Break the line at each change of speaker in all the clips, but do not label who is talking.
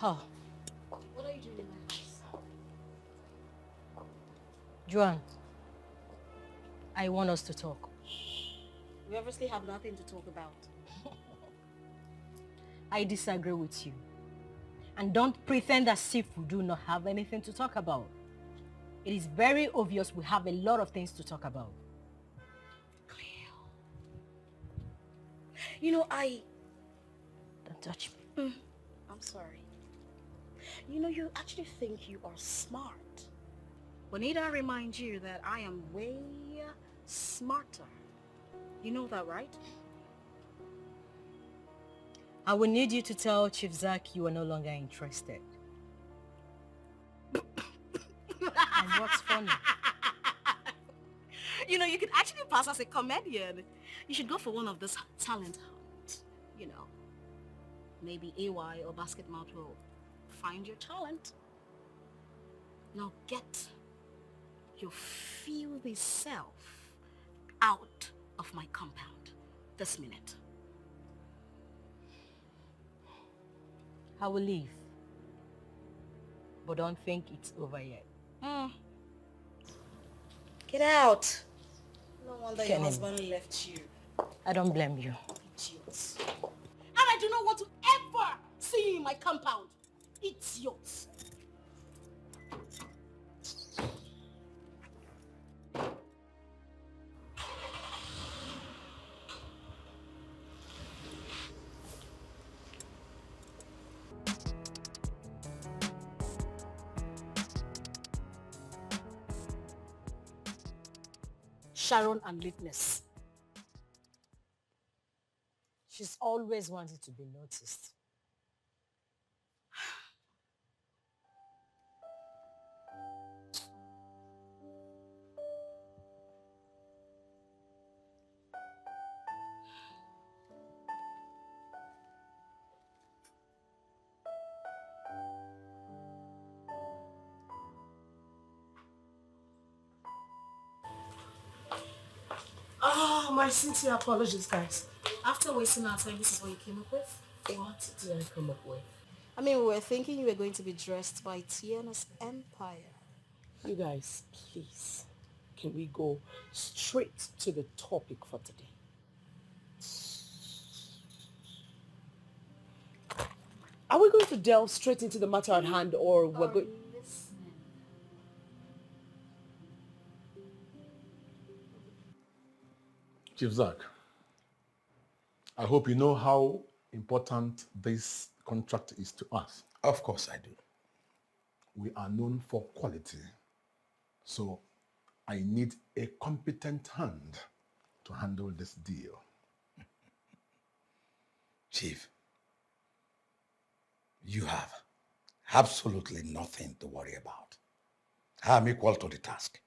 Oh,
What are you doing in my house?
Joan, I want us to talk.
We obviously have nothing to talk about.
I disagree with you. And don't pretend as if we do not have anything to talk about. It is very obvious we have a lot of things to talk about.
Cleo. You know,
Don't touch me.
I'm sorry. You know, you actually think you are smart. But need I remind you that I am way smarter. You know that, right?
I will need you to tell Chief Zach you are no longer interested. And what's funny?
You know, you could actually pass as a comedian. You should go for one of those talent hunts. You know, maybe AY or Basket Mouth will find your talent. Now get your filthy self out of my compound this minute.
I will leave. But don't think it's over yet.
Get out. No wonder your
Kenny.
husband left you.
I don't blame you.
Idiots. And I do not want to ever see you in my compound. Idiots. Sharon and Litness.
She's always wanted to be noticed.
Oh, my sincere apologies, guys. After wasting our time, this is what you came up with?
What did I come up with?
I mean, we were thinking you were going to be dressed by Tiana's Empire.
You guys, please, can we go straight to the topic for today? Are we going to delve straight into the matter at hand, or we're going...
Chief Zach, I hope you know how important this contract is to us.
Of course I do.
We are known for quality, so I need a competent hand to handle this deal.
Chief, you have absolutely nothing to worry about. I'm equal to the task.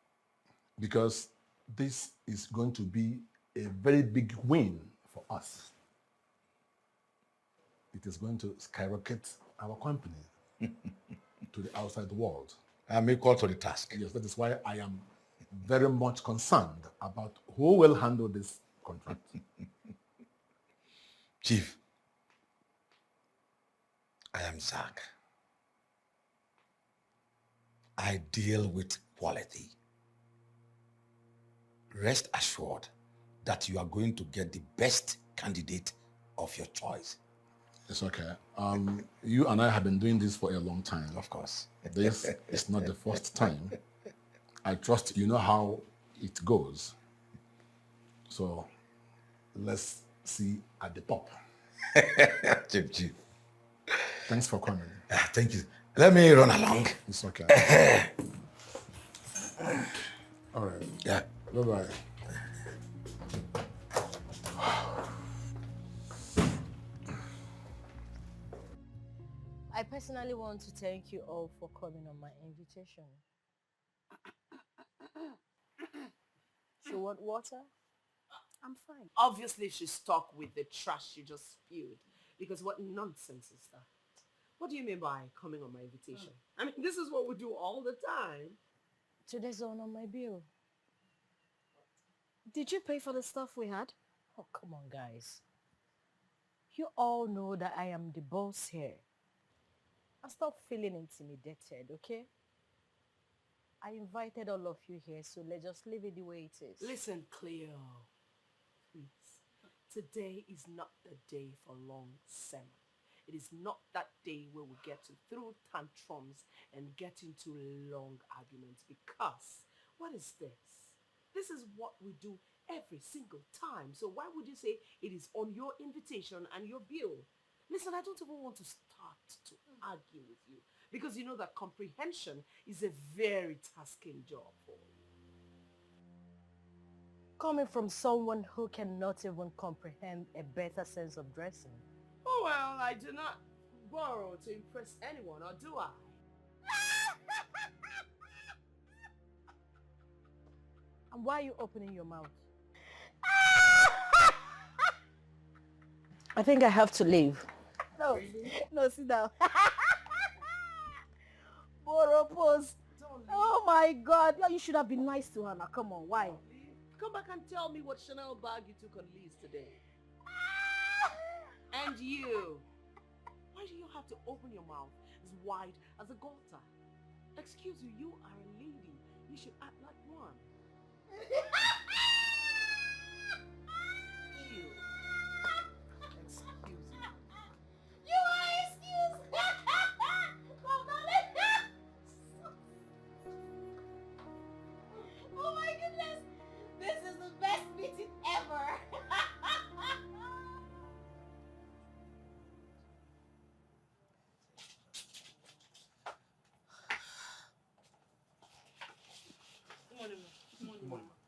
Because this is going to be a very big win for us. It is going to skyrocket our company to the outside world.
I'm equal to the task.
Yes, that is why I am very much concerned about who will handle this contract.
Chief, I am Zach. I deal with quality. Rest assured that you are going to get the best candidate of your choice.
It's okay. You and I have been doing this for a long time.
Of course.
This is not the first time. I trust you know how it goes. So let's see at the top.
Chief.
Thanks for coming.
Thank you. Let me run along.
It's okay. All right.
Yeah.
Bye-bye.
I personally want to thank you all for coming on my invitation. You want water?
I'm fine.
Obviously, she's stuck with the trash she just spewed. Because what nonsense is that? What do you mean by coming on my invitation? I mean, this is what we do all the time.
Today's all on my bill.
Did you pay for the stuff we had?
Oh, come on, guys. You all know that I am the boss here. And stop feeling intimidated, okay? I invited all of you here, so let's just leave it the way it is.
Listen, Cleo. Please. Today is not the day for long sermon. It is not that day where we get to throw tantrums and get into long arguments, because what is this? This is what we do every single time. So why would you say it is on your invitation and your bill? Listen, I don't even want to start to argue with you, because you know that comprehension is a very tasking job for you.
Coming from someone who cannot even comprehend a better sense of dressing.
Oh, well, I do not borrow to impress anyone, or do I?
And why are you opening your mouth? I think I have to leave. No, no, sit down. Boropos. Oh my God. You should have been nice to her now. Come on, why?
Come back and tell me what Chanel bag you took on lease today. And you. Why do you have to open your mouth as wide as a gutter? Excuse you, you are a lady. You should act like one. You. Excuse me.
You are excused. Oh my goodness. This is the best meeting ever.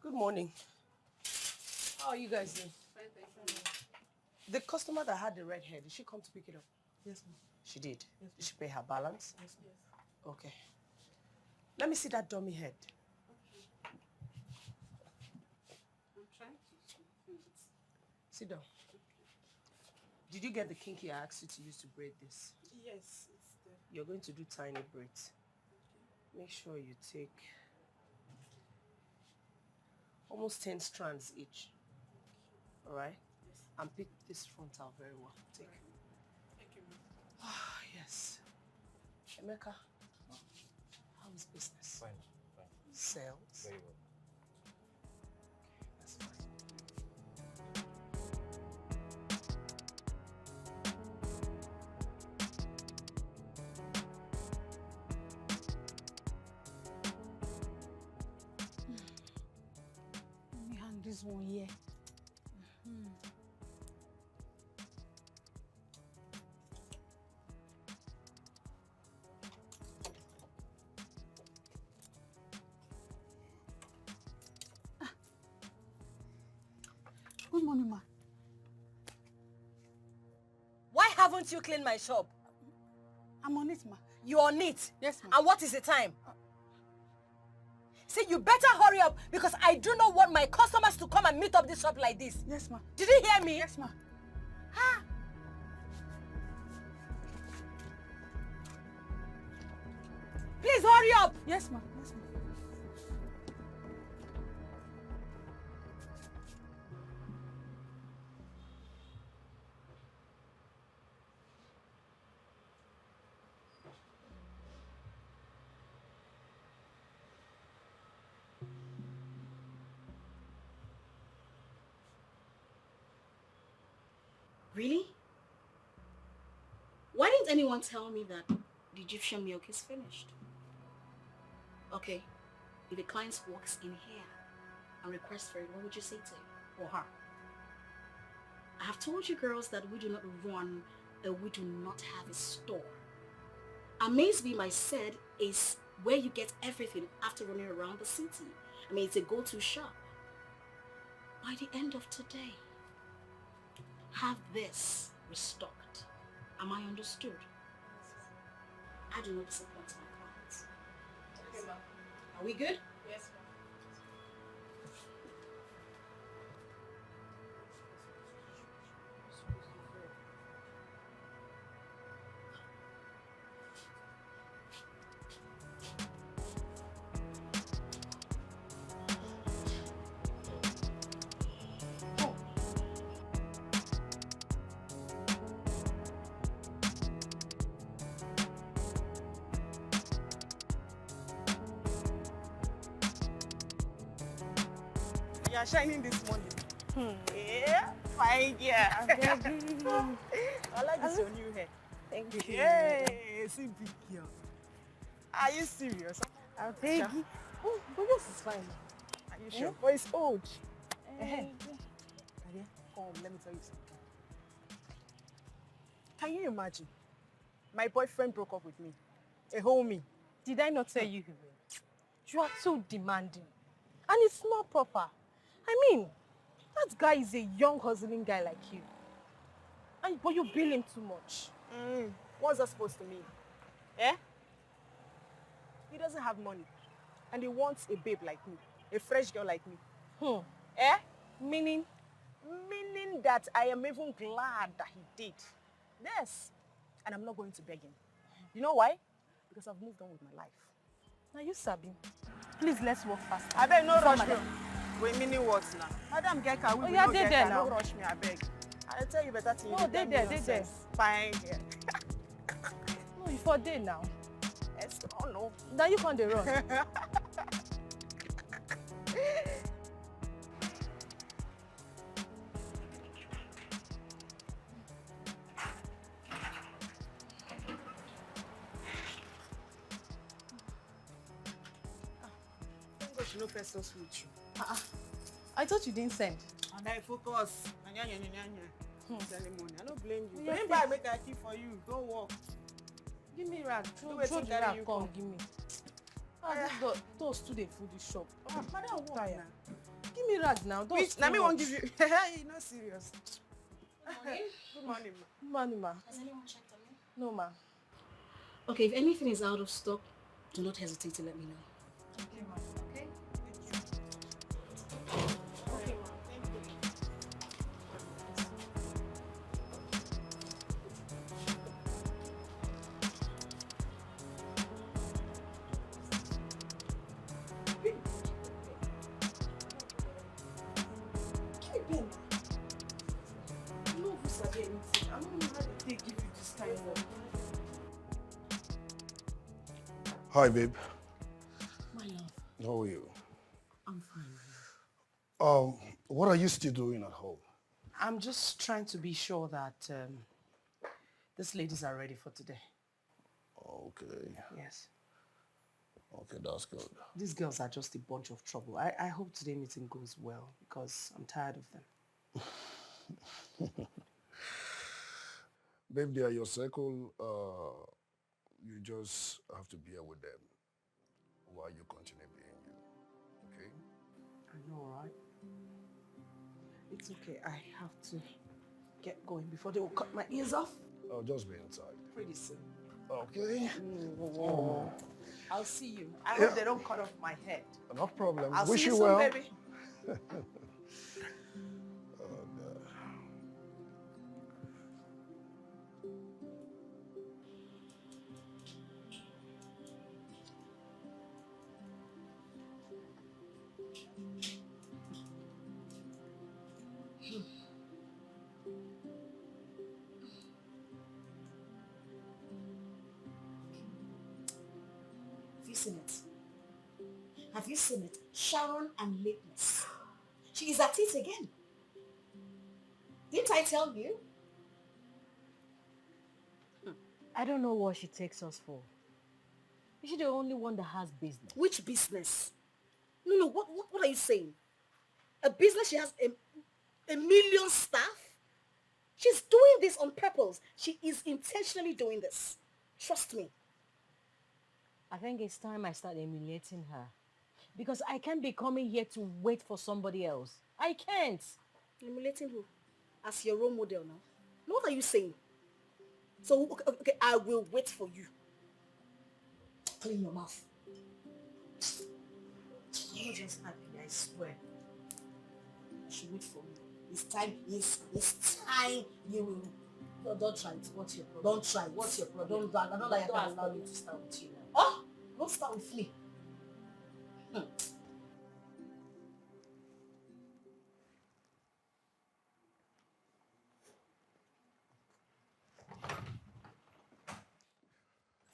Good morning. How are you guys doing? The customer that had the red hair, did she come to pick it up?
Yes, ma'am.
She did? Yes, did she pay her balance?
Yes, yes.
Okay. Let me see that dummy head.
I'm trying to.
Sit down. Did you get the kinky I asked you to use to braid this?
Yes, it's there.
You're going to do tiny braids. Make sure you take almost 10 strands each. All right?
Yes.
And pick this front out very well. Take.
Thank you, ma'am.
Ah, yes. Emeka, how is business?
Fine, fine.
Sales?
Very well.
That's fine.
Let me hang this one here. Good morning, ma.
Why haven't you cleaned my shop?
I'm on it, ma.
You're on it.
Yes, ma.
And what is the time? See, you better hurry up, because I do not want my customers to come and meet up this shop like this.
Yes, ma.
Did you hear me?
Yes, ma.
Ah. Please hurry up.
Yes, ma. Yes, ma.
Really? Why didn't anyone tell me that the Egyptian milk is finished? Okay, if a client walks in here and requests for it, what would you say to him or her? I have told you girls that we do not run and we do not have a store. Amaze My said is where you get everything after running around the city. I mean, it's a go-to shop. By the end of today, have this restocked. Am I understood? I do not disappoint my clients.
Okay, ma.
Are we good?
Yes, ma. are shining this morning. Yeah, fine, yeah. I like this your new hair.
Thank you.
Hey, see big girl. Are you serious?
I'll take it.
Oh, but this is fine. Are you sure? But it's old. Adia, come on, let me tell you something. Can you imagine? My boyfriend broke up with me. A homie.
Did I not tell you? You are too demanding. And it's not proper. I mean, that guy is a young hustling guy like you. But you bill him too much.
What's that supposed to mean? Eh? He doesn't have money. And he wants a babe like me. A fresh girl like me. Eh?
Meaning?
Meaning that I am even glad that he did. Yes. And I'm not going to beg him. You know why? Because I've moved on with my life.
Now you Sabi. Please, let's work faster.
I beg, no rush me. Wait, meaning what now? Madam Geka, we will not get
there
her.
now.
No rush me, I beg. I'll tell you better thing.
No, they there.
Fine, yeah.
No, you for day now.
Yes, oh no.
Now you can't run.
She no first so sweet you.
I thought you didn't send.
And I focus. Ceremony. I don't blame you.
Yeah,
Bring back, make I keep for you. Don't walk.
Give me rag. Throw
wait
the
till carry
rag,
you
come
come.
give me. Those two dey full the shop.
Madam, walk
Tired.
now.
Give me rag now. Those
Which, now me won't give you. Hey, not serious. Good morning, ma.
Money, ma.
Has anyone checked on me?
No, ma.
Okay, if anything is out of stock, do not hesitate to let me know.
Okay, ma.
Okay?
Okay, ma. Thank you.
Hi, babe.
My love,
How are you?
I'm fine.
What are you still doing at home?
I'm just trying to be sure that these ladies are ready for today.
Okay.
Yes.
Okay, that's good.
These girls are just a bunch of trouble. I hope today's meeting goes well because I'm tired of them.
Babe, they are your circle. You just have to bear with them while you continue being you. Okay?
I know, right? It's okay. I have to get going before they will cut my ears off.
I'll just be inside.
Pretty soon.
Okay?
I'll see you. I hope they don't cut off my head.
No problem.
I'll
Wish
see you
you
soon,
well.
baby.
Oh, God.
Have you seen it? Have you seen it? Sharon and lateness. She is at it again. Didn't I tell you?
I don't know what she takes us for. Is she the only one that has business?
Which business? No, what are you saying? A business she has a million staff? She's doing this on purpose. She is intentionally doing this. Trust me.
I think it's time I start emulating her. Because I can't be coming here to wait for somebody else. I can't.
Emulating who? As your role model now? No, what are you saying? So, okay, I will wait for you. Clean your mouth. I'm not just happy, I swear. You should wait for me. It's time you will. No, don't try it. What's your problem? Don't try it. What's your problem? I don't allow you to start with you now. Oh, don't start with me.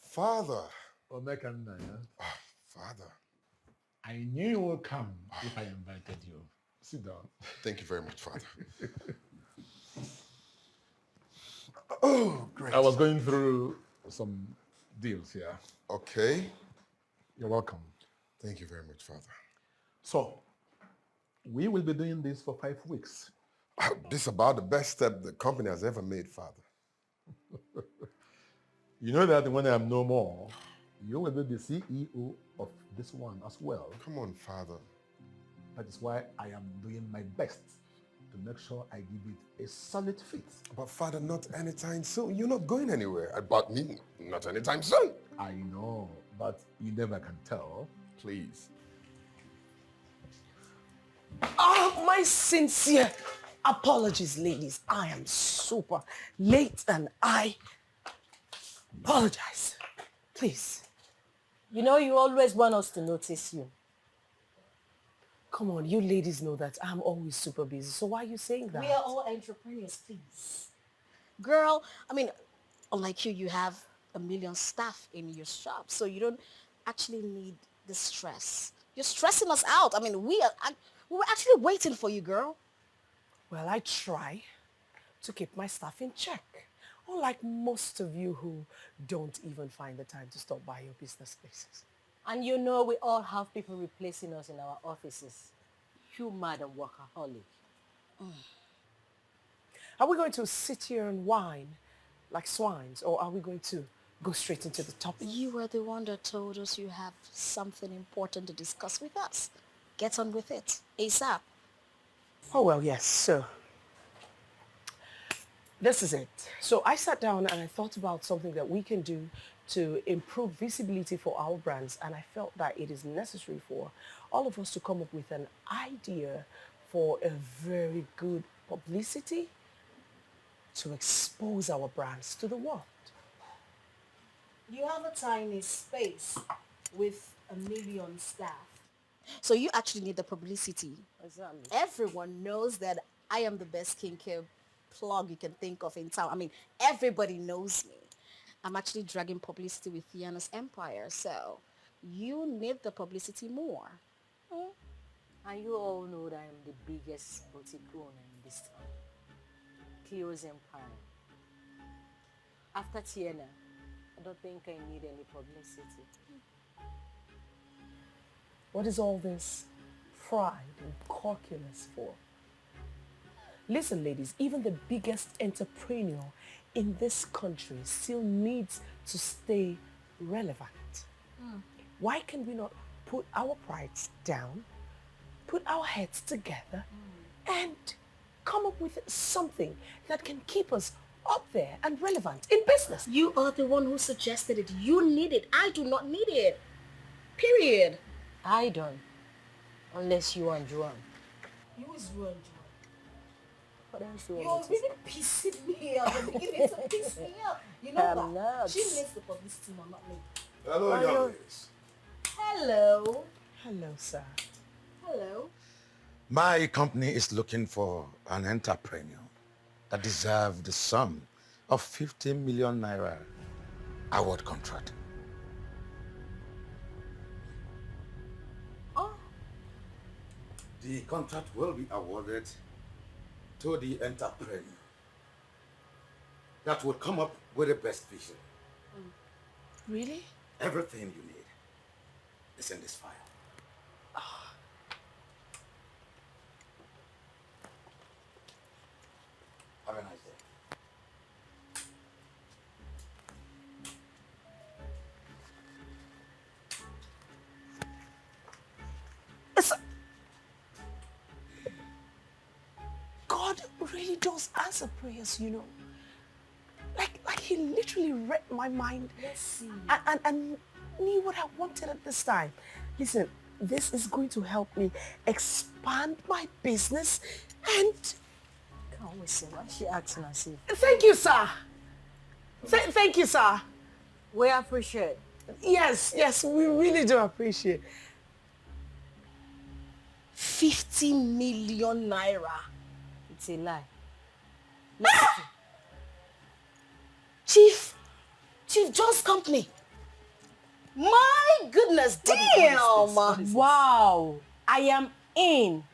Father.
Omekanna,
Father.
I knew you would come if I invited you.
Sit down.
Thank you very much, Father. Oh, great.
I was going through some deals here.
Okay.
You're welcome.
Thank you very much, Father.
So, we will be doing this for 5 weeks.
This is about the best step the company has ever made, Father.
You know that when I'm no more, you will be the CEO of this one as well.
Come on, Father.
That is why I am doing my best to make sure I give it a solid fit.
But Father, not anytime soon. You're not going anywhere. About me, not anytime soon.
I know, but you never can tell.
Please.
My sincere apologies, ladies. I am super late and I apologize. Please.
You know you always want us to notice you.
Come on, you ladies know that I'm always super busy. So why are you saying that?
We are all entrepreneurs, please. Girl, I mean, unlike you, you have a million staff in your shop, so you don't actually need the stress. You're stressing us out. I mean, we were actually waiting for you, girl.
Well, I try to keep my staff in check. Unlike most of you who don't even find the time to stop by your business places.
And you know we all have people replacing us in our offices. You madam workaholic.
Are we going to sit here and whine like swines, or are we going to go straight into the topic?
You were the one that told us you have something important to discuss with us. Get on with it, ASAP.
Oh, well, yes, so this is it. So I sat down and I thought about something that we can do to improve visibility for our brands, and I felt that it is necessary for all of us to come up with an idea for a very good publicity to expose our brands to the world.
You have a tiny space with a million staff. So you actually need the publicity.
Exactly.
Everyone knows that I am the best skincare plug you can think of in town. I mean, everybody knows me. I'm actually dragging publicity with Tiana's Empire, so you need the publicity more.
And you all know that I'm the biggest boutique owner in this town. Cleo's Empire. After Tiana, I don't think I need any publicity.
What is all this pride and cockiness for? Listen, ladies, even the biggest entrepreneur in this country still needs to stay relevant. Why can we not put our prides down, put our heads together, and come up with something that can keep us up there and relevant in business?
You are the one who suggested it. You need it. I do not need it. Period.
I don't. Unless you and Joan.
You is ruined.
What else you
You're
want me to
really pissing me off. You're beginning to piss me off. You know
I'm
that?
not.
She needs the publicity, no, not me.
Hello, young ladies.
Hello.
Hello, sir.
Hello.
My company is looking for an entrepreneur that deserves the sum of 50 million naira award contract.
Oh,
The contract will be awarded to the entrepreneur that will come up with the best vision.
Really?
Everything you need is in this file. Have a nice day.
God really does answer prayers, you know. Like he literally read my mind.
let's see.
And knew what I wanted at this time. Listen, this is going to help me expand my business and
Can't we see why she acting as if?
thank you, sir. Thank you, sir.
We appreciate.
Yes, we really do appreciate.
50 million naira.
It's a lie.
Chief John's company. My goodness, damn.
Wow, I am in.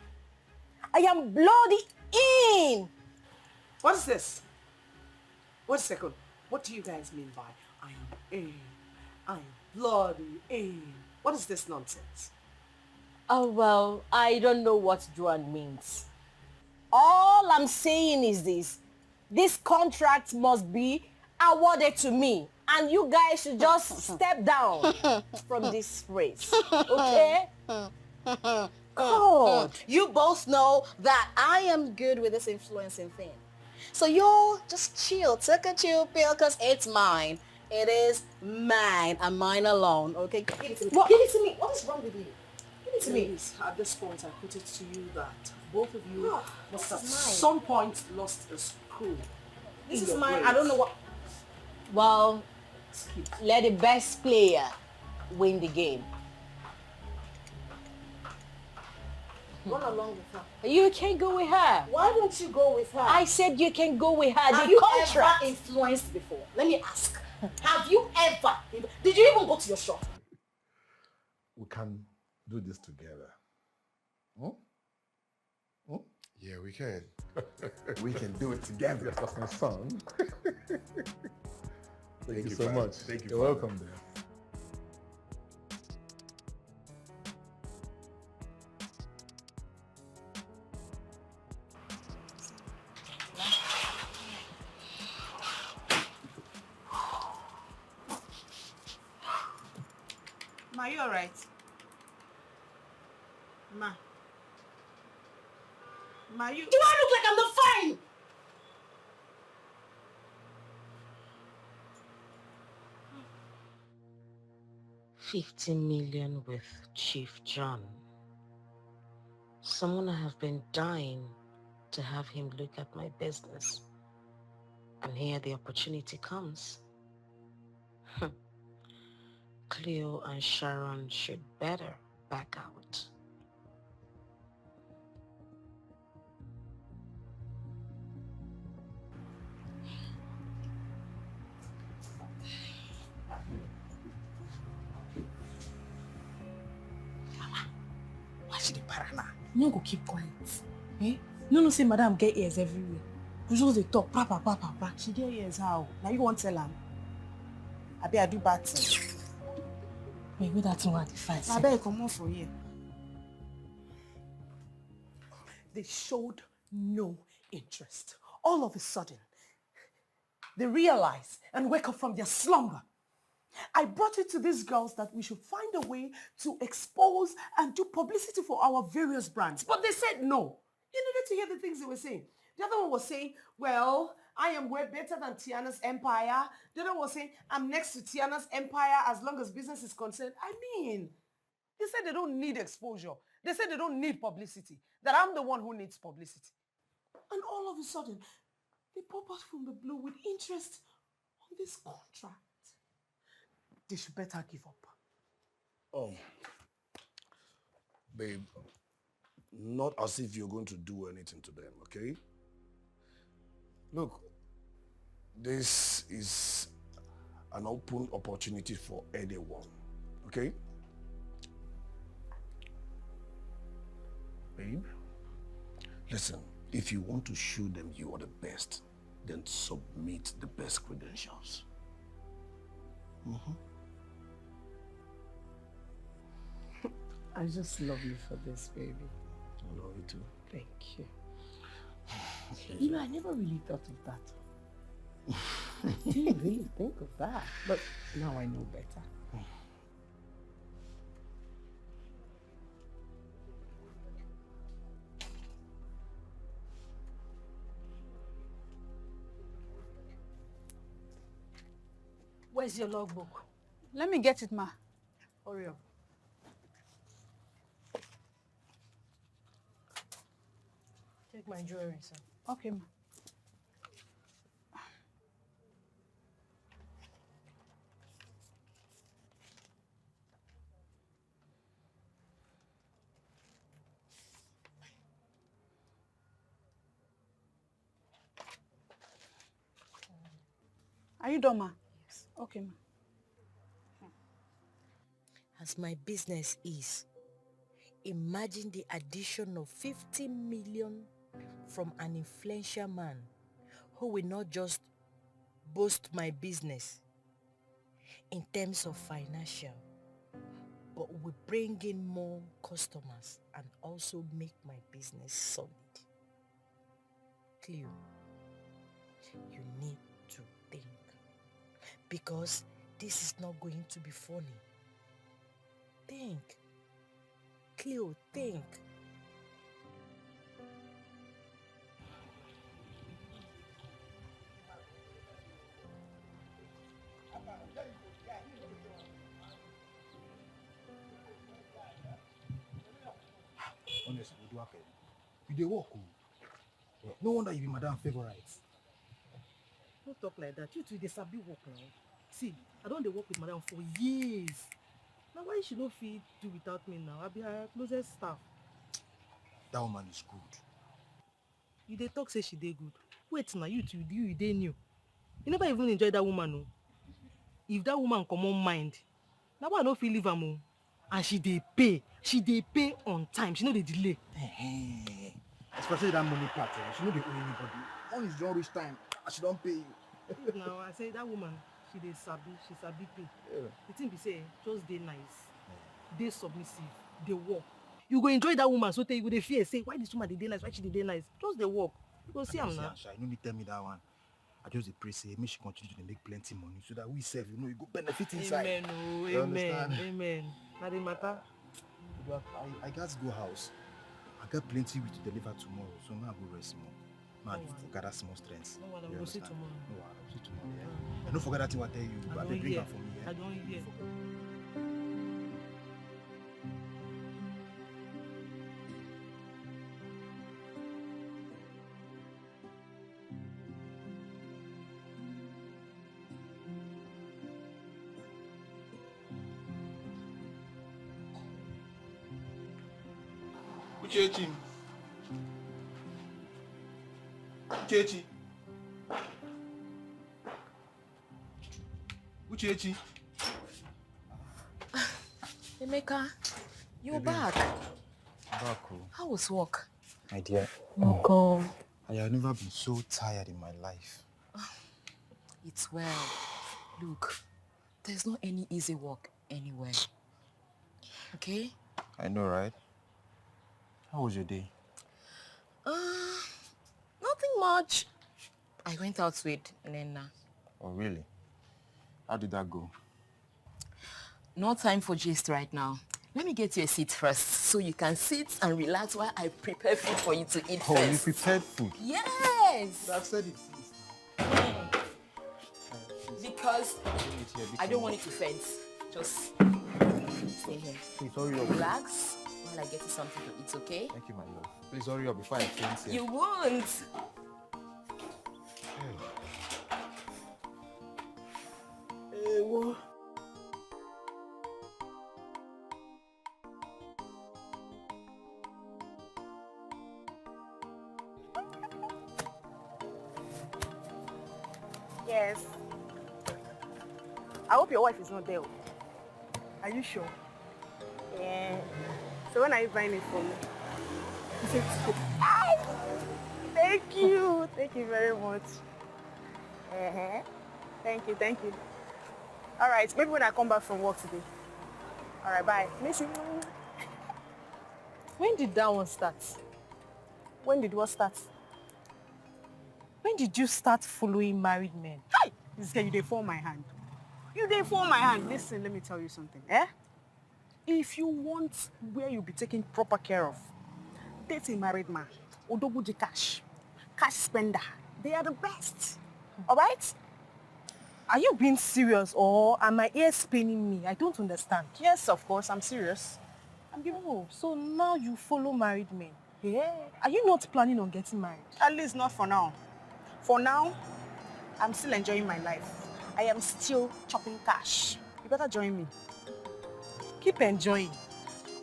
I am bloody in.
What is this? Wait a second. What do you guys mean by I am in? I am bloody in. What is this nonsense?
Oh, well, I don't know what Joan means. All I'm saying is this contract must be awarded to me, and you guys should just step down from this race, okay?
God, you both know that I am good with this influencing thing. So you just chill, take a chill pill because it's mine. It is mine and mine alone, okay? Give it to me.
What?
Give it to me. What is wrong with you? Give it to me.
Please, at this point, I put it to you that both of you must at
this is mine.
some point lost a screw.
This
in
is
your
mine.
brains.
I don't know what...
Well, let the best player win the game.
Run along with her.
You can go with her.
Why don't you go with her?
I said you can go with her.
Have
The
you
contract.
ever influenced before? Let me ask. Have you ever? Did you even go to your shop?
We can do this together. Hmm? Hmm?
Yeah, we can. We can do it together.
Yes, that's my son. Thank you so
Father.
much.
Thank you,
You're
Father.
welcome there.
Ma, you alright? Ma. Ma, you...
Do I look like I'm not fine?
$50 million with Chief John. Someone I have been dying to have him look at my business. And here the opportunity comes. Cleo and Sharon should better back out.
Why should they para now? No go keep quiet. Eh? No, say madam get ears everywhere. You just dey talk, pa pa pa pa pa. She get ears how? Now you want tell am? Abi I do bad thing. Wait, that thing what I fight. I beg come on for here.
They showed no interest. All of a sudden, they realize and wake up from their slumber. I brought it to these girls that we should find a way to expose and do publicity for our various brands. But they said no. You needed to hear the things they were saying. The other one was saying, well, I am way better than Tiana's empire. The other one was saying, I'm next to Tiana's empire as long as business is concerned. I mean, they said they don't need exposure. They said they don't need publicity. That I'm the one who needs publicity. And all of a sudden, they pop out from the blue with interest on this contract. They should better give up.
Oh, babe, not as if you're going to do anything to them, okay? Look, this is an open opportunity for anyone, okay? Babe, listen, if you want to show them you are the best, then submit the best credentials.
I just love you for this, baby.
I love you too.
Thank you. You know, I never really thought of that. Didn't really think of that. But now I know better.
Where's your logbook?
Let me get it, ma.
Hurry up. Take my jewelry, sir.
Okay, ma. Are you done, ma? Yes. Okay, ma.
As my business is, Imagine the addition of 50 million from an influential man who will not just boost my business in terms of financial, but will bring in more customers and also make my business solid. Cleo, you need to think, because this is not going to be funny. Think. Cleo, think.
Honestly, you dey work. No wonder you be madam favorite.
Don't talk like that. You two, they sabi work now. See, I don't dey work with madam for years. Now why she no fit do without me now? I be her closest staff.
That woman is good.
You dey talk say she dey good. Wait now, you two, you dey new. You never even enjoy that woman, no. If that woman come on mind, now why I no fit leave am o. And she dey pay. She dey pay on time. She no dey delay.
Especially that money part, she no dey owe anybody. Once it's don reach time, she don pay you.
Now I say that woman, she dey sabi, she sabi pay.
Yeah.
The thing be say, just dey nice, dey submissive, dey work. You go enjoy that woman, so tey you go dey fear, say, why this woman dey nice, why she dey nice? Just dey work. You go see am now.
You no need tell me that one. I just dey pray say make she continue to make plenty money so that we sef, you go benefit inside.
Amen, oh, amen, amen. Na the matter.
I gats go house. I got plenty to deliver tomorrow, so now I go rest more. Man, gather small strength.
No one will see tomorrow.
No, I'll see tomorrow. Yeah. And don't forget that thing I tell you. But they bring her for me. Yeah?
I don't hear.
Uchechi. Uchechi. Uchechi.
Emeka, you're back.
Back.
How was work?
My dear.
Welcome.
I have never been so tired in my life.
It's well. Look, there's not any easy work anywhere. Okay?
I know, right? How was your day?
Nothing much. I went out with Nena.
Oh, really? How did that go?
No time for gist right now. Let me get you a seat first so you can sit and relax while I prepare food for you to eat first.
Oh, you prepared food?
Yes!
I've said it since now.
Because I don't want you to faint. Just stay here.
Please hurry up.
Relax while I get you something to eat, okay?
Thank you, my love. Please hurry up before I faint here.
You won't.
Hey, what? Yes. I hope your wife is not there. Are you sure? Yeah. So when are you buying it for me? Thank you. Thank you very much. Thank you, thank you. All right, maybe when I come back from work today. All right, bye. Miss you. When did that one start? When did what start? When did you start following married men? Hi! This girl, you dey fall my hand. You dey fall my hand. Listen, let me tell you something. If you want where you'll be taken proper care of, date a married man. Odobuji cash spender. They are the best. All right? Are you being serious or are my ears paining me? I don't understand. Yes, of course, I'm serious. So now you follow married men? Yeah. Are you not planning on getting married? At least not for now. For now, I'm still enjoying my life. I am still chopping cash. You better join me. Keep enjoying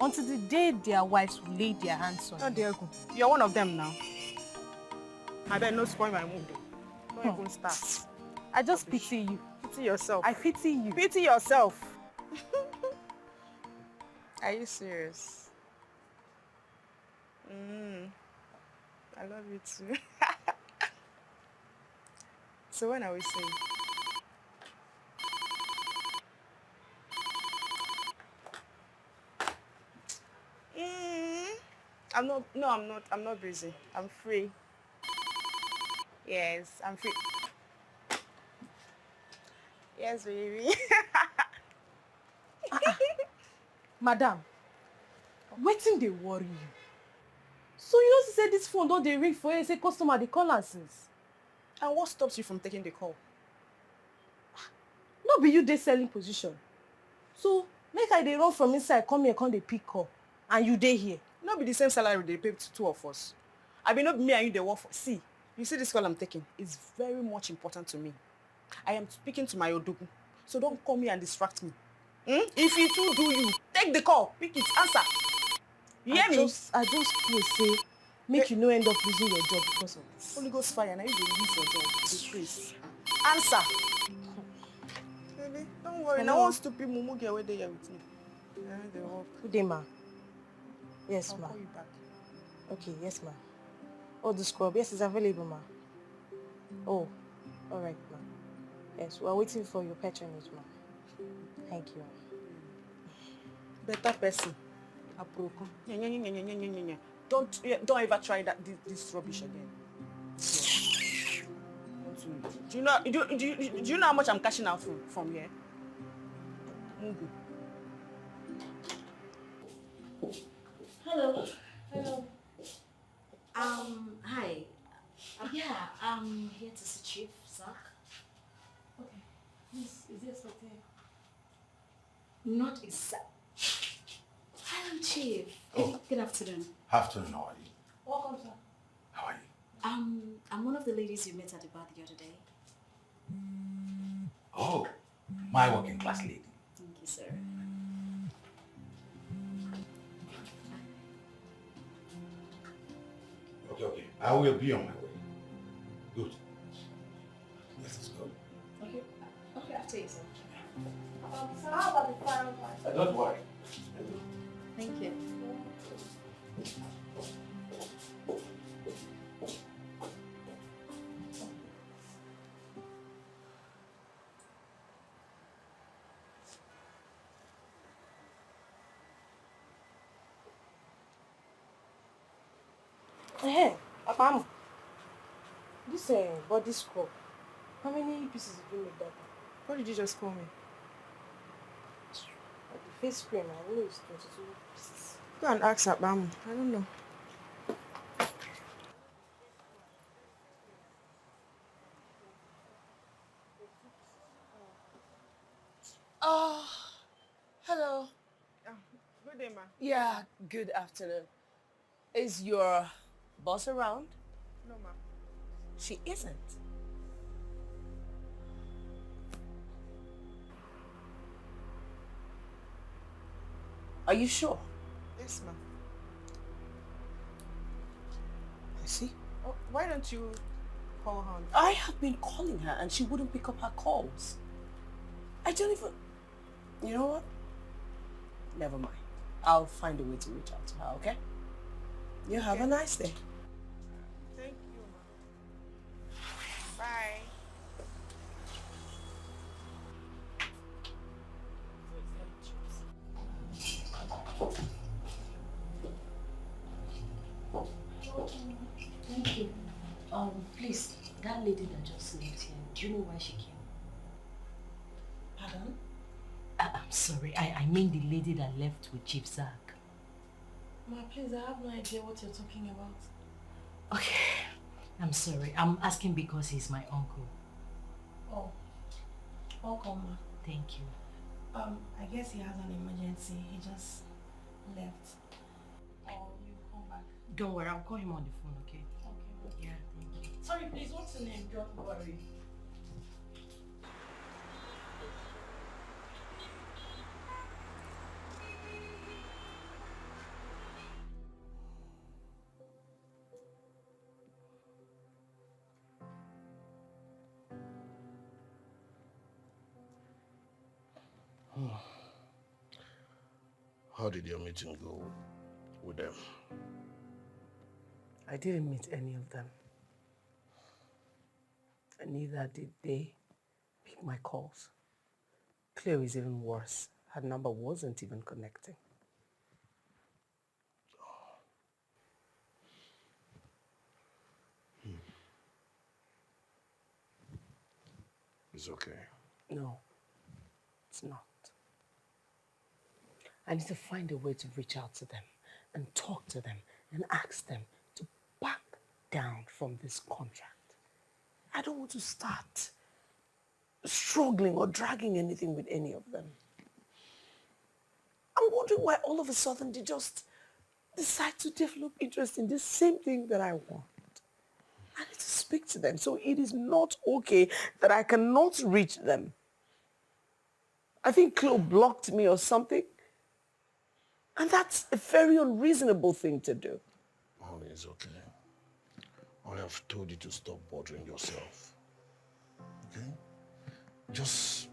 until the day their wives will lay their hands on you. You're one of them now. I better not spoil my mood. Don't even start. I just pity you. Pity yourself. I pity you. Pity yourself.
Are you serious?
I love you too. So when are we seeing? I'm not busy. I'm free. Yes, I'm free. Yes, baby.
Madam, wetin dey worry you? So you know say this phone don dey ring for you, say customer dey call am since?
And what stops you from taking the call?
No be you dey selling position. So make I dey run from inside come here come dey pick call and you dey here.
No be the same salary they pay to two of us. I be not me and you they work for. See, you see this call I'm taking is very much important to me. I am speaking to my Odogu. So don't call me and distract me. If it too do you, take the call, pick it, answer. You hear me?
I just pray say make you no end up losing your job because of this.
Holy Ghost fire, now you will lose your job. Disgrace. Answer. Baby, don't worry.
Hello?
Now one stupid mumu get away there with me. They work.
Good day, ma. Yes,
I'll
ma.
call you back.
Okay, yes, ma. Oh, the scrub. Yes, it's available, ma. Oh, all right, ma. Yes, we're waiting for your patronage, ma. Thank you.
Better person. Don't ever try this rubbish again. Do you know how much I'm cashing out from here? Mungu.
Hello. Hello. Hi. Yeah, I'm here to see Chief Zach.
Okay. Is he expecting?
Not exact. Hello, Chief. Good afternoon.
Afternoon, how are you?
Welcome, sir.
How are you?
I'm one of the ladies you met at the bar the other day.
Oh, my working class lady.
Thank you, sir.
Okay. I will be on my way. Good. Let's go.
Okay, after you, sir.
So how about the final part?
Don't worry.
Thank you.
Hey, Apam. This body scrub. How many pieces did you make that?
What did you just call me?
Like the face cream, I know it's 22 pieces.
Go and ask Abam. I don't know.
Oh, hello.
Good day, ma.
Yeah, good afternoon. Is your boss around?
No, ma.
She isn't. Are you sure?
Yes, ma.
I see.
Oh, why don't you call her?
I have been calling her and she wouldn't pick up her calls. I don't even... You know what? Never mind. I'll find a way to reach out to her, okay? You have a nice day.
Thank you, ma. Bye.
Thank you. Please, that lady that just left here, do you know why she came?
Pardon?
I'm sorry, I mean the lady that left with Chief Zach.
Ma, please, I have no idea what you're talking about.
Okay, I'm sorry. I'm asking because he's my uncle.
Oh, welcome, ma.
Thank you.
I guess he has an emergency. He just left. Oh, you come back.
Don't worry, I'll call him on the phone, okay?
Okay.
Yeah, thank you.
Sorry, please, what's your name? Don't worry.
How did your meeting go with them?
I didn't meet any of them. And neither did they pick my calls. Cleo is even worse. Her number wasn't even connecting.
It's okay.
No, it's not. I need to find a way to reach out to them and talk to them and ask them to back down from this contract. I don't want to start struggling or dragging anything with any of them. I'm wondering why all of a sudden they just decide to develop interest in the same thing that I want. I need to speak to them, so it is not okay that I cannot reach them. I think Chloe blocked me or something. And that's a very unreasonable thing to do.
Honey, it's okay. I have told you to stop bothering yourself. Okay? Just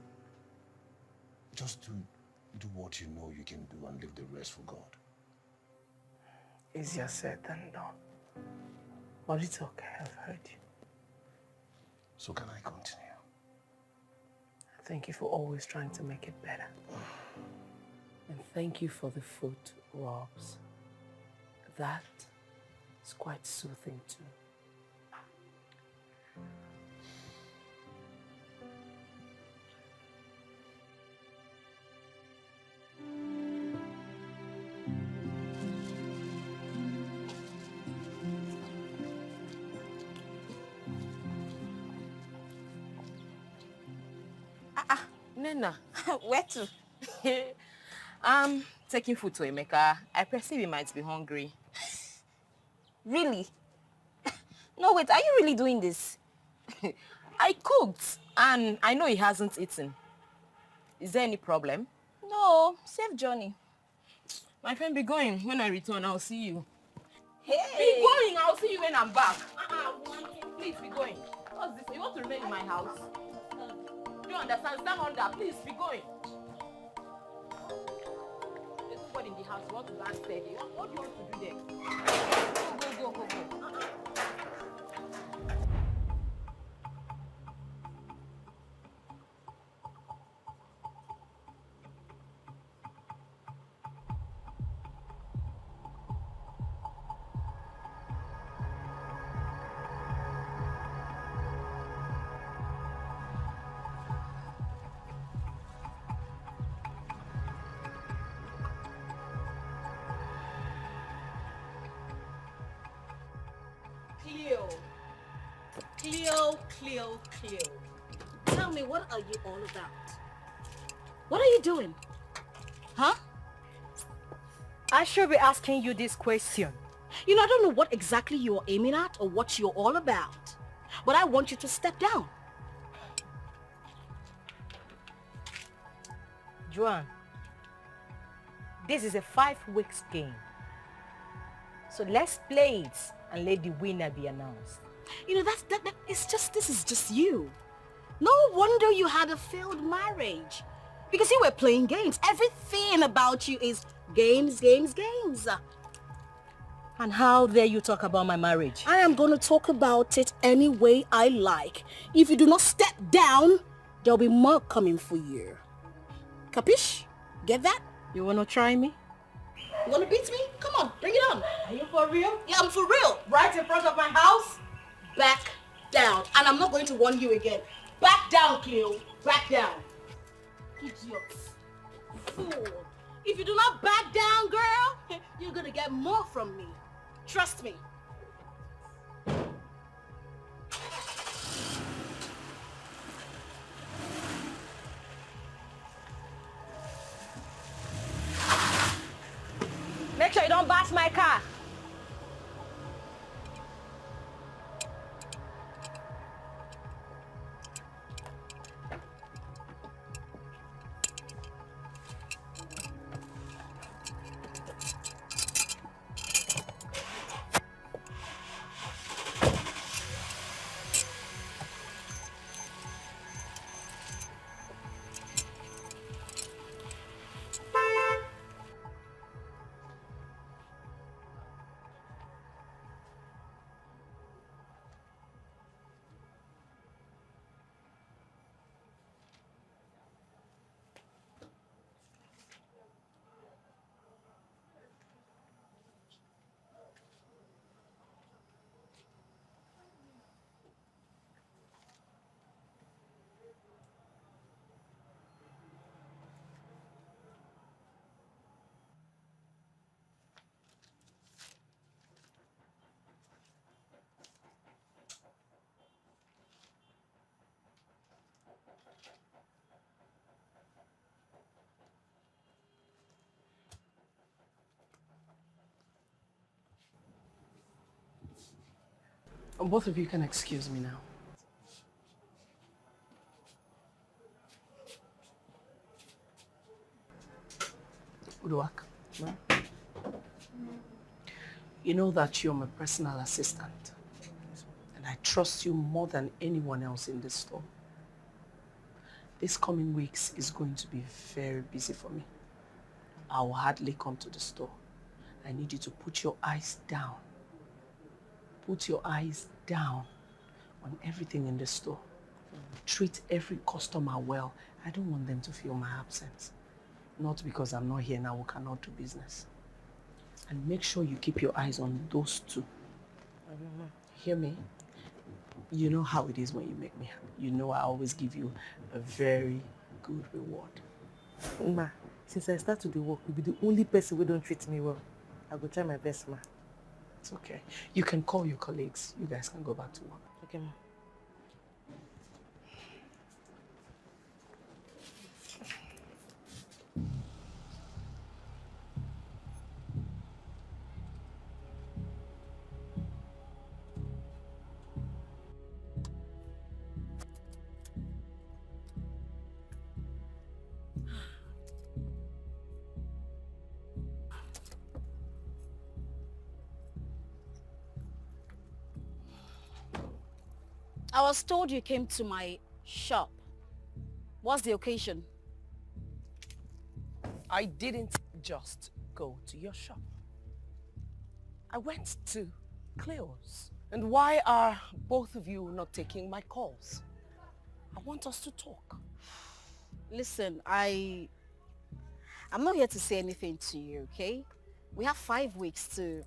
do what you know you can do and leave the rest for God.
Easier said than done. But it's okay, I've heard you.
So can I continue?
Thank you for always trying to make it better. And thank you for the foot rubs. That is quite soothing too.
Nena, where to? I'm taking food to Emeka. I perceive he might be hungry.
Really? No, wait, are you really doing this?
I cooked and I know he hasn't eaten. Is there any problem?
No, safe journey.
My friend, be going. When I return, I'll see you.
Hey!
Be going, I'll see you when I'm back. Please, be going. What's this? You want to remain in my house? Do you understand? Stand under. Please, be going. There's nobody in the house. You want to stand steady. What do you want to do there? Go.
Cleo. Tell me, what are you all about? What are you doing? Huh?
I should be asking you this question.
You know, I don't know what exactly you're aiming at or what you're all about. But I want you to step down.
Joanne, this is a 5-week game. So let's play it and let the winner be announced.
You know, this is just you. No wonder you had a failed marriage. Because you were playing games. Everything about you is games.
And how dare you talk about my marriage?
I am going to talk about it any way I like. If you do not step down, there'll be more coming for you. Capish? Get that?
You want to try me?
You want to beat me? Come on, bring it on.
Are you for real?
Yeah, I'm for real.
Right in front of my house?
Back down. And I'm not going to warn you again. Back down, Cleo. Back down. Idiots. Fool. If you do not back down, girl, you're going to get more from me. Trust me.
Make sure you don't bash my car.
Both of you can excuse me now. Uduak, you know that you're my personal assistant. And I trust you more than anyone else in this store. This coming weeks is going to be very busy for me. I will hardly come to the store. I need you to put your eyes down. Put your eyes down on everything in the store. Treat every customer well. I don't want them to feel my absence. Not because I'm not here now, we cannot do business. And make sure you keep your eyes on those two. Hear me? You know how it is when you make me happy. You know I always give you a very good reward.
Ma, since I start to do work, you'll be the only person who don't treat me well. I will try my best, ma.
It's okay. You can call your colleagues. You guys can go back to work.
Okay, ma.
I was told you came to my shop. What's the occasion?
I didn't just go to your shop. I went to Cleo's. And why are both of you not taking my calls? I want us to talk.
Listen, I'm not here to say anything to you, okay? We have 5 weeks to,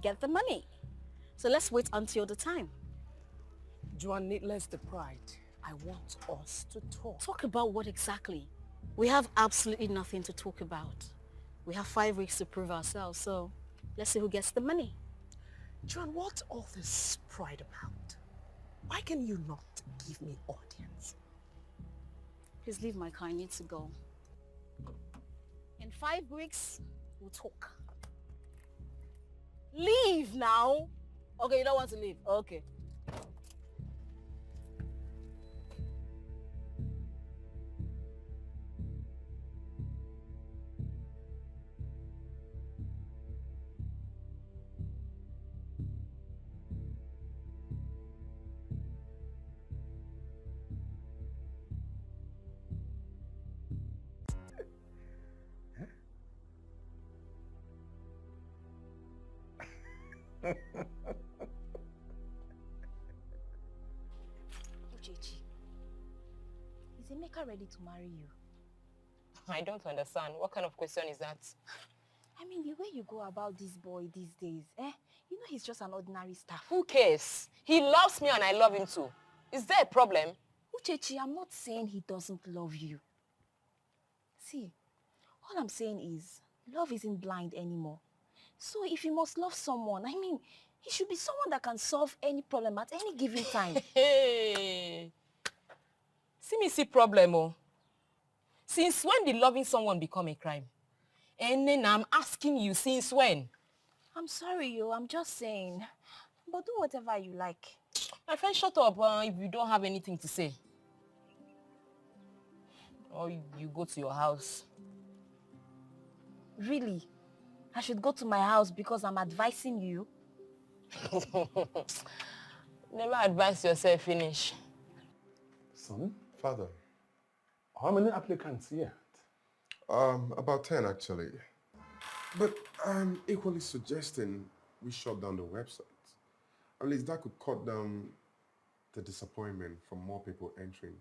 get the money. So let's wait until the time.
Joan, needless the pride. I want us to talk.
Talk about what exactly? We have absolutely nothing to talk about. We have 5 weeks to prove ourselves, so let's see who gets the money.
Joan, what's all this pride about? Why can you not give me audience?
Please leave my car, I need to go. In 5 weeks, we'll talk. Leave now! Okay, you don't want to leave? Okay.
Uchechi, is Emeka ready to marry you?
I don't understand. What kind of question is that?
I mean, the way you go about this boy these days, you know he's just an ordinary staff.
Who cares? He loves me and I love him too. Is there a problem?
Uchechi, I'm not saying he doesn't love you. See, all I'm saying is, love isn't blind anymore. So if you must love someone, I mean, he should be someone that can solve any problem at any given time.
Hey. See me see problem, oh. Since when did loving someone become a crime? And then I'm asking you, since when?
I'm sorry, yo. I'm just saying. But do whatever you like.
My friend, shut up if you don't have anything to say. Or you go to your house.
Really? I should go to my house because I'm advising you?
Never advise yourself, finish.
Son?
Father.
How many applicants yet?
About 10 actually. But I'm equally suggesting we shut down the website. At least that could cut down the disappointment from more people entering.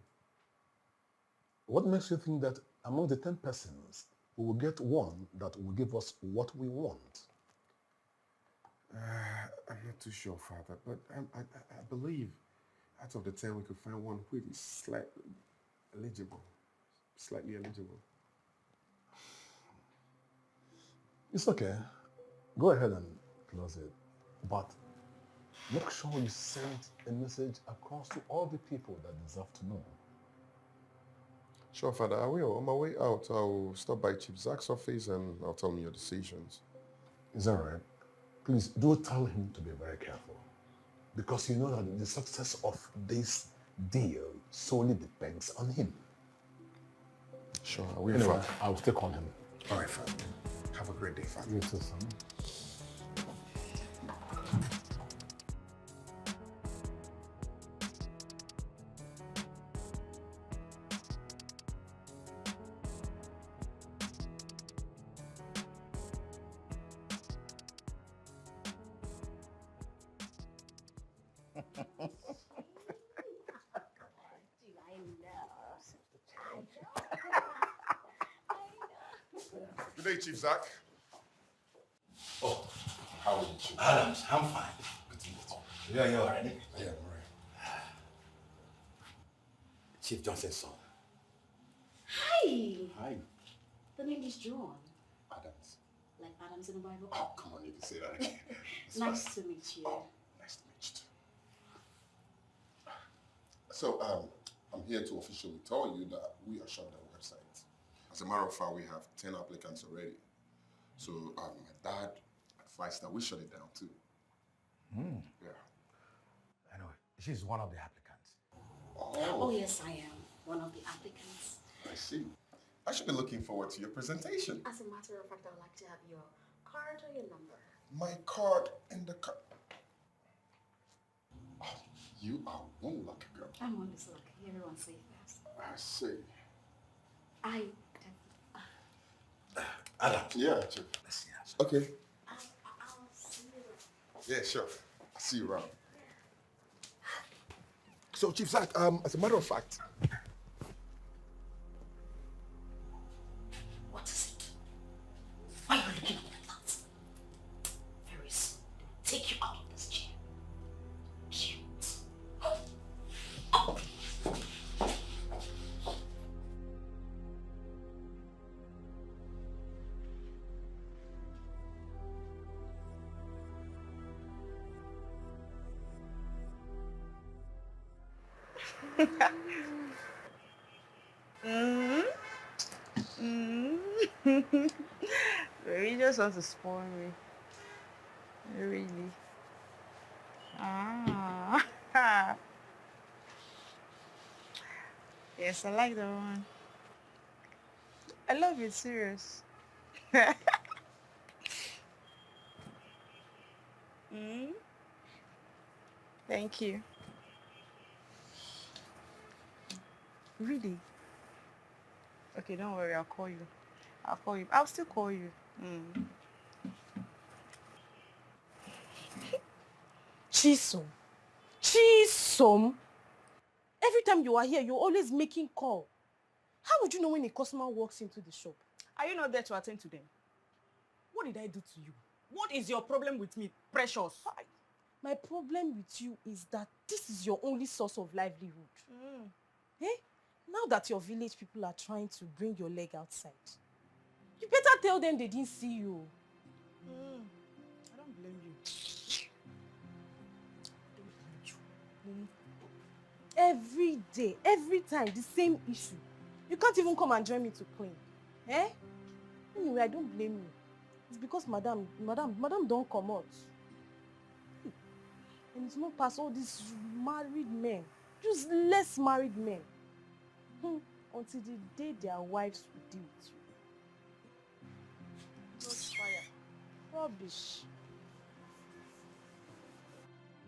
What makes you think that among the 10 persons, we will get one that will give us what we want?
I'm not too sure, Father, but I believe out of the 10 we could find one who is slightly eligible.
It's okay. Go ahead and close it. But make sure you send a message across to all the people that deserve to know.
Sure, Father, I will. On my way out, I'll stop by Chief Zach's office and I'll tell him your decisions.
Is that right? Please do tell him to be very careful. Because you know that the success of this deal solely depends on him.
Sure, I will.
Anyway, I'll still call him.
All right, Father. Have a great day, Father.
You too, son.
Good day, Chief Zach.
Oh,
How are you, Chief?
Adams, I'm fine. Good to meet you. Yeah, you're already.
Yeah, I'm right.
Chief Johnson's son.
Hi.
Hi.
The name is John.
Adams.
Like Adams in the Bible.
Oh, come on, you can say that again.
Nice to meet you.
Oh, nice to meet you too. So, I'm here to officially tell you that we are shut down the website. As a matter of fact, we have 10 applicants already. So, my dad advised that we shut it down too. Yeah.
Anyway, she's one of the applicants.
Oh, yes, I am one of the applicants.
I see. I should be looking forward to your presentation.
As a matter of fact, I would like to have your card or your number.
My card in the car. Oh, you are one lucky girl.
I'm on this lucky. Everyone say that.
I see.
Adam.
Yeah, Chief.
Let's see.
Okay.
I'll see you.
Yeah, sure. I'll see you around. So, Chief Zach, as a matter of fact,
What is it? Why are you looking at me like that? Very soon, they will take you out of this chair. Cute. Oh.
You just want to spoil me. Really? Ah. Yes, I like that one. I love it, serious. Thank you. Really? Okay, don't worry, I'll call you. I'll call you. I'll still call you.
Chisom. Chisom. Every time you are here, you're always making call. How would you know when a customer walks into the shop?
Are you not there to attend to them? What did I do to you? What is your problem with me, precious?
My problem with you is that this is your only source of livelihood. Eh? Now that your village people are trying to bring your leg outside, you better tell them they didn't see you.
I don't blame you.
Every day, every time, the same issue. You can't even come and join me to clean. Eh? Anyway, I don't blame you. It's because madam don't come out. And it's not past all these married men. Just less married men. Until the day their wives will deal with you. Just fire. Rubbish.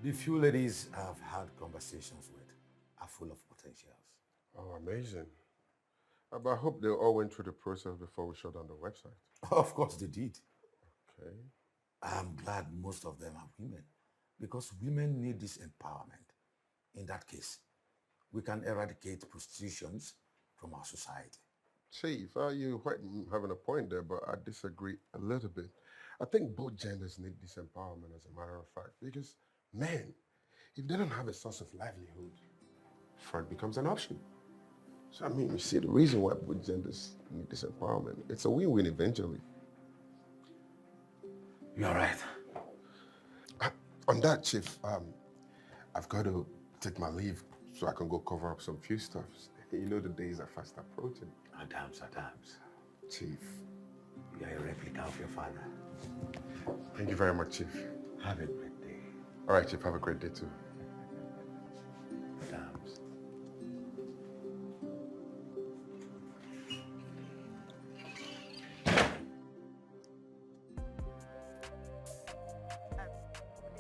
The few ladies I've had conversations with are full of potentials.
oh, amazing. But I hope they all went through the process before we shut down the website.
Of course they did.
Okay.
I'm glad most of them are women because women need this empowerment. In that case, we can eradicate prostitution from our society.
Chief, you quite having a point there, but I disagree a little bit. I think both genders need this empowerment as a matter of fact, because men, if they don't have a source of livelihood, fraud becomes an option. So I mean, you see the reason why both genders need this empowerment. It's a win-win eventually.
You're right.
On that, Chief, I've got to take my leave so I can go cover up some few stuffs. You know the days are fast approaching.
Adams.
Chief.
You are a replica of your father.
Thank you very much, Chief.
Have a great day.
All right, Chief. Have a great day too.
Dams.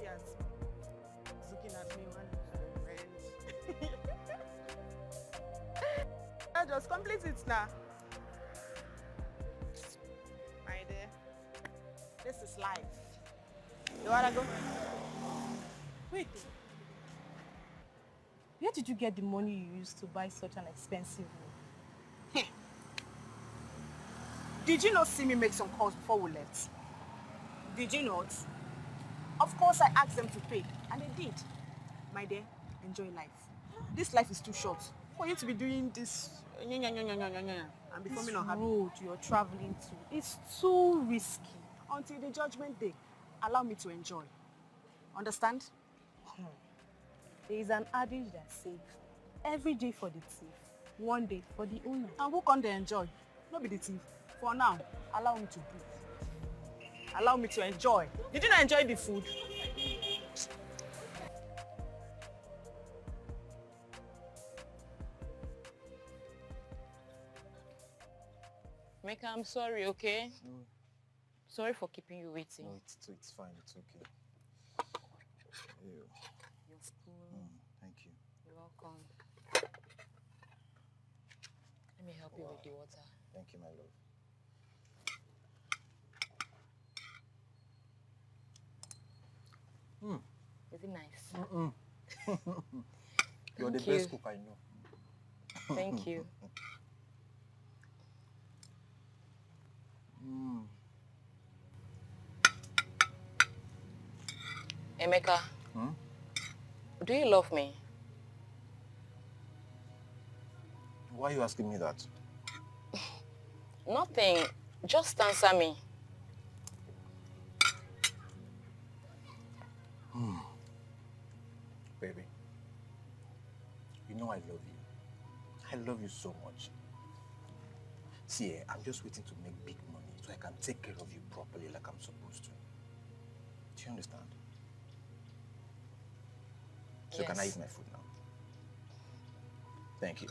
Yes. He's looking at me one friend. I just complete it now. My dear. This is life. You wanna go?
Wait. Where did you get the money you used to buy such an expensive room?
Did you not see me make some calls before we left? Did you not? Of course I asked them to pay, and they did. My dear, enjoy life. This life is too short for you to be doing this and becoming
This
unhappy.
road you're traveling to is too risky.
Until the judgment day, allow me to enjoy. Understand?
There is an adage that says, every day for the thief, one day for the owner.
And who can they enjoy? Not be the thief. For now, allow me to breathe. Allow me to enjoy. Did you not enjoy the food?
Mecca, I'm sorry, okay?
No,
Sorry for keeping you waiting.
no, it's fine. It's okay. Ew.
Your spoon.
Thank you.
You're welcome. Let me help you with the water.
Thank you, my love.
Is it nice?
You're the
Thank
best
you.
cook I know.
Thank you. Emeka, do you love me?
Why are you asking me that?
Nothing. Just answer me.
Baby, you know I love you. I love you so much. See, I'm just waiting to make big money so I can take care of you properly like I'm supposed to. Do you understand? So can I
Yes.
eat my food now? Thank you.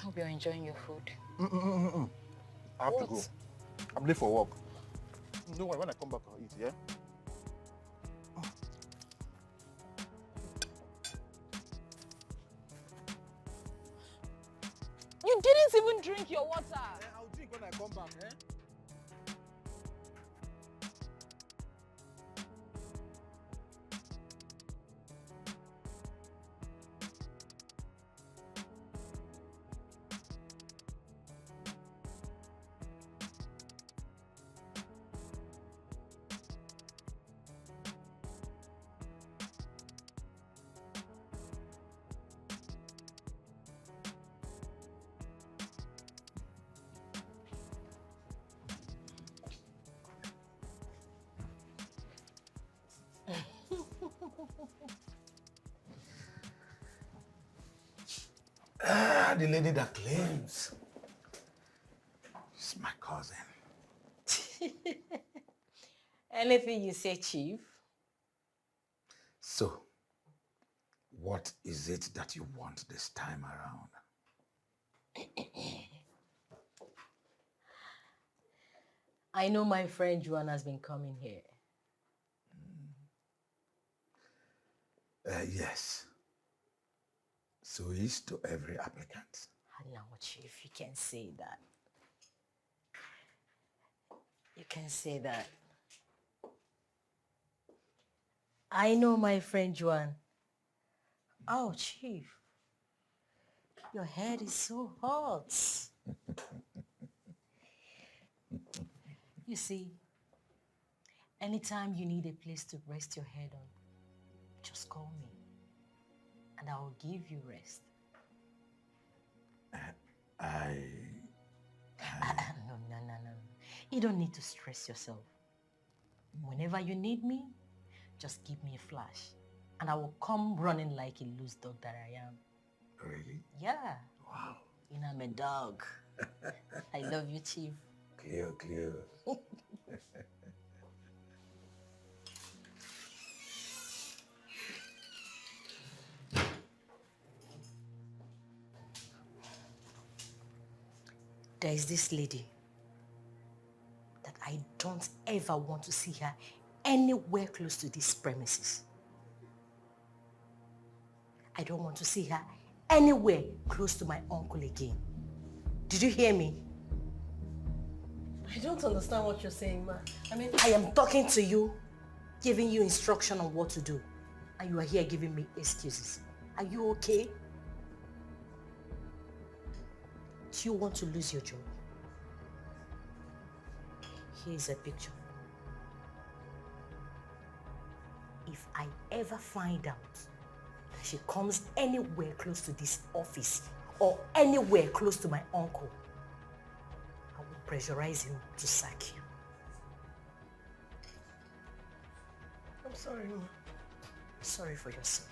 Hope you're enjoying your food.
I have to go.
What?
I'm late for work. Don't worry, when I come back, I'll eat, yeah?
You didn't even drink your water.
I'll drink when I come back, eh?
The lady that claims she's my cousin.
Anything you say, Chief.
So, what is it that you want this time around?
I know my friend Juan has been coming here.
Yes. So is to every applicant.
Now, Chief, you can say that. You can say that. I know my friend Juan. Oh, Chief. Your head is so hot. You see, anytime you need a place to rest your head on, just call me and I will give you rest. No. You don't need to stress yourself. Whenever you need me, just give me a flash and I will come running like a loose dog that I am.
Really?
Yeah.
Wow.
You know, I'm a dog. I love you, Chief.
Clear.
There is this lady that I don't ever want to see her anywhere close to these premises. I don't want to see her anywhere close to my uncle again. Did you hear me?
I don't understand what you're saying, ma. I mean,
I am talking to you, giving you instruction on what to do. And you are here giving me excuses. Are you okay? Do you want to lose your job? Here's a picture. If I ever find out that she comes anywhere close to this office or anywhere close to my uncle, I will pressurize him to sack you.
I'm sorry, ma.
Sorry for yourself.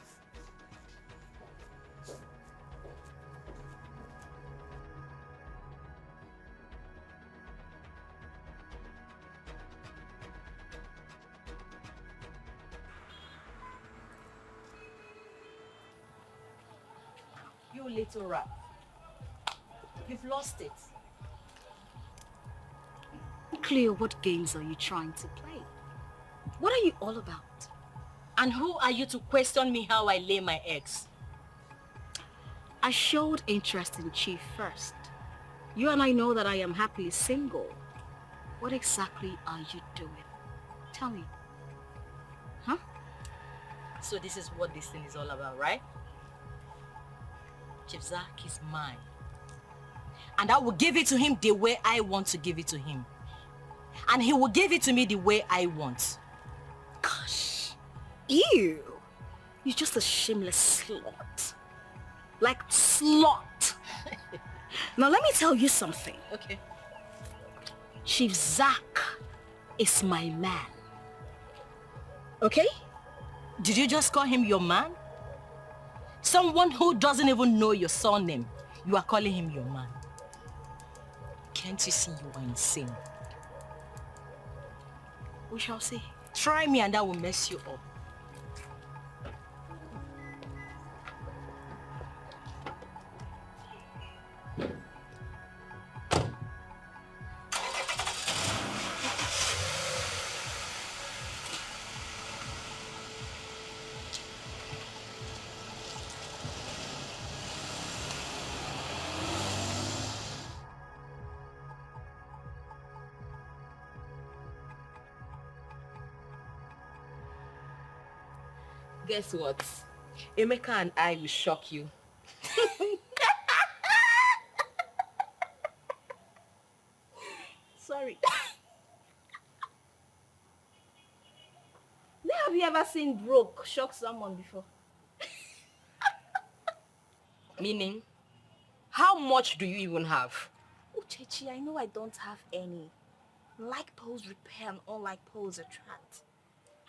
You little rat. You've lost it.
Cleo, what games are you trying to play? What are you all about?
And who are you to question me how I lay my eggs?
I showed interest in Chief first. You and I know that I am happily single. What exactly are you doing? Tell me. Huh?
So this is what this thing is all about, right? Chief Zach is mine. And I will give it to him the way I want to give it to him. And he will give it to me the way I want.
Gosh. Ew. You're just a shameless slut. Like slut. Now let me tell you something.
Okay.
Chief Zach is my man. Okay?
Did you just call him your man? Someone who doesn't even know your surname. You are calling him your man. Can't you see you are insane?
We shall see.
Try me and that will mess you up. Guess what? Emeka and I will shock you.
Sorry. Where have you ever seen broke shock someone before?
Meaning, how much do you even have?
Oh, Chechi, I know I don't have any. Like poles repair and unlike poles attract.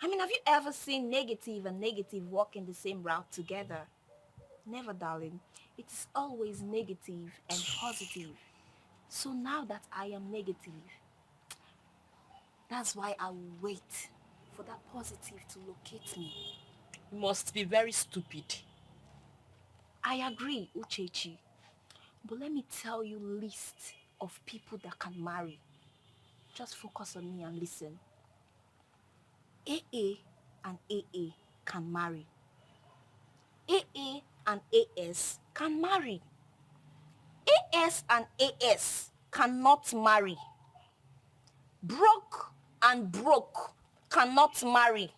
I mean, have you ever seen negative and negative walk in the same route together? Never, darling. It is always negative and positive. So now that I am negative, that's why I will wait for that positive to locate me.
You must be very stupid.
I agree, Uchechi. But let me tell you list of people that can marry. Just focus on me and listen. AA and AA can marry. AA and AS can marry. AS and AS cannot marry. Broke and broke cannot marry.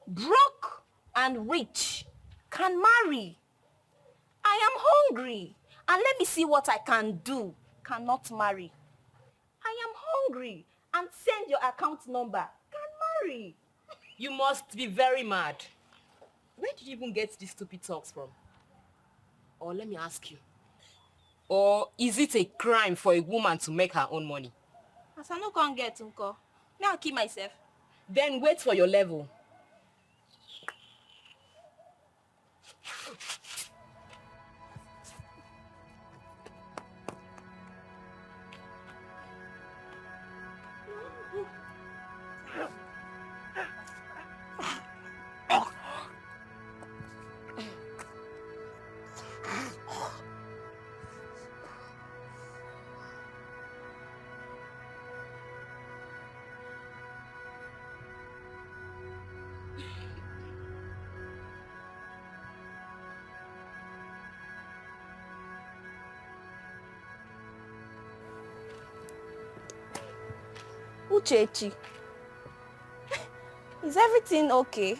Broke and rich can marry. I am hungry and let me see what I can do. Cannot marry. I am hungry and send your account number. Can marry.
You must be very mad. Where did you even get these stupid talks from? Or let me ask you. Or is it a crime for a woman to make her own money?
As I no can't get unko. May I keep myself?
Then wait for your level.
Uchechi, is everything okay?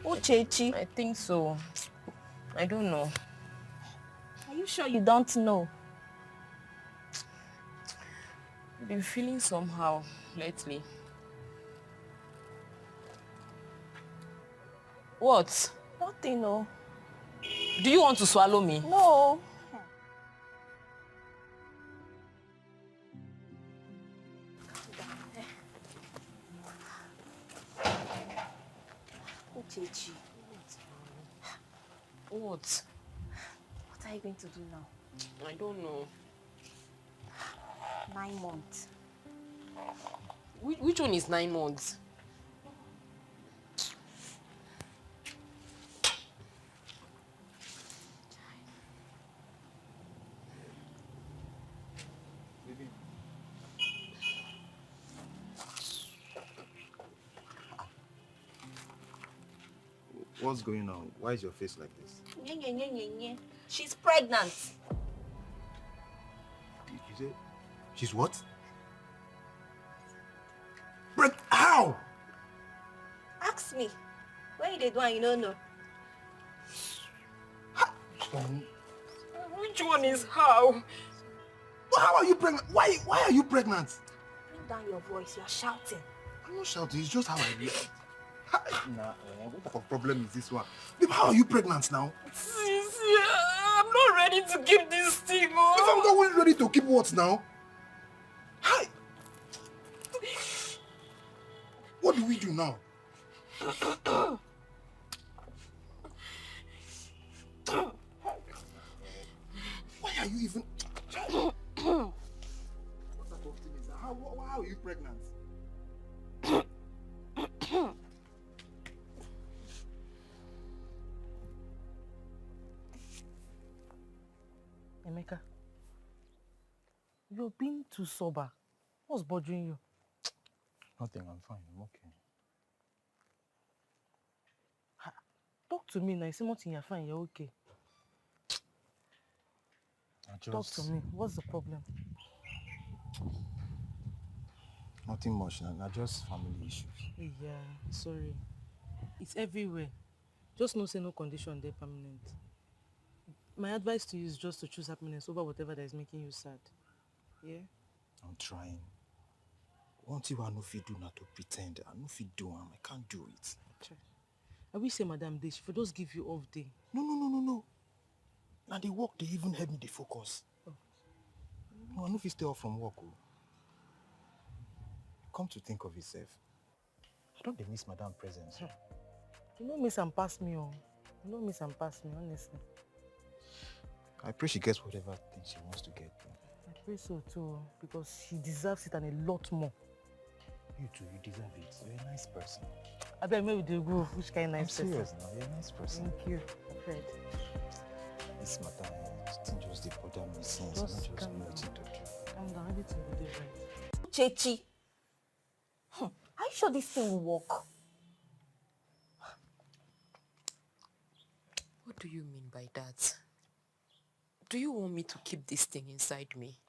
Uchechi,
I think so. I don't know.
are you sure you don't know?
I've been feeling somehow lately. What?
Nothing, no.
Do you want to swallow me?
No. Uchechi.
What?
What are you going to do now?
I don't know.
9 months.
Which one is 9 months?
What's going on? Why is your face like this?
She's pregnant.
You say she's what? How?
Ask me. Where they do and you don't know?
Which one is how?
How are you pregnant? Why are you pregnant?
Bring down your voice. You're shouting.
I'm not shouting. It's just how I react. What type of problem is this one? Babe, how are you pregnant now?
Sis, I'm not ready to keep this thing.
If I'm not ready to keep what now? Hi. What do we do now? Why are you even... What type of thing is that? How are you pregnant?
Emeka, you're being too sober. What's bothering you?
Nothing, I'm fine, I'm okay.
Talk to me now. You say nothing, you're fine, you're okay. Talk to me. What's the problem?
Nothing much, not just family issues.
Yeah, sorry. It's everywhere. Just no say no condition there permanent. My advice to you is just to choose happiness over whatever that is making you sad. Yeah?
I'm trying. One thing I know if you do not to pretend. I know if you do, I can't do it.
I wish say Madam Day, she for just give you off day.
No. Now they work, they even help me to focus. No, I know if you stay off from work. Oh. Come to think of yourself. I don't miss Madam presence.
You don't miss and pass me, oh. You don't miss and pass me, honestly.
I pray she gets whatever thing she wants to get.
I pray so too, because she deserves it and a lot more.
You too, you deserve it. You're a nice person.
I bet maybe they go, which kind of nice person?
I'm serious now, you're a nice person.
Thank you, I've heard.
This matter, thing just dey bother me since. I don't just know what to do.
Calm down, everything will be right.
Chechi. Are you sure this thing will work?
What do you mean by that? Do you want me to keep this thing inside me?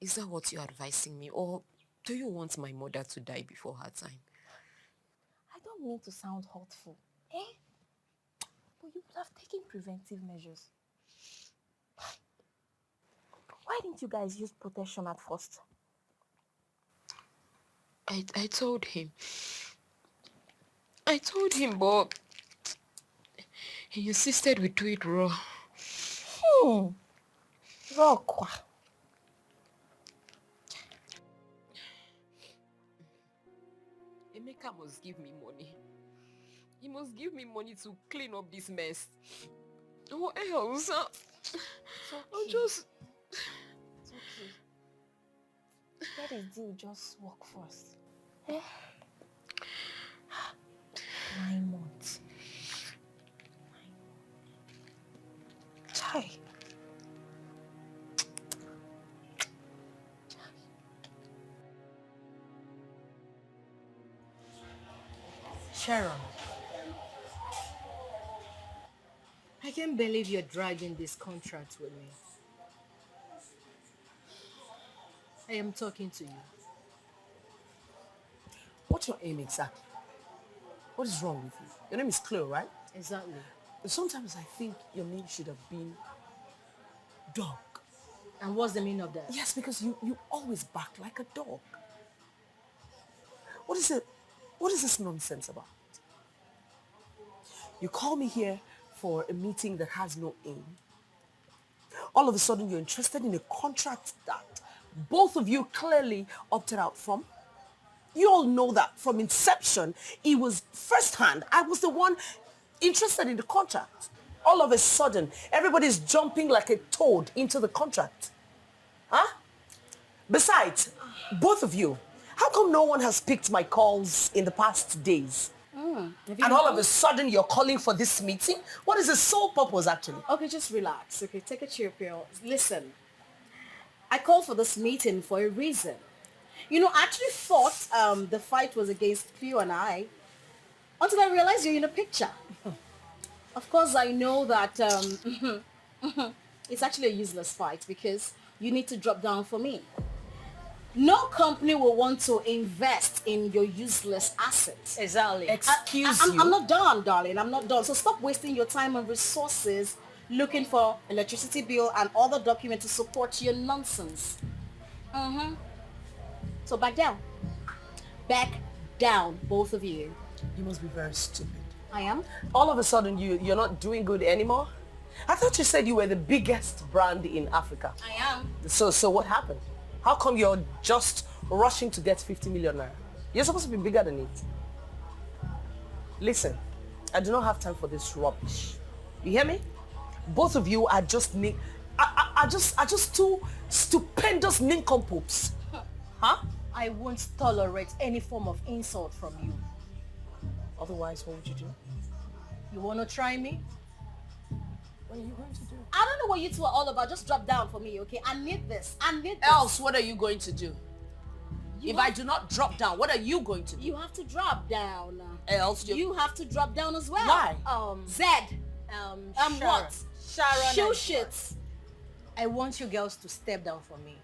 Is that what you're advising me? Or do you want my mother to die before her time?
I don't mean to sound hurtful. But you would have taken preventive measures. Why didn't you guys use protection at first?
I told him. But he insisted we do it raw.
Raw kwa.
Emeka must give me money. He must give me money to clean up this mess. Or else... I'm just...
It's okay. Let it do, just work first. Eh? 9 months. Chai.
Sharon, I can't believe you're dragging this contract with me. I am talking to you.
What's your aim exactly? What is wrong with you? Your name is Chloe, right?
Exactly.
Sometimes I think your name should have been Dog.
And what's the meaning of that?
Yes, because you always bark like a dog. What is it? What is this nonsense about? You call me here for a meeting that has no aim. All of a sudden you're interested in a contract that both of you clearly opted out from. You all know that from inception, it was firsthand. I was the one interested in the contract. All of a sudden, everybody's jumping like a toad into the contract. Huh? Besides, both of you, how come no one has picked my calls in the past days? And all of a sudden, you're calling for this meeting? What is the sole purpose, actually?
Okay, just relax. Okay, take a chill pill. Listen, I called for this meeting for a reason. You know, I actually thought the fight was against Cleo and I until I realized you're in a picture. Of course, I know that it's actually a useless fight because you need to drop down for me. No company will want to invest in your useless assets.
Exactly.
Excuse you.
I'm not done, darling. I'm not done. So stop wasting your time and resources looking for electricity bill and other documents to support your nonsense. So back down. Back down, both of you.
You must be very stupid.
I am?
All of a sudden, you're not doing good anymore? I thought you said you were the biggest brand in Africa.
I am.
So what happened? How come you're just rushing to get 50 million naira? You're supposed to be bigger than it. Listen, I do not have time for this rubbish. You hear me? Both of you are just just two stupendous nincompoops. Huh?
I won't tolerate any form of insult from you.
Otherwise, what would you do?
You want to try me?
What are you going to do?
I don't know what you two are all about. Just drop down for me, okay? I need this. I need this.
Else, what are you going to do? If I do not drop down, what are you going to do?
You have to drop down.
Else,
you have to drop down as well.
Why?
Zed.
Sharon.
What?
Sharon.
Shoe shit.
I want you girls to step down for me.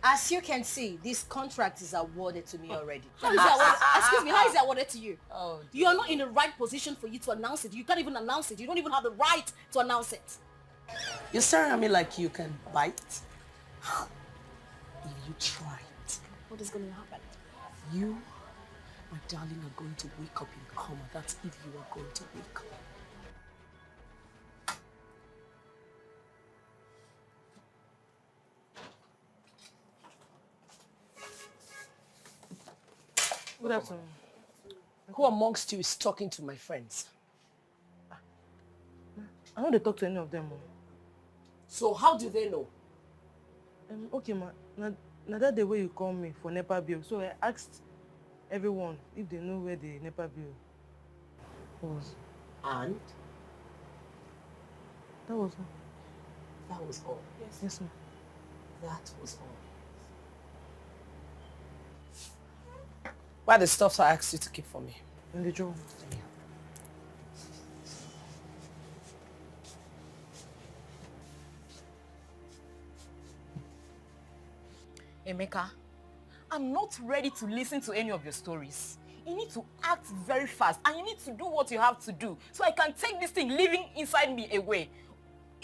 As you can see, this contract is awarded to me already.
How is it awarded? Excuse me, how is it awarded to you?
Oh,
you are not in the right position for you to announce it. You can't even announce it. You don't even have the right to announce it.
You're staring at me like you can bite. If you try it,
What is going to happen?
you, my darling, are going to wake up in coma. That's if you are going to wake up.
Good afternoon.
Who amongst you is talking to my friends?
I don't talk to any of them.
So how do they know?
Okay, ma. Now that the way you call me for NEPA bill, so I asked everyone if they know where the NEPA bill was.
And?
That was all.
That was all.
Yes, ma'am.
That was all. Why the stuff I asked you to keep for me?
In the drawer.
Emeka, I'm not ready to listen to any of your stories. You need to act very fast and you need to do what you have to do so I can take this thing living inside me away.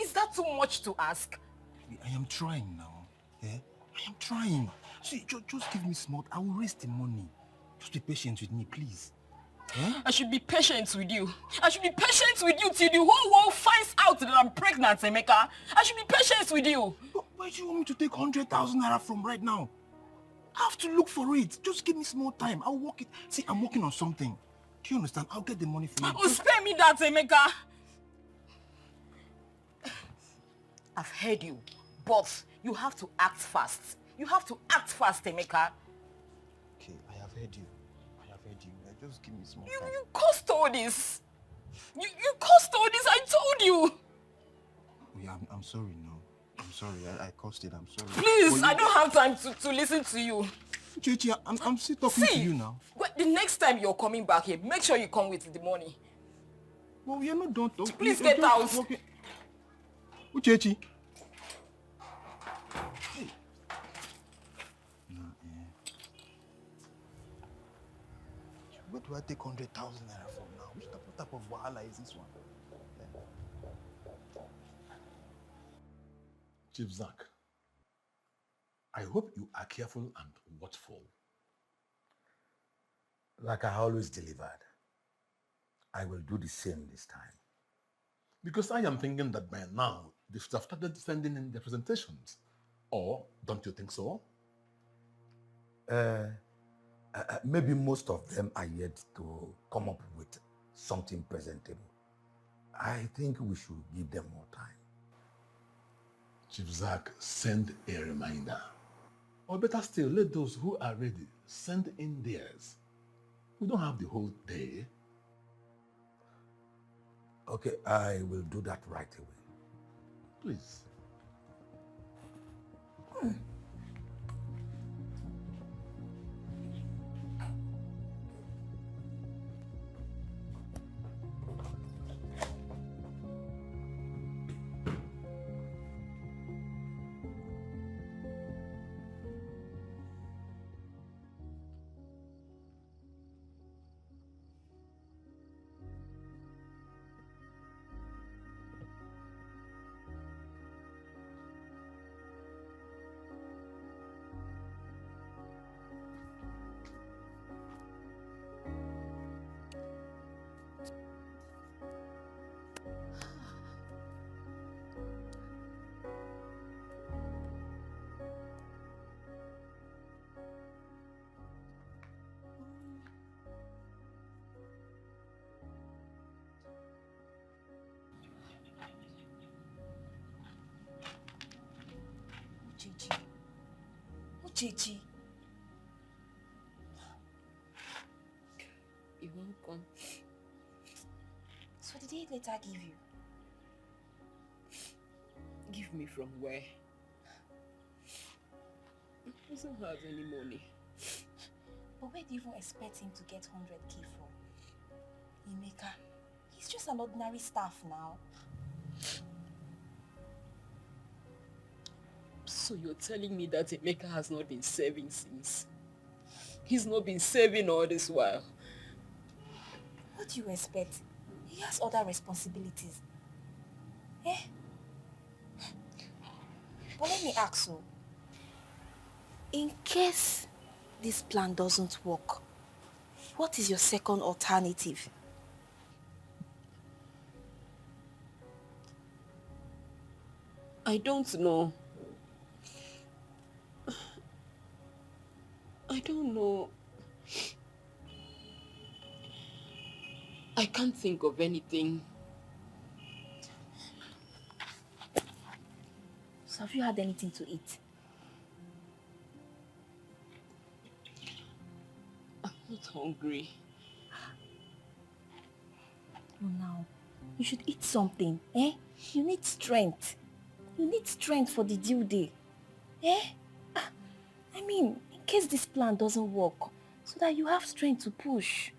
Is that too much to ask?
I am trying now. Yeah? I am trying. See, just give me small. I will raise the money. Just be patient with me, please. Eh?
I should be patient with you. I should be patient with you till the whole world finds out that I'm pregnant, Emeka. I should be patient with you.
But why do you want me to take 100,000 naira from right now? I have to look for it. Just give me small time. I'll work it. See, I'm working on something. Do you understand? I'll get the money for you.
Oh, spare me that, Emeka. I've heard you, but you have to act fast. You have to act fast, Emeka.
Okay, I have heard you. I have heard you. Just give me some time.
You caused all this. You caused all this, I told you.
Yeah, I'm sorry now. I'm sorry. I caused it. I'm sorry.
Please, I don't have time to listen to you.
Chichi, I'm still talking to you now.
The next time you're coming back here, make sure you come with the money.
Well, we are not done talking.
Please get out.
Uchechi. Where do I take 100,000 naira from now? What type of wahala is this one?
Chief Zach, I hope you are careful and watchful.
Like I always delivered, I will do the same this time.
Because I am thinking that by now, they should have started sending in their presentations. Or, don't you think so?
Maybe most of them are yet to come up with something presentable. I think we should give them more time.
Chief Zach, send a reminder. Or better still, let those who are ready send in theirs. We don't have the whole day.
Okay, I will do that right away.
Please.
Uchechi. You won't come. So did he later give you?
Give me from where? He doesn't have any money.
But where do you even expect him to get 100k from? Emeka, he's just an ordinary staff now.
So you're telling me that Emeka has not been saving since? He's not been saving all this while?
What do you expect? He has other responsibilities. Eh? But let me ask you. In case this plan doesn't work, what is your second alternative?
I don't know. I don't know. I can't think of anything.
So have you had anything to eat?
I'm not hungry.
Oh, now, you should eat something, eh? You need strength. You need strength for the due day. Eh? I mean, in case this plan doesn't work, so that you have strength to push.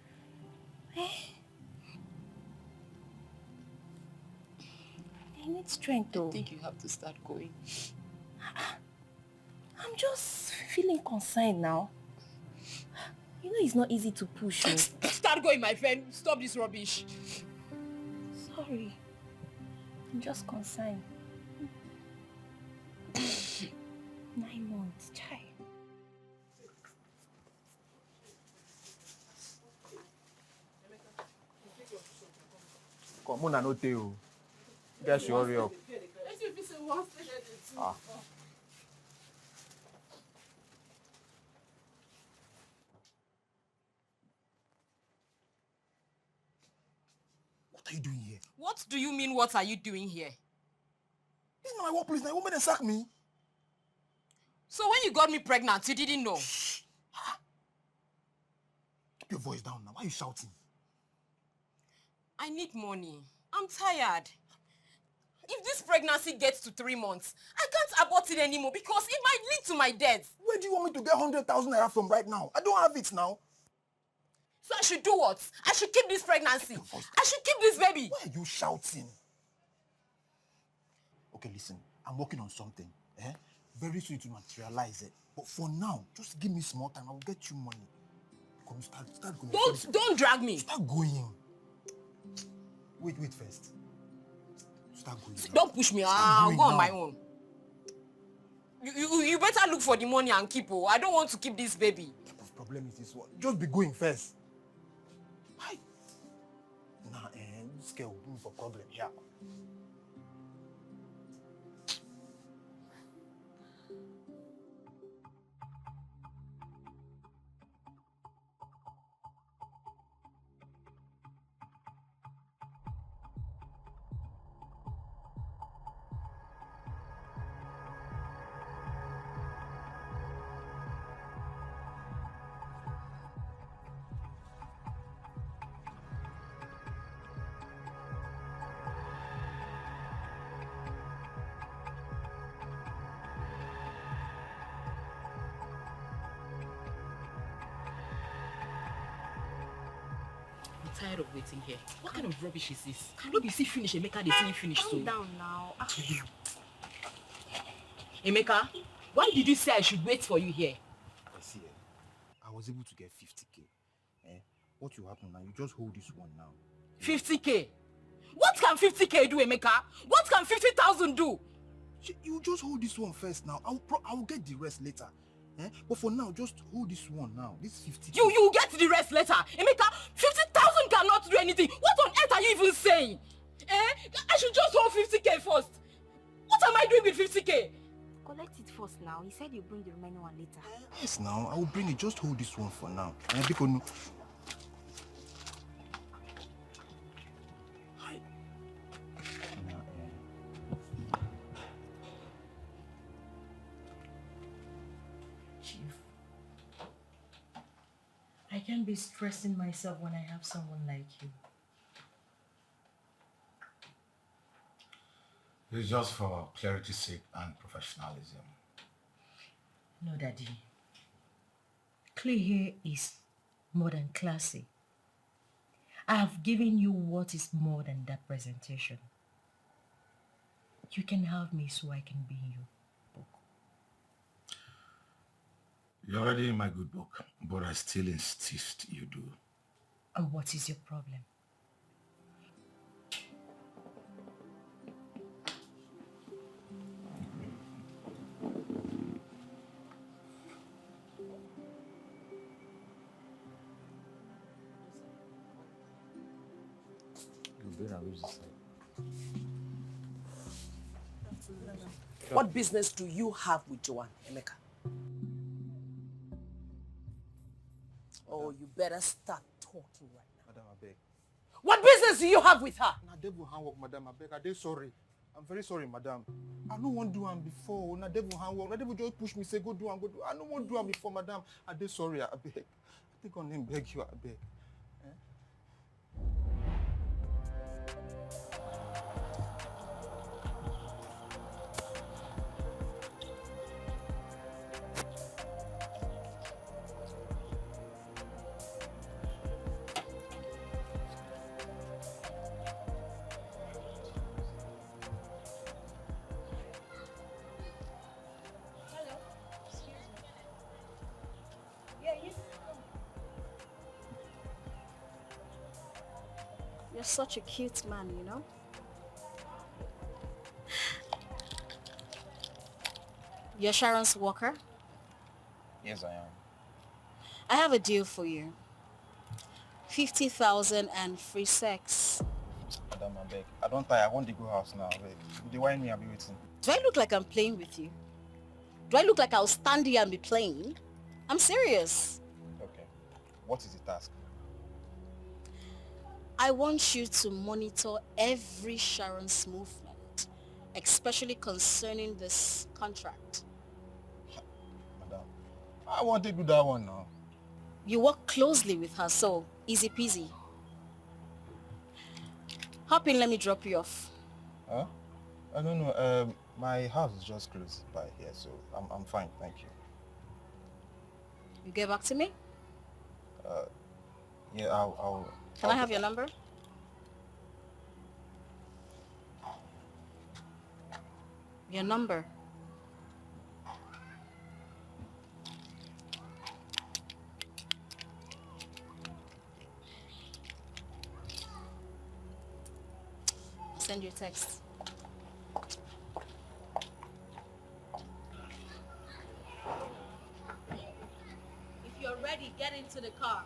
Eh? You need strength though.
I think you have to start going.
I'm just feeling concerned now. You know it's not easy to push. Oh.
Start going, my friend. Stop this rubbish.
Sorry. I'm just concerned. 9 months, child.
Come on, no tell. You guys should hurry up. Ah. What are you doing here?
What do you mean, what are you doing here?
This is not my workplace now. You want me to sack me?
So when you got me pregnant, you didn't know?
Keep your voice down now. Why are you shouting?
I need money. I'm tired. If this pregnancy gets to 3 months, I can't abort it anymore because it might lead to my death.
Where do you want me to get 100,000 naira from right now? I don't have it now.
So I should do what? I should keep this pregnancy. I should keep this baby.
Why are you shouting? Okay, listen. I'm working on something. Very soon to materialize it. But for now, just give me small time. I will get you money. Come, start going.
Don't drag me.
Start going. Wait first. Start going.
Don't push me. I'll go on my own. You better look for the money and keep. I don't want to keep this baby.
What type of problem is this one? Just be going first. Hi. Nah, this girl will bring for problem. Yeah.
I'm tired of waiting here. What kind of rubbish is this? Look, you see finish Emeka, they see finish so.
Calm down now.
Emeka, why did you say I should wait for you here?
I see. I was able to get 50k. What will happen now? You just hold this one now.
50k? What can 50k do, Emeka? What can 50,000 do?
You just hold this one first now. I will get the rest later. But for now, just hold this one now. This 50k.
You get the rest later. Emeka, 50,000 cannot do anything. What on earth are you even saying? I should just hold 50k first. What am I doing with 50k?
Collect it first now. He said you bring the remaining one later.
Yes, now. I will bring it. Just hold this one for now.
I can't be stressing myself when I have someone like you.
It's just for clarity's sake and professionalism.
No, Daddy. Clay here is more than classy. I have given you what is more than that presentation. You can have me so I can be in your book.
You're already in my good book, but I still insist you do.
And what is your problem?
What business do you have with Joanne, Emeka? Oh, you better start talking right now.
Madam, I beg.
What business do you have with her?
Na devil handwork, madam, I beg. I dey sorry. I'm very sorry, madam. I no want do am before. Na devil handwork. Na devil just push me, say go do am, go do. I no want do am before, madam. I dey sorry, I beg. I take on name, beg you, I beg.
You're such a cute man, you know? You're Sharon's worker?
Yes, I am.
I have a deal for you. 50,000 and free sex.
Madam, I beg. I don't tire. I want to go house now. They want me, I'll be waiting.
Do I look like I'm playing with you? Do I look like I'll stand here and be playing? I'm serious.
Okay. What is the task?
I want you to monitor every Sharon's movement especially concerning this contract.
Madam, I want to do that one now.
You work closely with her, so easy peasy. Hop in, let me drop you off.
Huh? I don't know. My house is just close by here, so I'm fine, thank you.
You get back to me?
Yeah, I'll
Can I have your number? Your number. I'll send you a text. If you're ready, get into the car.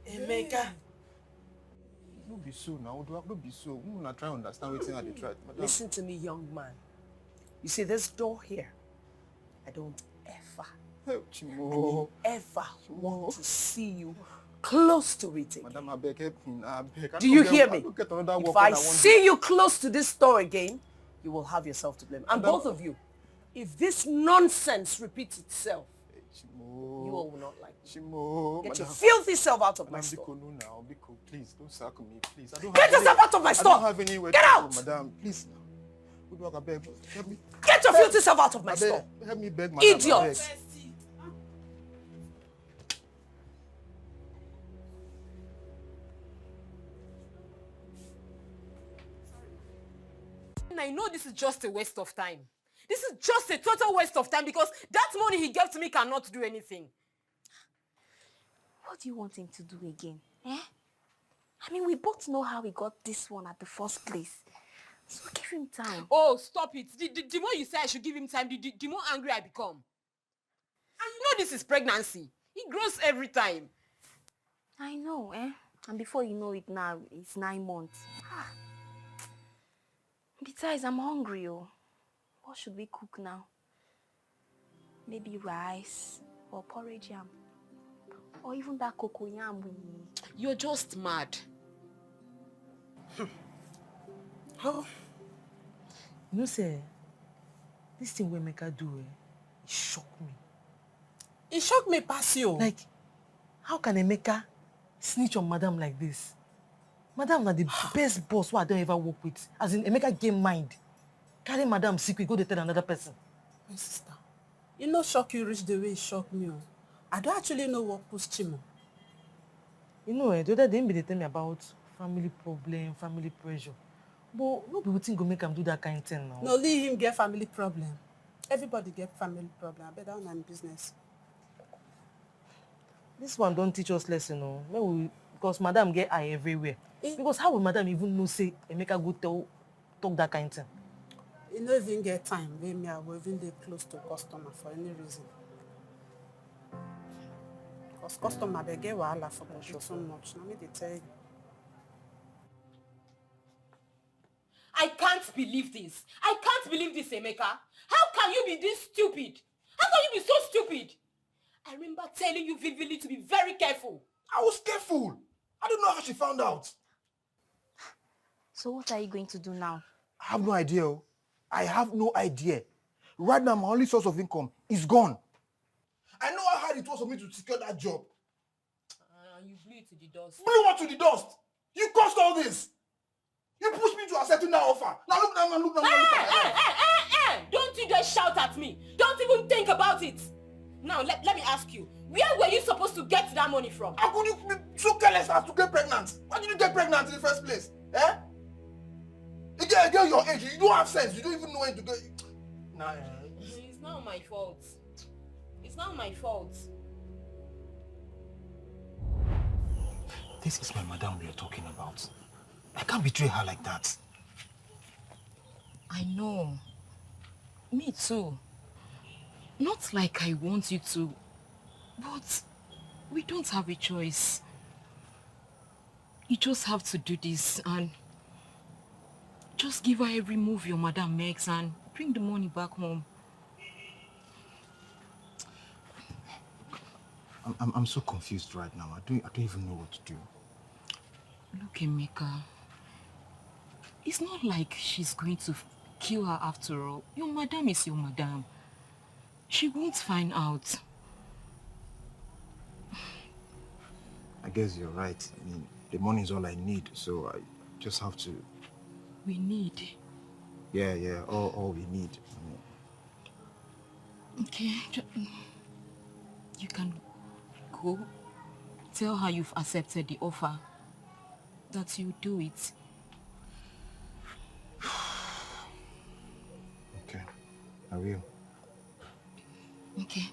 Emeka.
Don't be so now. Don't be so. We not try to understand what I try.
Listen to me, young man. You see this door here? I don't ever want to see you close to it again.
Madam, I beg, help me. I beg.
Do you hear me? If I
want
see you close to this door again, you will have yourself to blame. And
Madam,
both of you, if this nonsense repeats itself, you all will not like me. Get your filthy self out of my store.
Now, please, don't sack me, please.
Get yourself out of my store!
I don't have anywhere
Get
to
out!
go, madam, please. I beg, help me.
Get your filthy self out of my store!
Help me beg, madam.
Idiot!
I know this is just a waste of time. This is just a total waste of time because that money he gave to me cannot do anything.
What do you want him to do again? Eh? I mean, we both know how he got this one at the first place. So give him time.
Oh, stop it. The more you say I should give him time, the more angry I become. And you know this is pregnancy. It grows every time.
I know, eh? And before you know it now, it's 9 months. Ah. Besides, I'm hungry, oh. What should we cook now? Maybe rice or porridge yam. Or even that cocoa yam we...
You're just mad.
Oh.
You know, say, this thing we make her do, it shocked me.
It shocked me past you.
Like, how can Emeka snitch on Madam like this? Madam na the best boss who I don't ever work with. As in, Emeka get mind. Carry Madam secret, go to tell another person.
My sister, you know shock you reach the way it shocked me. I don't actually know what pushed Chimo.
You know, the other day they tell me about family problem, family pressure. But no people think go make him do that kind of thing now.
No, leave him get family problem. Everybody get family problem. I bet that one business.
This one don't teach us lesson, no. Because Madam get eye everywhere. Because how will Madam even know say Emeka go talk that kind of thing?
You don't even get time when me I will even be close to customer for any reason. Because customer they get wahala for body so much. Now me they tell you.
I can't believe this. I can't believe this, Emeka. How can you be this stupid? How can you be so stupid? I remember telling you vividly to be very careful.
I was careful. I don't know how she found out.
So what are you going to do now?
I have no idea. I have no idea. Right now, my only source of income is gone. I know how hard it was for me to secure that job.
You blew it to the dust.
Blew what to the dust? You caused all this. You pushed me to accepting that offer. Now look now, look now.
Don't you just shout at me. Don't even think about it. Now, let me ask you. Where were you supposed to get that money from?
How could you be so careless as to get pregnant? Why did you get pregnant in the first place? Eh? A girl your age, you don't have sense. You don't even know when to get... Nah.
It's not my fault. It's not my fault.
This is my madam we are talking about. I can't betray her like that.
I know. Me too. Not like I want you to, but we don't have a choice. You just have to do this and just give her every move your madam makes and bring the money back home.
I'm so confused right now. I don't even know what to do.
Look, Emeka. It's not like she's going to kill her after all. Your madam is your madam. She won't find out.
I guess you're right. I mean, the money is all I need, so I just have to...
We need.
Yeah, all we need.
Okay, you can go. Tell her you've accepted the offer. That you do it.
Okay, I will.
Okay,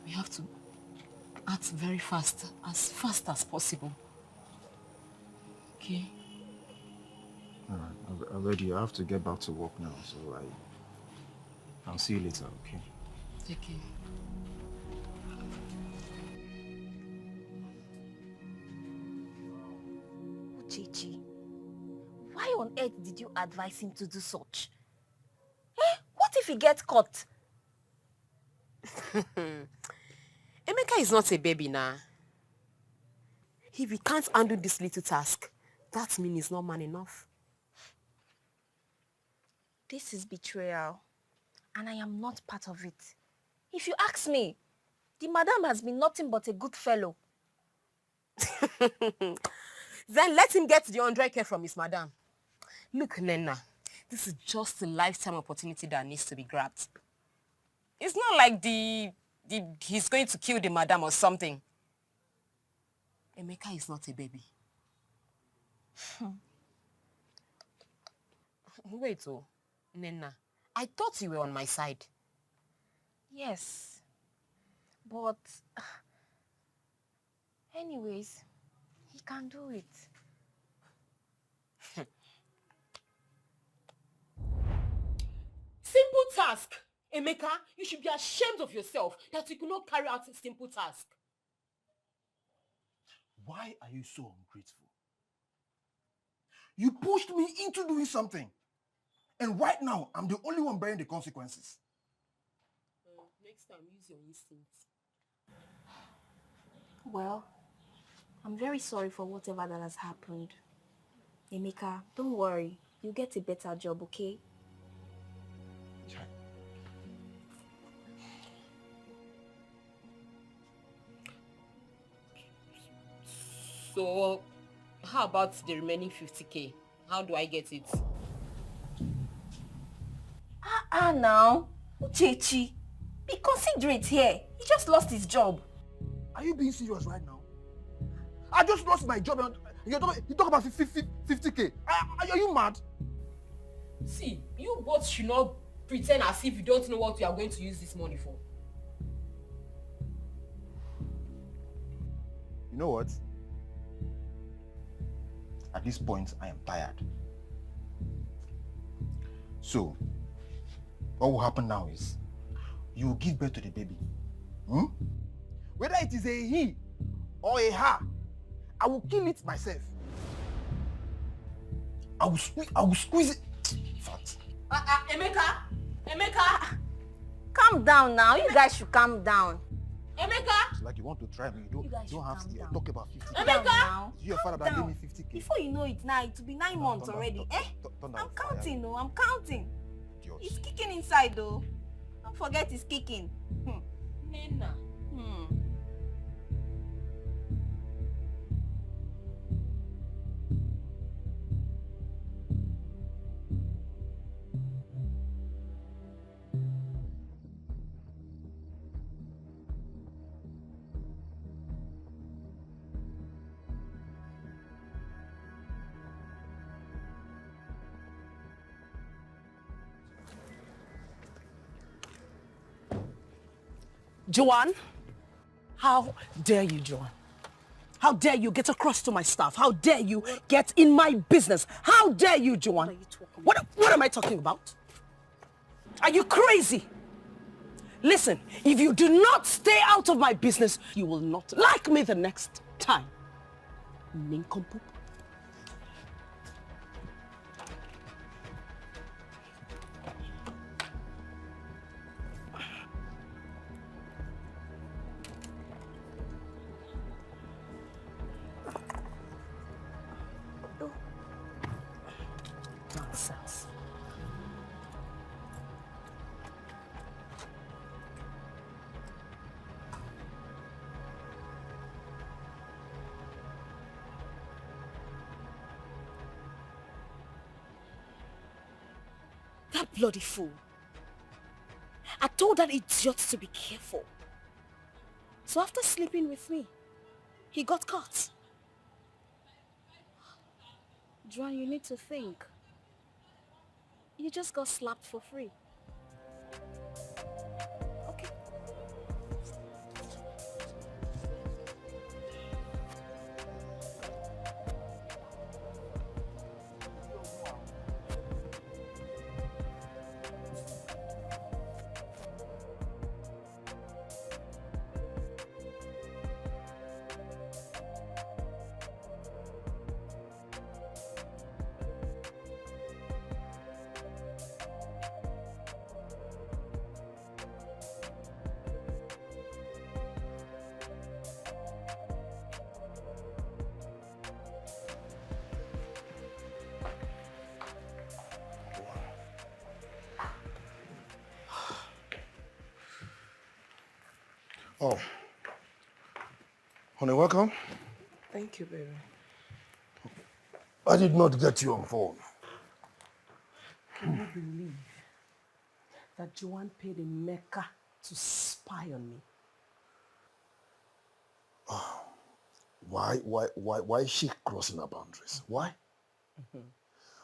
we have to act very fast as possible. Okay?
Alright, already I have to get back to work now, so I'll see you later, okay?
Take care.
Chichi, why on earth did you advise him to do such? Eh? What if he gets caught?
Emeka is not a baby now. If he can't handle this little task, that means he's not man enough.
This is betrayal, and I am not part of it. If you ask me, the madam has been nothing but a good fellow.
Then let him get the 100K from his madam. Look, Nena, this is just a lifetime opportunity that needs to be grabbed. It's not like he's going to kill the madam or something. Emeka is not a baby. Wait, Nena, I thought you were on my side.
Yes, but anyways, he can do it.
Simple task. Emeka, you should be ashamed of yourself that you could not carry out a simple task.
Why are you so ungrateful? You pushed me into doing something. And right now, I'm the only one bearing the consequences.
Next time, use your instincts.
Well, I'm very sorry for whatever that has happened. Emeka, don't worry. You'll get a better job, okay?
So, how about the remaining 50K? How do I get it?
Now. Uchechi, be considerate here. He just lost his job.
Are you being serious right now? I just lost my job and you talk about 50K. Are you mad?
See, you both should not pretend as if you don't know what you are going to use this money for.
You know what? At this point, I am tired. So, what will happen now is, you will give birth to the baby. Whether it is a he or a her, I will kill it myself. I will squeeze it. In fact.
Emeka!
Calm down now. You guys should calm down.
Emeka!
It's like you want to try me. You don't have to talk about 50K.
Emeka!
It's your father that gave me 50K.
Before you know it now, it will be 9 months already. I'm counting, no, I'm counting. It's kicking inside though. Don't forget it's kicking.
Nena.
Joanne, how dare you, Joanne? How dare you get across to my staff? How dare you get in my business? How dare you, Joanne? What am I talking about? Are you crazy? Listen, if you do not stay out of my business, you will not like me the next time. Nincompoop.
That bloody fool. I told that idiot to be careful. So after sleeping with me, he got caught. Joanne, you need to think. You just got slapped for free. Okay.
Oh. Honey, welcome.
Thank you, baby.
I did not get you on phone.
Can you believe that Joanne paid a Mecca to spy on me?
Why is she crossing her boundaries? Why?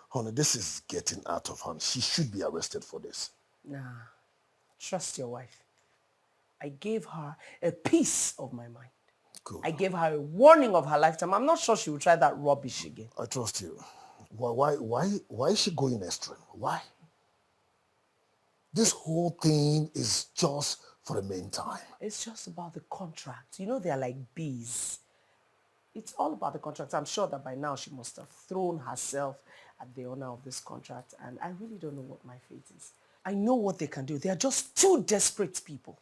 Honey, this is getting out of hand. She should be arrested for this.
Nah, trust your wife. I gave her a piece of my mind.
Good.
I gave her a warning of her lifetime. I'm not sure she will try that rubbish again.
I trust you. Why is she going extreme? Why? This whole thing is just for the meantime.
It's just about the contract. You know, they're like bees. It's all about the contract. I'm sure that by now she must have thrown herself at the owner of this contract, and I really don't know what my fate is. I know what they can do. They are just two desperate people.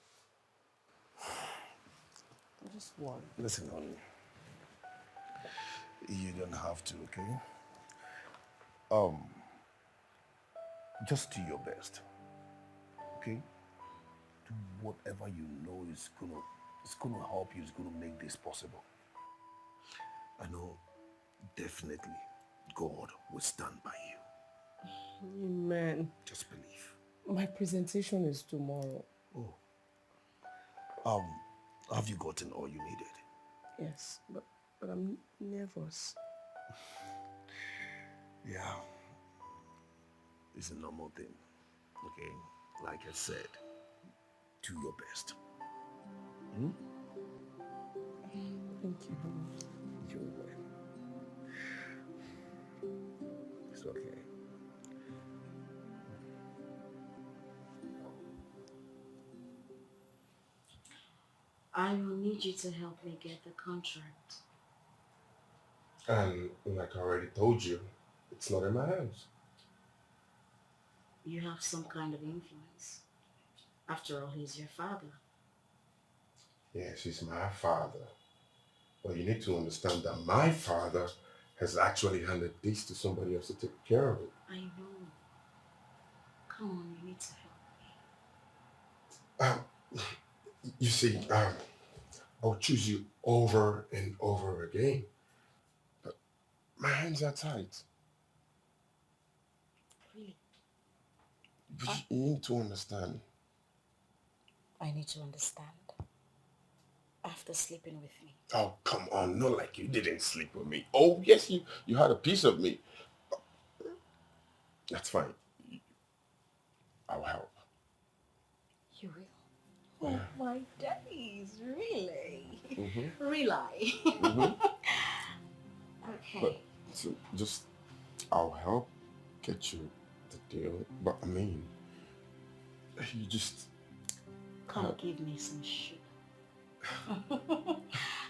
I'm just worried.
Listen, honey. You don't have to, okay? Just do your best. Okay? Do whatever you know is gonna help you, is gonna make this possible. I know definitely God will stand by you.
Amen.
Just believe.
My presentation is tomorrow.
Oh. Have you gotten all you needed?
Yes, but I'm nervous.
Yeah. It's a normal thing. Okay? Like I said, do your best. Hmm?
Thank you.
You're welcome. It's okay.
I will need you to help me get the contract.
And like I already told you, it's not in my hands.
You have some kind of influence. After all, he's your father.
Yes, he's my father. But you need to understand that my father has actually handed this to somebody else to take care of it.
I know. Come on, you need to help me.
You see, I'll choose you over and over again. But my hands are tight.
Really?
But you need to understand.
I need to understand. After sleeping with me.
Oh, come on. Not like you didn't sleep with me. Oh, yes, you had a piece of me. That's fine. I'll help.
You will?
Yeah.
Oh, my days. Really?
Mm-hmm.
Really?
Mm-hmm.
Okay.
But so just, I'll help get you the deal. But I mean, you just...
Come give me some sugar.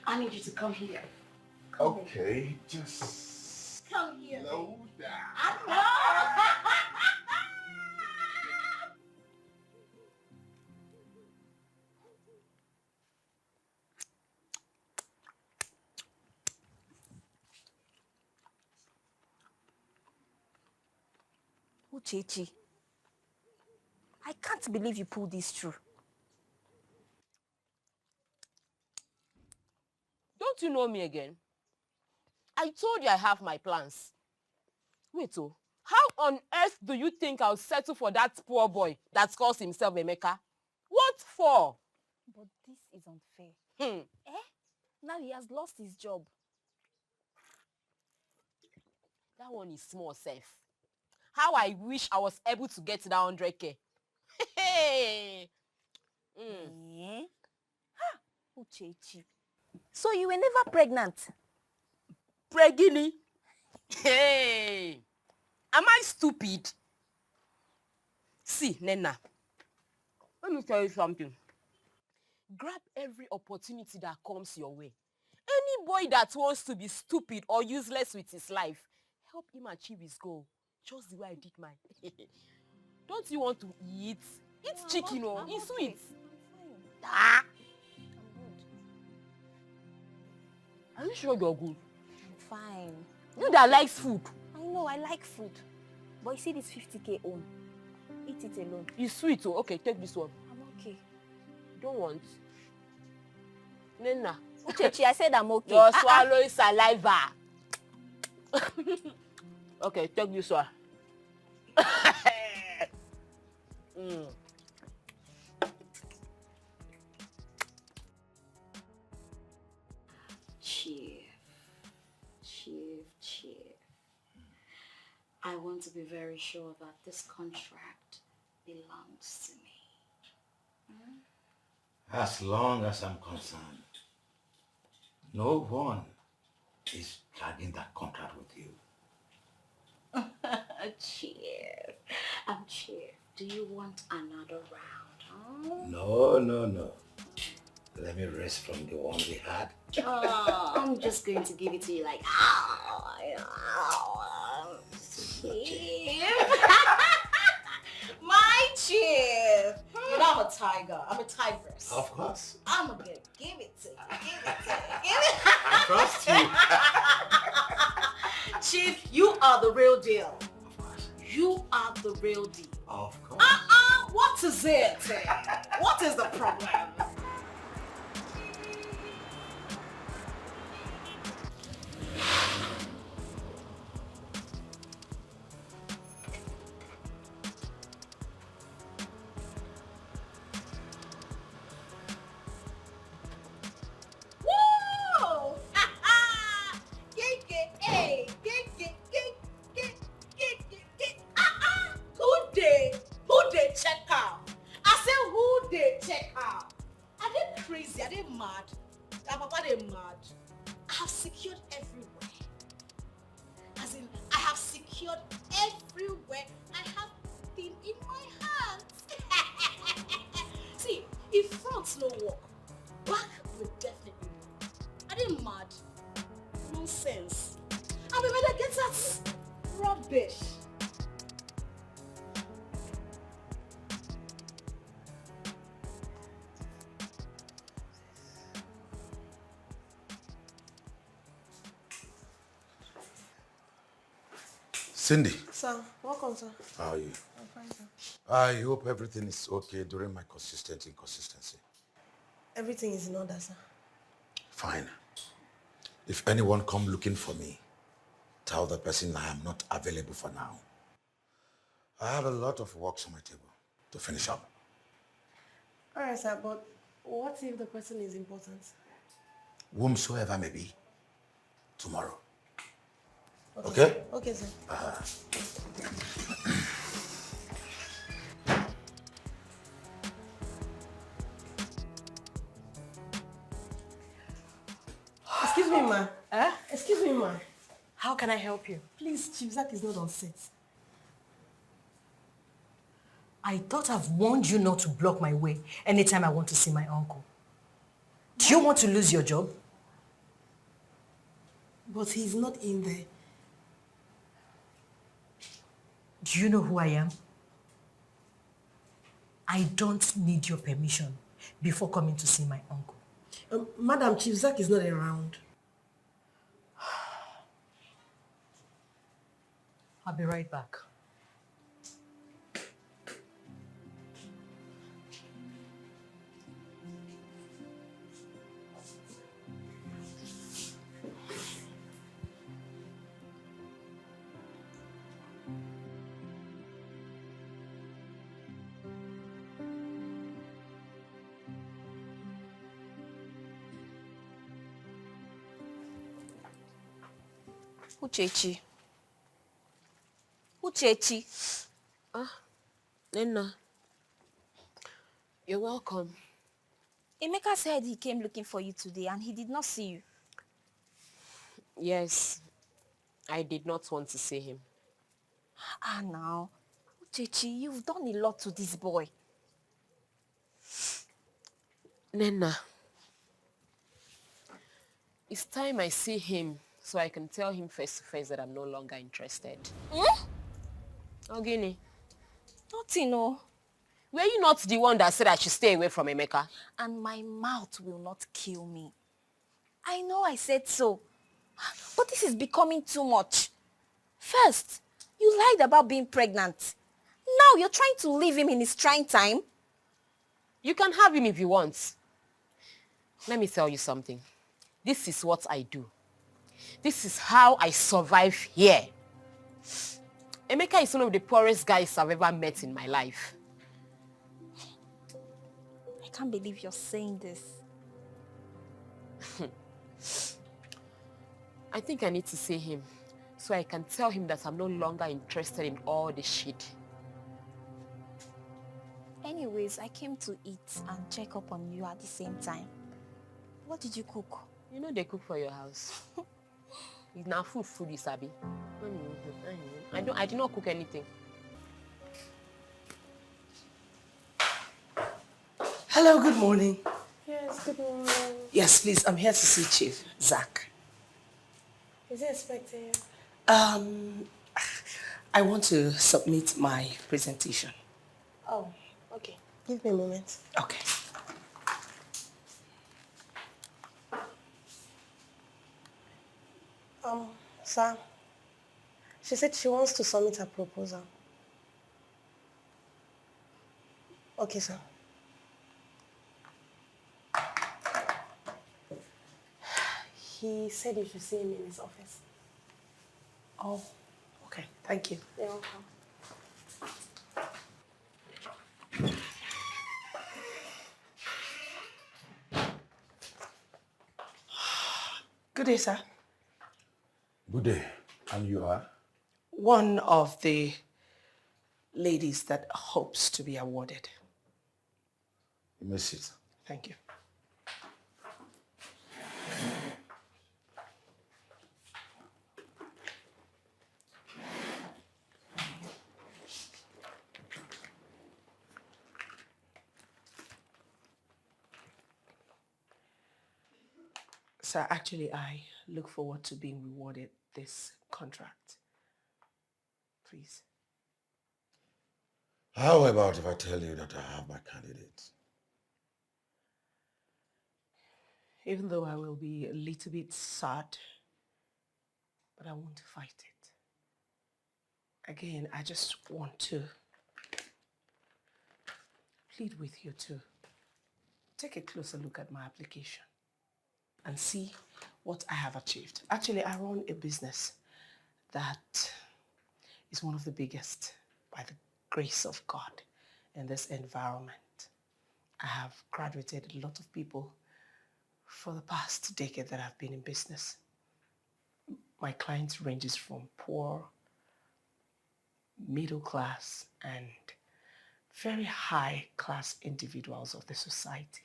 I need you to come here. Come
okay,
here.
just...
Come here.
Slow down.
I know.
Uchechi, I can't believe you pulled this through.
Don't you know me again? I told you I have my plans. Wait, How on earth do you think I'll settle for that poor boy that calls himself Emeka? What for?
But this is unfair.
Hmm.
Now he has lost his job.
That one is small, safe. How I wish I was able to get that 100K. Hey.
Uchechi. So you were never pregnant?
Preggy? Hey. Am I stupid? See, Nena. Let me tell you something. Grab every opportunity that comes your way. Any boy that wants to be stupid or useless with his life, help him achieve his goal. Just the way I did mine. Don't you want to eat? Eat chicken, oh, it's sweet.
I'm
Are you sure you're good?
fine.
You that likes food.
I know, I like food. But you see this 50K own. Eat it alone.
It's sweet, oh. Okay, take this one.
I'm okay.
Don't want. Nena.
Uchechi, I said I'm okay.
You're swallowing saliva. Okay, take this one.
Chief. I want to be very sure that this contract belongs to me.
As long as I'm concerned, no one is dragging that contract with you.
Chief, do you want another round? Huh?
No. Let me rest from the one we had.
I'm just going to give it to you like, Chief. My Chief. You know I'm a tiger. I'm a tigress.
Of course.
I'm gonna give it to you.
I trust you.
Chief, you are the real deal. You are the real deal.
Of course.
What is it? What is the problem? Woo! Who they check out? I said who they check out? Are they crazy? Are they mad? Papa, they mad. I have secured everywhere. As in, I have secured everywhere. I have thing in my hands. See, if front no work, back will definitely work. Are they mad? Nonsense. And we better get that rubbish.
Cindy.
Sir, welcome, sir.
How are you?
I'm fine, sir.
I hope everything is okay during my consistent inconsistency.
Everything is in order, sir.
Fine. If anyone come looking for me, tell the person I am not available for now. I have a lot of work on my table to finish up.
All right, sir, but what if the person is important?
Whomsoever may be, tomorrow. Okay?
Okay, sir. Excuse me, ma. Excuse me, ma.
How can I help you?
Please, Chief Zach is not on set.
I thought I've warned you not to block my way anytime I want to see my uncle. Do you want to lose your job?
But he's not in there.
Do you know who I am? I don't need your permission before coming to see my uncle.
Madam, Chief Zach is not around.
I'll be right back.
Uchechi. Uchechi.
Nena, you're welcome.
Emeka said he came looking for you today and he did not see you.
Yes, I did not want to see him.
Now. Uchechi, you've done a lot to this boy.
Nena, it's time I see him so I can tell him face to face that I'm no longer interested. Ogini.
Nothing, no.
Were you not the one that said I should stay away from Emeka?
And my mouth will not kill me. I know I said so. But this is becoming too much. First, you lied about being pregnant. Now you're trying to leave him in his trying time.
You can have him if you want. Let me tell you something. This is what I do. This is how I survive here. Emeka is one of the poorest guys I've ever met in my life.
I can't believe you're saying this.
I think I need to see him so I can tell him that I'm no longer interested in all this shit.
Anyways, I came to eat and check up on you at the same time. What did you cook?
You know they cook for your house. It's now food you sabi. I did not cook anything.
Hello, good morning.
Yes, good morning.
Yes, please, I'm here to see Chief Zach.
Is he expecting you?
I want to submit my presentation.
Oh, okay. Give me a moment.
Okay.
Sir, she said she wants to submit her proposal. Okay, sir. He said you should see him in his office.
Oh, okay. Thank you.
You're welcome.
Good day, sir.
Good day. And you are?
One of the ladies that hopes to be awarded.
You may sit.
Thank you. Sir, actually, I look forward to being rewarded this contract. Please.
How about if I tell you that I have my candidate?
Even though I will be a little bit sad, but I won't fight it. Again, I just want to plead with you to take a closer look at my application and see what I have achieved. Actually, I run a business that is one of the biggest by the grace of God in this environment. I have graduated a lot of people for the past decade that I've been in business. My clients ranges from poor, middle class, and very high class individuals of the society.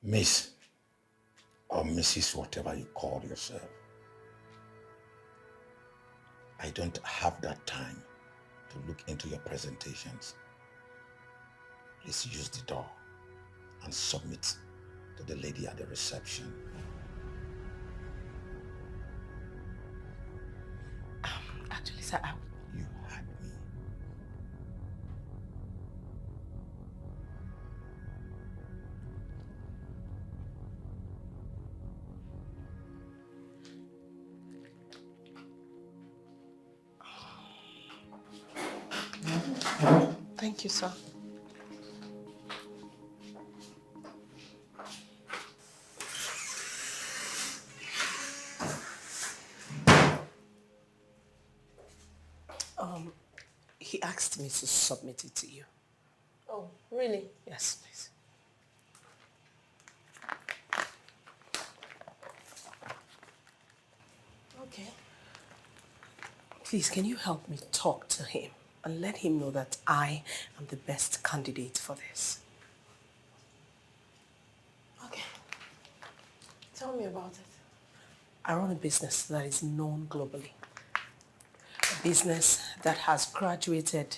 Miss, or Mrs., whatever you call yourself, I don't have that time to look into your presentations. Please use the door and submit to the lady at the reception.
Actually, sir,
You had me.
Thank you, sir. He asked me to submit it to you.
Oh, really?
Yes, please. Please, can you help me talk to him and let him know that I am the best candidate for this?
Okay. Tell me about it.
I run a business that is known globally. A business that has graduated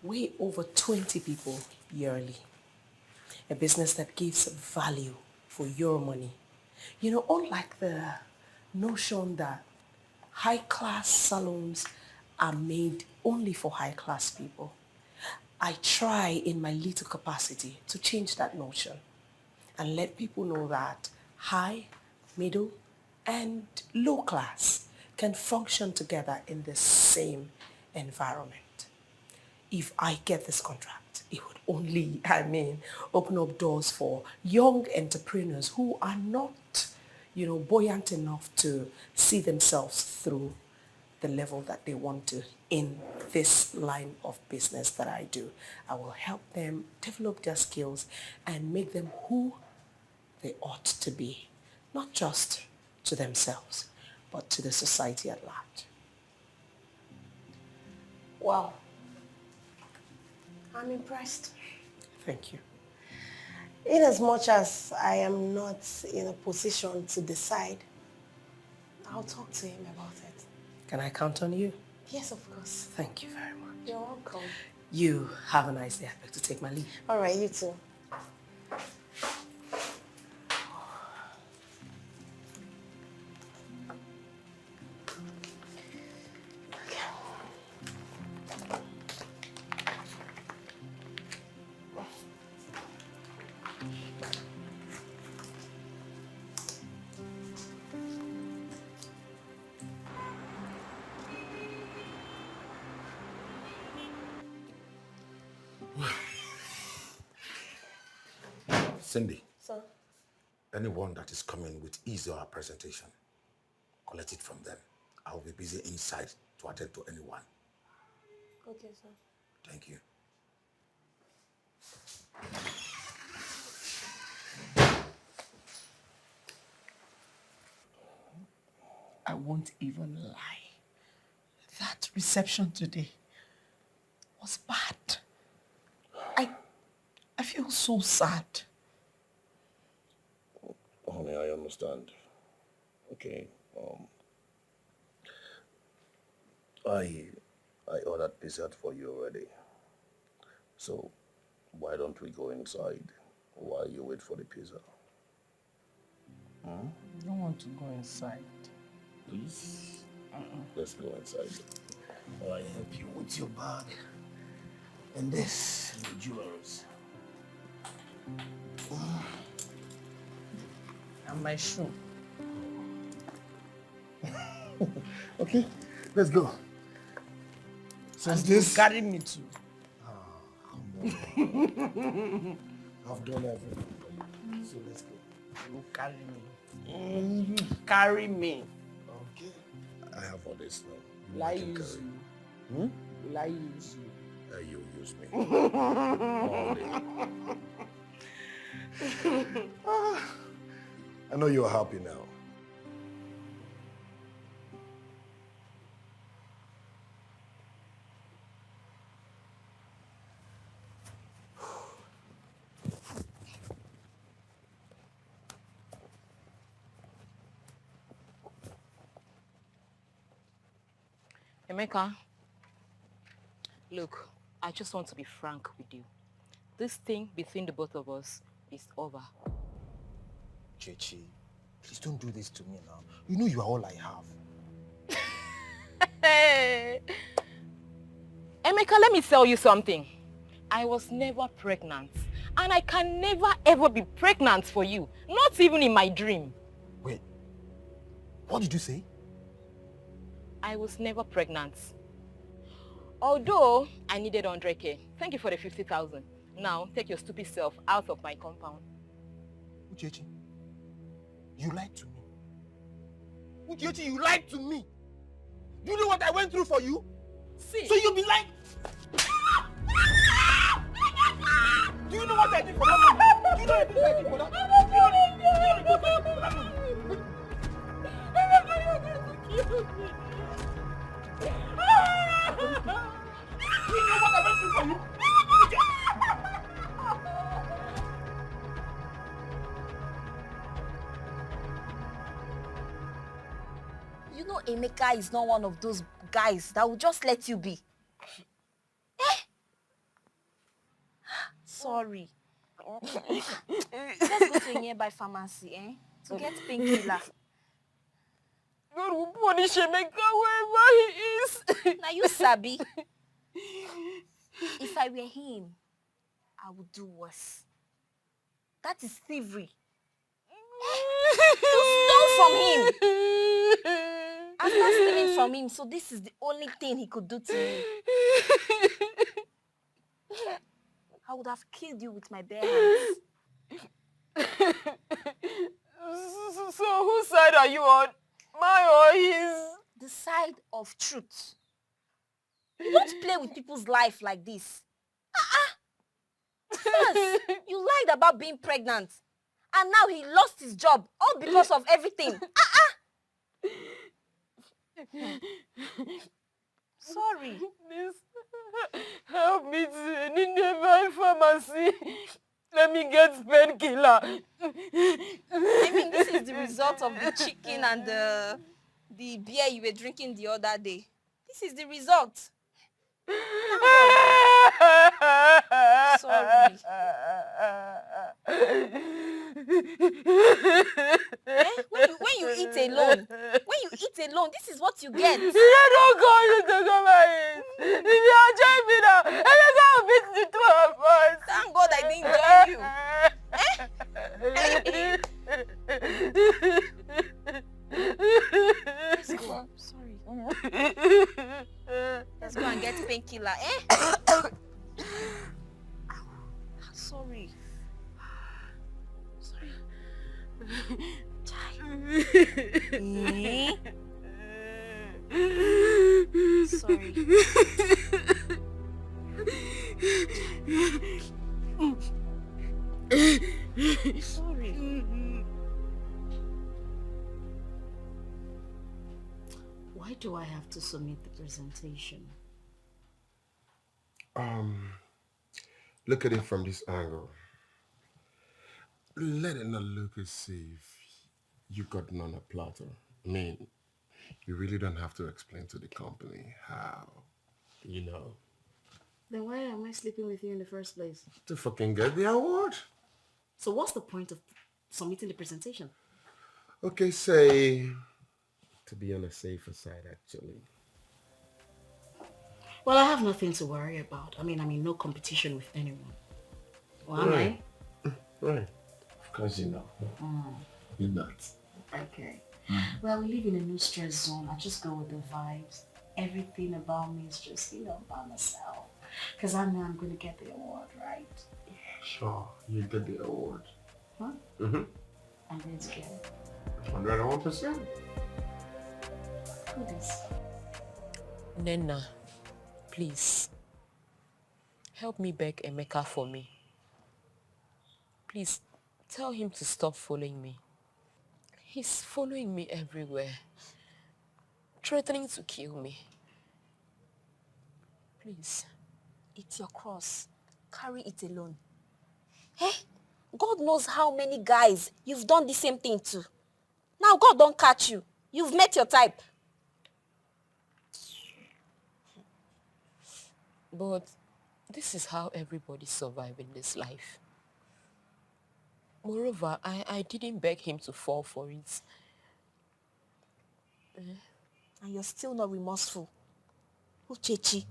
way over 20 people yearly. A business that gives value for your money. You know, unlike the notion that high-class salons are made only for high-class people, I try in my little capacity to change that notion and let people know that high, middle, and low class can function together in the same environment. If I get this contract, it would only, open up doors for young entrepreneurs who are not, buoyant enough to see themselves through the level that they want to in this line of business that I do. I will help them develop their skills and make them who they ought to be, not just to themselves, but to the society at large.
Wow. I'm impressed.
Thank you.
In as much as I am not in a position to decide, I'll talk to him about it.
Can I count on you?
Yes, of course.
Thank you very much.
You're welcome.
You have a nice day. I beg to take my leave.
All right, you too.
Cindy.
Sir?
Anyone that is coming with his or her presentation, collect it from them. I will be busy inside to attend to anyone.
Okay, sir.
Thank you.
I won't even lie. That reception today was bad. I feel so sad.
Honey, I understand. Okay. I ordered pizza for you already. So why don't we go inside while you wait for the pizza?
I don't want to go inside.
Please? Let's go inside. I'll help you with your bag. And this, the jewels.
And my shoe.
Okay, let's go.
And this carry me too.
Come on. I've done everything. So let's go.
You carry me. Carry me.
Okay. I have all this now.
Will I use you? Will I use you?
You use me. All day. I know you're happy now.
Emeka, look, I just want to be frank with you. This thing between the both of us is over.
Chechi, please don't do this to me now. You know you are all I have.
Hey! Emeka, let me tell you something. I was never pregnant. And I can never ever be pregnant for you. Not even in my dream.
Wait, what did you say?
I was never pregnant. Although I needed 100K. Thank you for the 50,000. Now take your stupid self out of my compound.
Uchechi, you lied to me. Uchechi, you lied to me. Do you know what I went through for you?
See.
So you'll be like... Do you know what I did for that? Do you know what I did for that?
You know Emeka is not one of those guys that will just let you be. Eh? Sorry. Let's go to a nearby pharmacy, to get painkiller.
God will punish Emeka wherever he is.
Now you sabi. If I were him, I would do worse. That is thievery. You stole from him. After stealing from him, so this is the only thing he could do to me. I would have killed you with my bare hands.
So whose side are you on? Mine or his?
The side of truth. You don't play with people's life like this. First, you lied about being pregnant. And now he lost his job, all because of everything. Sorry.
Please, help me to nearby pharmacy. Let me get painkiller.
I mean, this is the result of the chicken and the beer you were drinking the other day. This is the result. Sorry. When you eat alone, this is what you get.
You don't go to talk about it. If you are joining me now, I'm going to beat the two of us.
Thank God I didn't join you. Let's go. Sorry. Let's go and get painkiller, Sorry. Sorry. Sorry.
Why do I have to submit the presentation?
Look at it from this angle. Let it not look as if you got none a platter. I mean, you really don't have to explain to the company how,
Then why am I sleeping with you in the first place?
to fucking get the award.
So what's the point of submitting the presentation?
Okay, say, to be on the safer side, actually.
Well, I have nothing to worry about. I mean, I'm in no competition with anyone. Well, am I?
Right. Of course you know. You're not.
Okay. Well, we live in a no stress zone. I just go with the vibes. Everything about me is just, by myself. Because I know I'm going to get the award, right?
Sure, you get the award.
Huh?
Mm-hmm.
I'm going to get it.
101%.
Goodness.
Nena, please, help me beg Emeka for me. Please, tell him to stop following me. He's following me everywhere, threatening to kill me. Please.
It's your cross. Carry it alone. God knows how many guys you've done the same thing to. Now God don't catch you. You've met your type.
But this is how everybody survives in this life. Moreover, I didn't beg him to fall for it.
And you're still not remorseful. Uchechi,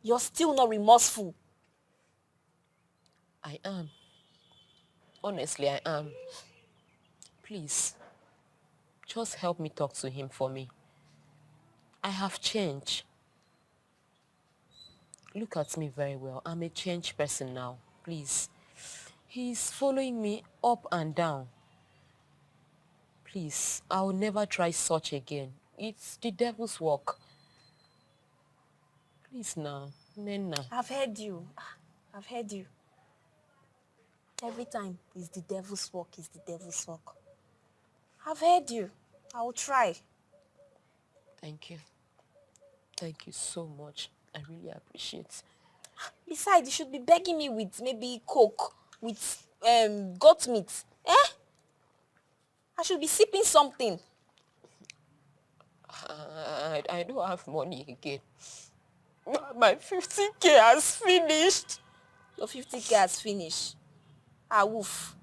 you're still not remorseful.
I am. Honestly, I am. Please, just help me talk to him for me. I have changed. Look at me very well. I'm a changed person now. Please. He's following me up and down. Please, I'll never try such again. It's the devil's work. Please now, Nena.
I've heard you. I've heard you. Every time it's the devil's work, it's the devil's work. I've heard you. I'll try.
Thank you. Thank you so much. I really appreciate it.
Besides, you should be begging me with maybe Coke, with goat meat. Eh? I should be sipping something.
I don't have money again. My 50K has finished.
Your 50K has finished. Ah, woof.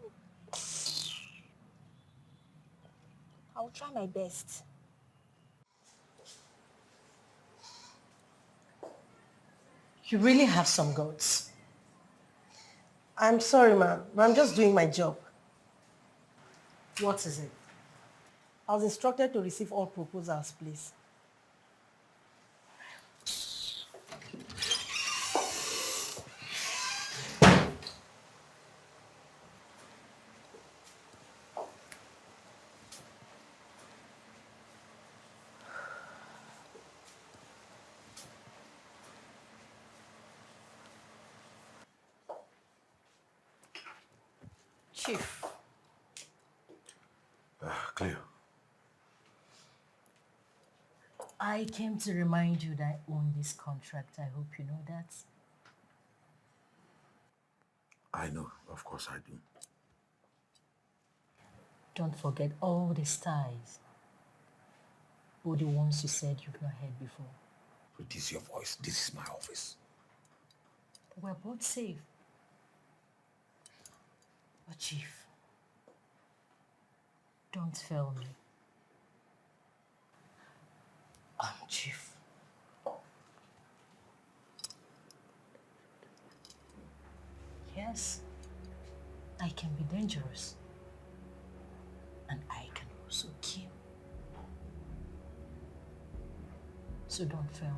I will try my best.
You really have some guts.
I'm sorry, ma'am, but I'm just doing my job.
What is it?
I was instructed to receive all proposals, please.
Chief.
Cleo.
I came to remind you that I own this contract. I hope you know that.
I know, of course I do.
Don't forget all the styles. Or the ones you said you've not heard before.
Reduce your voice. This is my office.
We're both safe. But Chief, don't fail me. Chief. Yes, I can be dangerous. And I can also kill. So don't fail me.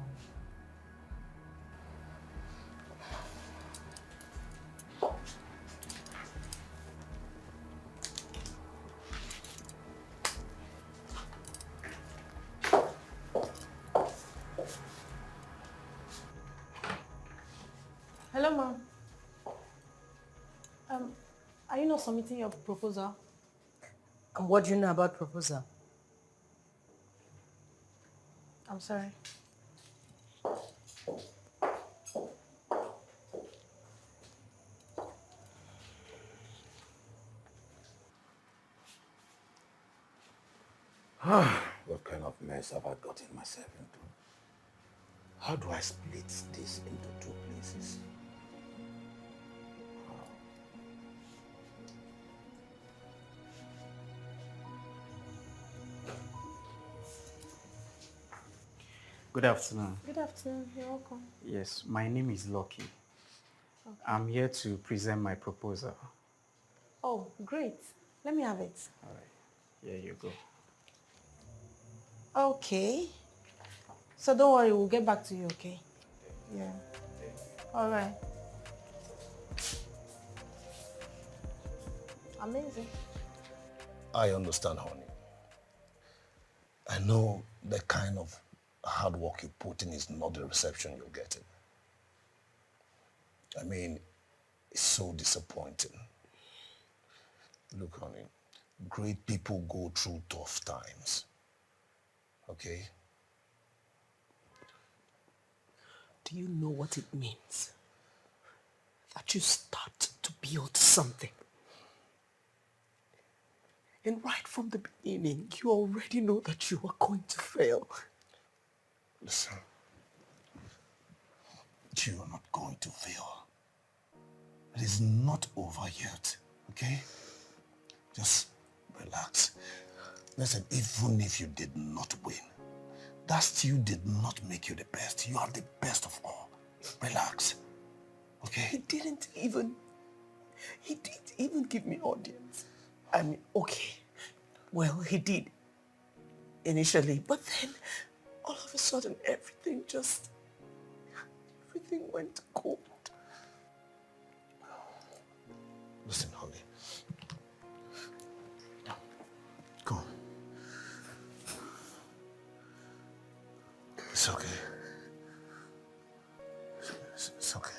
Hello, ma'am. Are you not submitting your proposal?
And what do you know about proposal?
I'm sorry.
What kind of mess have I gotten myself into? How do I split this into two places?
Good afternoon.
Good afternoon. You're welcome.
Yes, my name is Lucky.
Okay.
I'm here to present my proposal.
Oh, great. Let me have it.
All right, here you go.
Okay. So don't worry, we'll get back to you, okay? Yeah. All right. Amazing.
I understand, honey. I know the kind of hard work you put in is not the reception you're getting. I mean, it's so disappointing. Look, honey, great people go through tough times. Okay?
Do you know what it means? That you start to build something. And right from the beginning, you already know that you are going to fail.
Listen, you are not going to fail. It is not over yet, okay? Just relax. Listen, even if you did not win, that still did not make you the best. You are the best of all. Relax, okay?
He didn't even give me audience. I mean, okay, well, he did initially, but then all of a sudden everything went cold.
Listen, honey. Come on. It's okay. It's okay.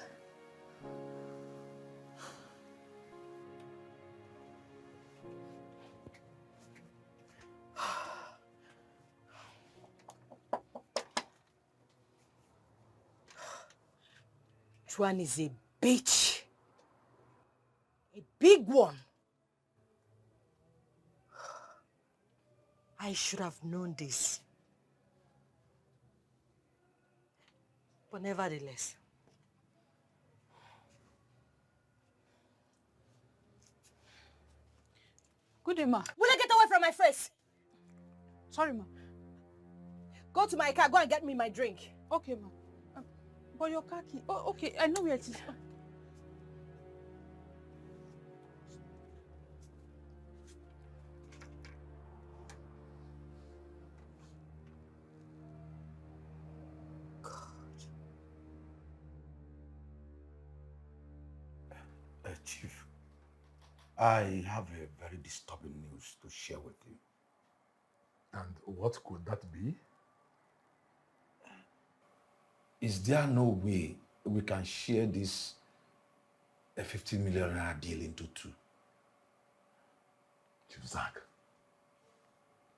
That one is a bitch. A big one. I should have known this. But nevertheless.
Good day, ma.
Will you get away from my face?
Sorry, ma.
Go to my car, go and get me my drink.
Okay, ma. But your car key. Oh, okay, I know where it is.
Chief, I have a very disturbing news to share with you.
And what could that be?
Is there no way we can share this a 50 million naira deal into two?
Chief Zach,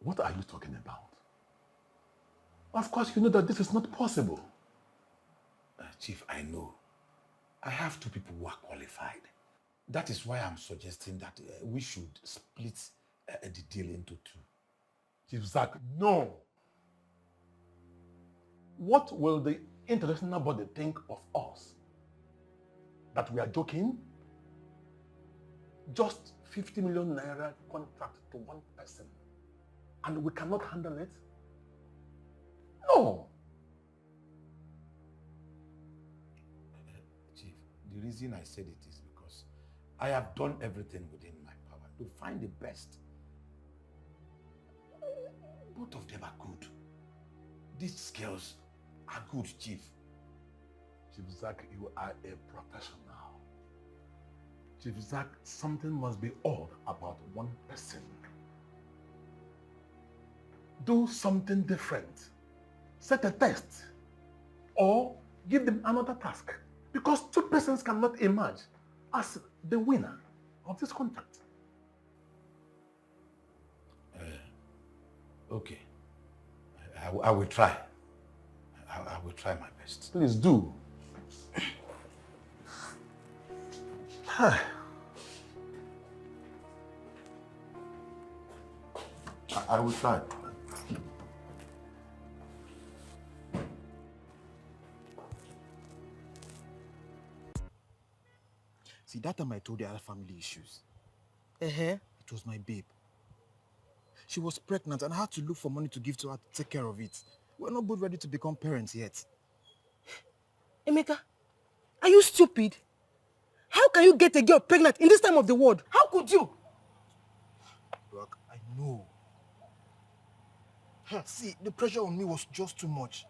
what are you talking about? Of course, you know that this is not possible.
Chief, I know. I have two people who are qualified. That is why I'm suggesting that we should split the deal into two.
Chief Zach, no. What will the international body think of us? That we are joking? Just 50 million naira contract to one person, and we cannot handle it? No.
Chief, the reason I said it is because I have done everything within my power to find the best. Both of them are good. These girls are good, Chief.
Chief Zach, you are a professional. Chief Zach, something must be odd about one person. Do something different. Set a test. Or give them another task. Because two persons cannot emerge as the winner of this contract.
Okay. I will try. I will try my best.
Please do.
I will try.
See, that time I told you I had family issues.
It
was my babe. She was pregnant and I had to look for money to give to her to take care of it. We're not both ready to become parents yet.
Emeka, are you stupid? How can you get a girl pregnant in this time of the world? How could you?
Look, I know. See, the pressure on me was just too much.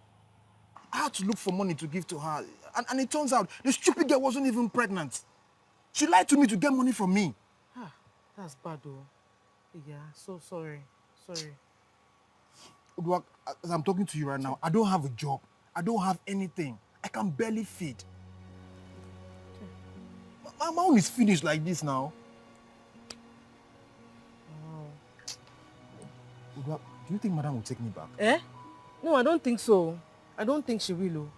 I had to look for money to give to her. And it turns out the stupid girl wasn't even pregnant. She lied to me to get money from me.
That's bad though. Yeah, so sorry. Sorry.
Udwak, as I'm talking to you right now, I don't have a job. I don't have anything. I can barely feed. My own is finished like this now. Udwak, do you think Madam will take me back?
No, I don't think so. I don't think she will.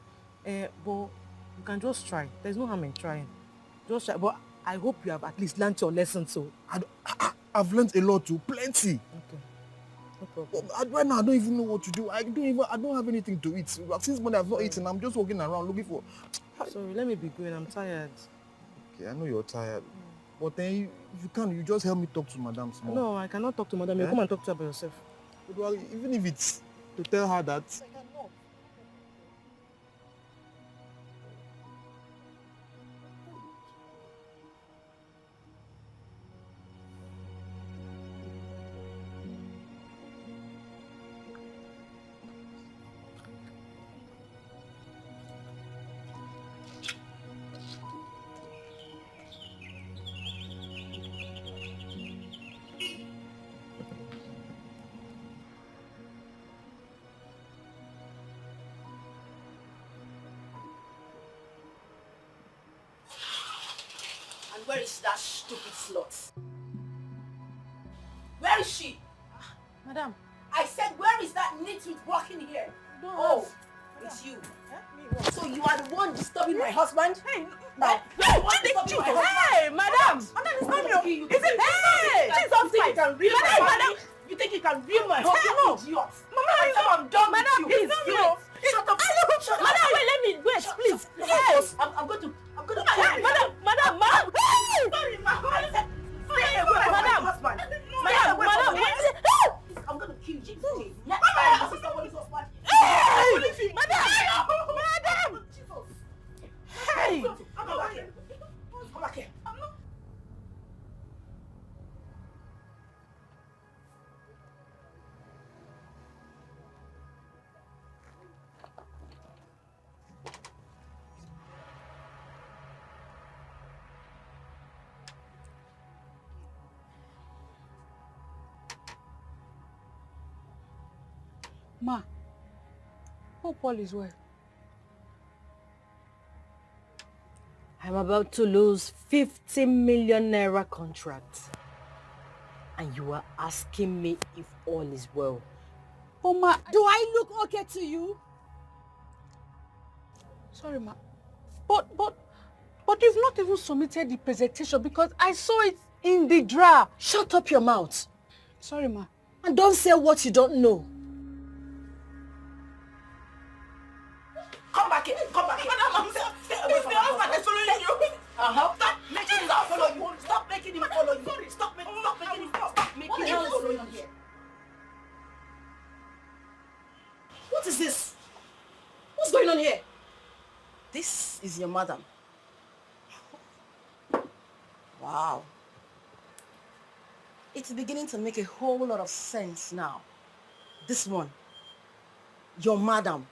But you can just try. There's no harm in trying. Just try. But I hope you have at least learned your lesson, so.
I've learned a lot too, plenty.
Okay. No problem.
Right now, I don't even know what to do. I don't have anything to eat. Since morning I've not eaten, I'm just walking around looking for...
Sorry, let me be going. I'm tired.
Okay, I know you're tired. But then you just help me talk to Madam small.
No, I cannot talk to Madam. You come and talk to her by yourself.
Well, even if it's to tell her that...
Where is that stupid slut? Where is she?
Madam.
I said, where is that nitwit walking here?
Don't
Oh,
It's you. So you are the one disturbing my husband?
Hey,
now.
Hey, madam! Madam, it's not me. Is it? Hey! Jesus Christ! You think you can real my husband? No. Idiot. Mama, I'm done with you. Please, shut up. Shut up.
Madam, wait, let me wait, please.
Yes.
I'm going to
Madam. Sorry, madam. Madam, wait.
I'm going to kill you. Please.
Hey! Madam!
Hey!
Come back here. Come back here.
Ma, hope all is well.
I'm about to lose 50 million naira contract. And you are asking me if all is well.
Oh, Ma.
Do I look okay to you?
Sorry, Ma. But you've not even submitted the presentation because I saw it in the draft.
Shut up your mouth.
Sorry, Ma.
And don't say what you don't know.
Come back here. Madam, stay away from my husband. Is following you. Stop making him follow you. Stop making him follow you. Sorry, stop making him follow you here.
What is this? What's going on here? This is your madam. Wow. It's beginning to make a whole lot of sense now. This one, your madam.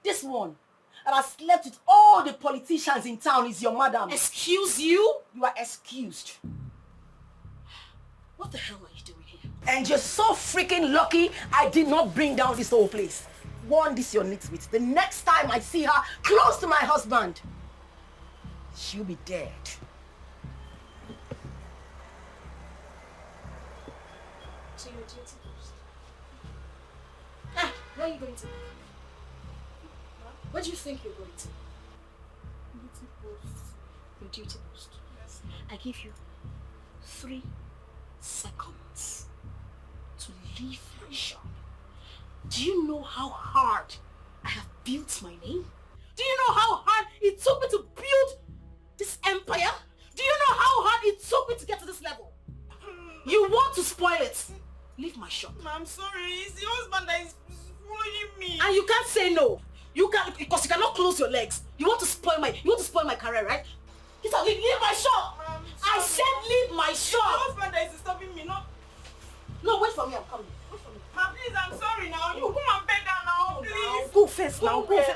This one that has slept with all the politicians in town is your madam.
Excuse you?
You are excused.
What the hell are you doing here?
And you're so freaking lucky I did not bring down this whole place. Warn this your nitwit. The next time I see her close to my husband, she'll be dead.
To your duty post. Ah, where are you going to? Where do you think you're going to? Duty post. Your duty post. Yes. I give you 3 seconds to leave my shop. Do you know how hard I have built my name? Do you know how hard it took me to build this empire? Do you know how hard it took me to get to this level? You want to spoil it? Leave my shop.
I'm sorry. It's your husband that is following me.
And you can't say no. You can't, because you cannot close your legs. You want to spoil my career, right? Get out, leave my shop. I said leave my shop.
Your husband that is disturbing me,
No, wait for me, I'm coming. Wait for me.
Ma, please, I'm sorry now. You come and beg down now, please.
Go first now, go first.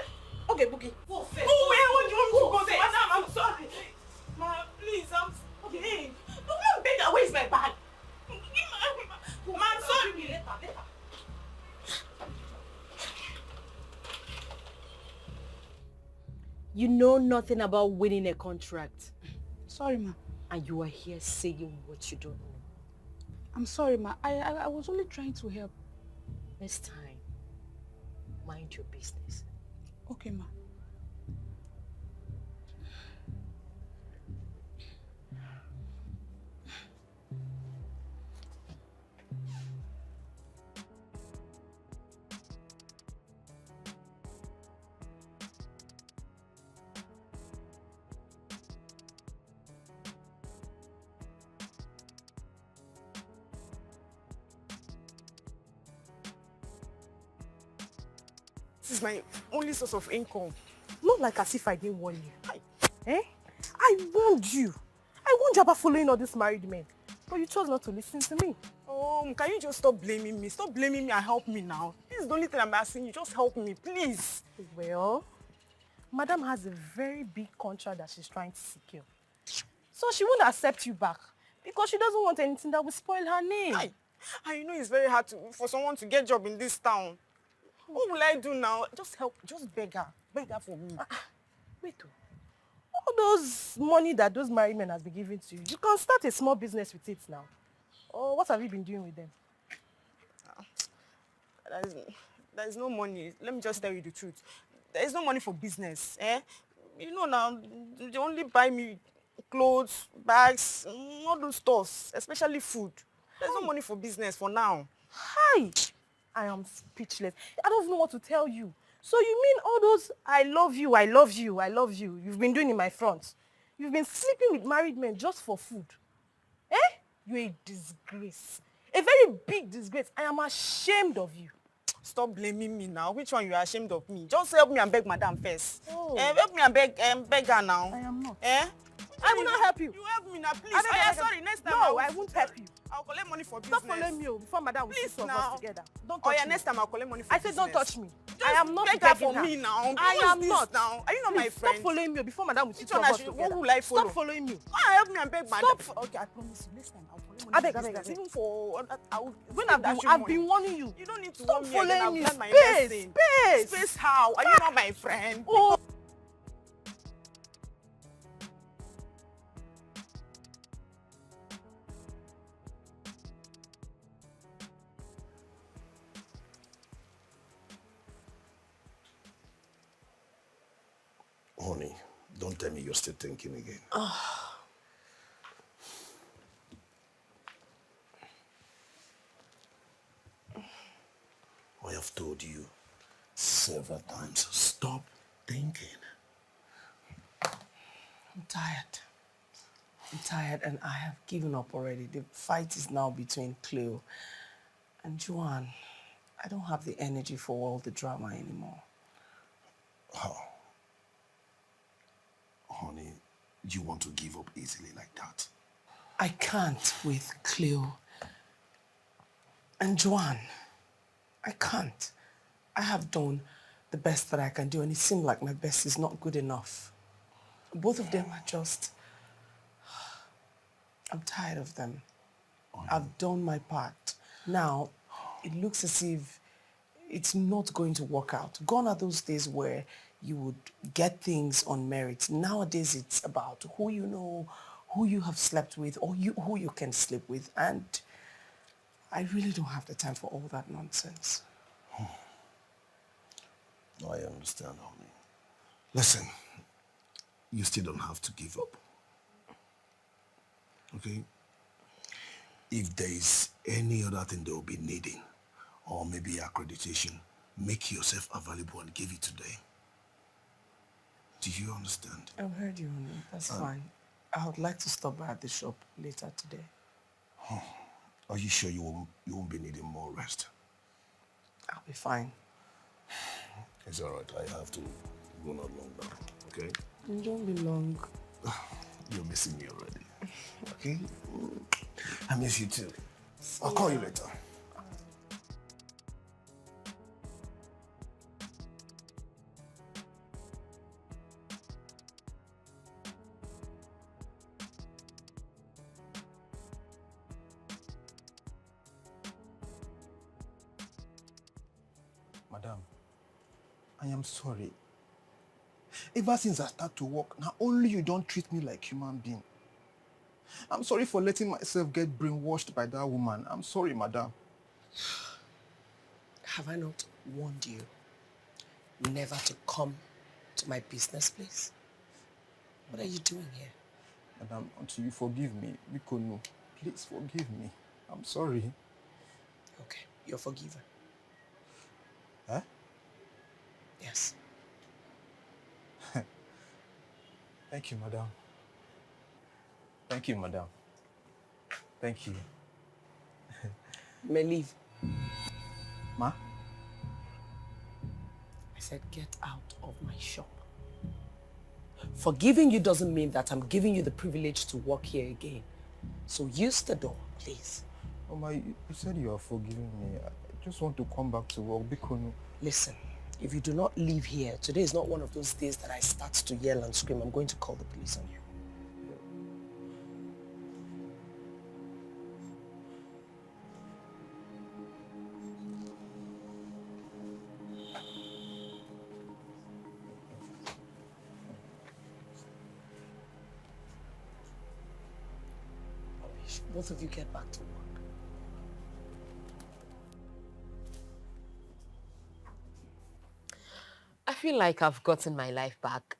Okay, Boogie.
Go first. Go where? What do you want me to go to? Madam, I'm sorry. Ma, please, I'm okay. Come and beg her. Where's my bag? Ma, I'm sorry. Later.
You know nothing about winning a contract.
Sorry, Ma.
And you are here saying what you don't know.
I'm sorry, Ma. I was only trying to help.
Next time, mind your business.
Okay, Ma.
This is my only source of income.
Not like as if I didn't warn you. I warned you. I warned you about following all these married men. But you chose not to listen to me.
Can you just stop blaming me? Stop blaming me and help me now. This is the only thing I'm asking you. Just help me, please.
Well, Madam has a very big contract that she's trying to secure. So she won't accept you back because she doesn't want anything that will spoil her name.
And you know it's very hard for someone to get a job in this town. What will I do now? Just help. Just beg her. Beg her for me.
Wait. All those money that those married men has been giving to you, you can start a small business with it now. Or what have you been doing with them?
There is no money. Let me just tell you the truth. There is no money for business, eh? You know now, they only buy me clothes, bags, all those stuffs, especially food. There's no money for business for now.
Hi! I am speechless. I don't even know what to tell you. So you mean all those I love you, I love you, I love you, you've been doing in my front? You've been sleeping with married men just for food? Eh? You're a disgrace. A very big disgrace. I am ashamed of you.
Stop blaming me now. Which one you are ashamed of me? Just help me and beg madam first.
Oh.
Help me and beg her now.
I am not.
Eh?
I will not help you.
You help me now, please.
I beg,
Sorry, next time.
No, I won't help you.
I'll collect money for business.
Stop following me before madam will
Please
put
now.
us together. Don't touch me.
Next time I'll collect money for
I
business.
said don't touch me.
Just
I am not
beg her
begging
for me now.
I
Who is
am
this
not.
now. Are you not my
Please,
friend?
Stop following me before madam will
Which
put
one
us together.
who will I follow?
Stop following me.
Come and help me and beg madam.
Stop.
Okay, I promise you. Next time I'll collect money
I
for
beg.
business. Even for
When I've been warning you.
You don't need to
Stop
warn me again.
following
I've
me.
learned my
Space.
lesson.
Space.
Space how? Are you not my friend?
Oh.
Honey, don't tell me you're still thinking again. I have told you several times, stop thinking.
I'm tired. I'm tired and I have given up already. The fight is now between Cleo and Joanne. I don't have the energy for all the drama anymore.
How? Honey, you want to give up easily like that?
I can't with Cleo and Joanne. I can't. I have done the best that I can do and it seemed like my best is not good enough. Both of them are just... I'm tired of them. I've done my part. Now, it looks as if it's not going to work out. Gone are those days where you would get things on merit. Nowadays, it's about who you know, who you have slept with, or who you can sleep with. And I really don't have the time for all that nonsense.
I understand, honey. Listen, you still don't have to give up. Okay? If there is any other thing they will be needing, or maybe accreditation, make yourself available and give it to them. Do you understand?
I've heard you, honey. That's fine. I would like to stop by at the shop later today.
Are you sure you won't be needing more rest?
I'll be fine.
It's all right. I have to run along now, okay?
It won't be long.
You're missing me already, okay? I miss you too. I'll call you later.
Madam, I am sorry. Ever since I start to work, now only you don't treat me like human being. I'm sorry for letting myself get brainwashed by that woman. I'm sorry, madam.
Have I not warned you never to come to my business place? What are you doing here?
Madam, until you forgive me, Bikono, please forgive me. I'm sorry.
Okay, you're forgiven.
Huh?
Yes.
Thank you, madam. Thank you, madam. Thank you.
You may leave.
Ma?
I said get out of my shop. Forgiving you doesn't mean that I'm giving you the privilege to work here again. So use the door, please.
Mama, you said you are forgiving me. I just want to come back to work. Bikono.
Listen, if you do not leave here, today is not one of those days that I start to yell and scream. I'm going to call the police on you. Both of you get back to work.
I feel like I've gotten my life back.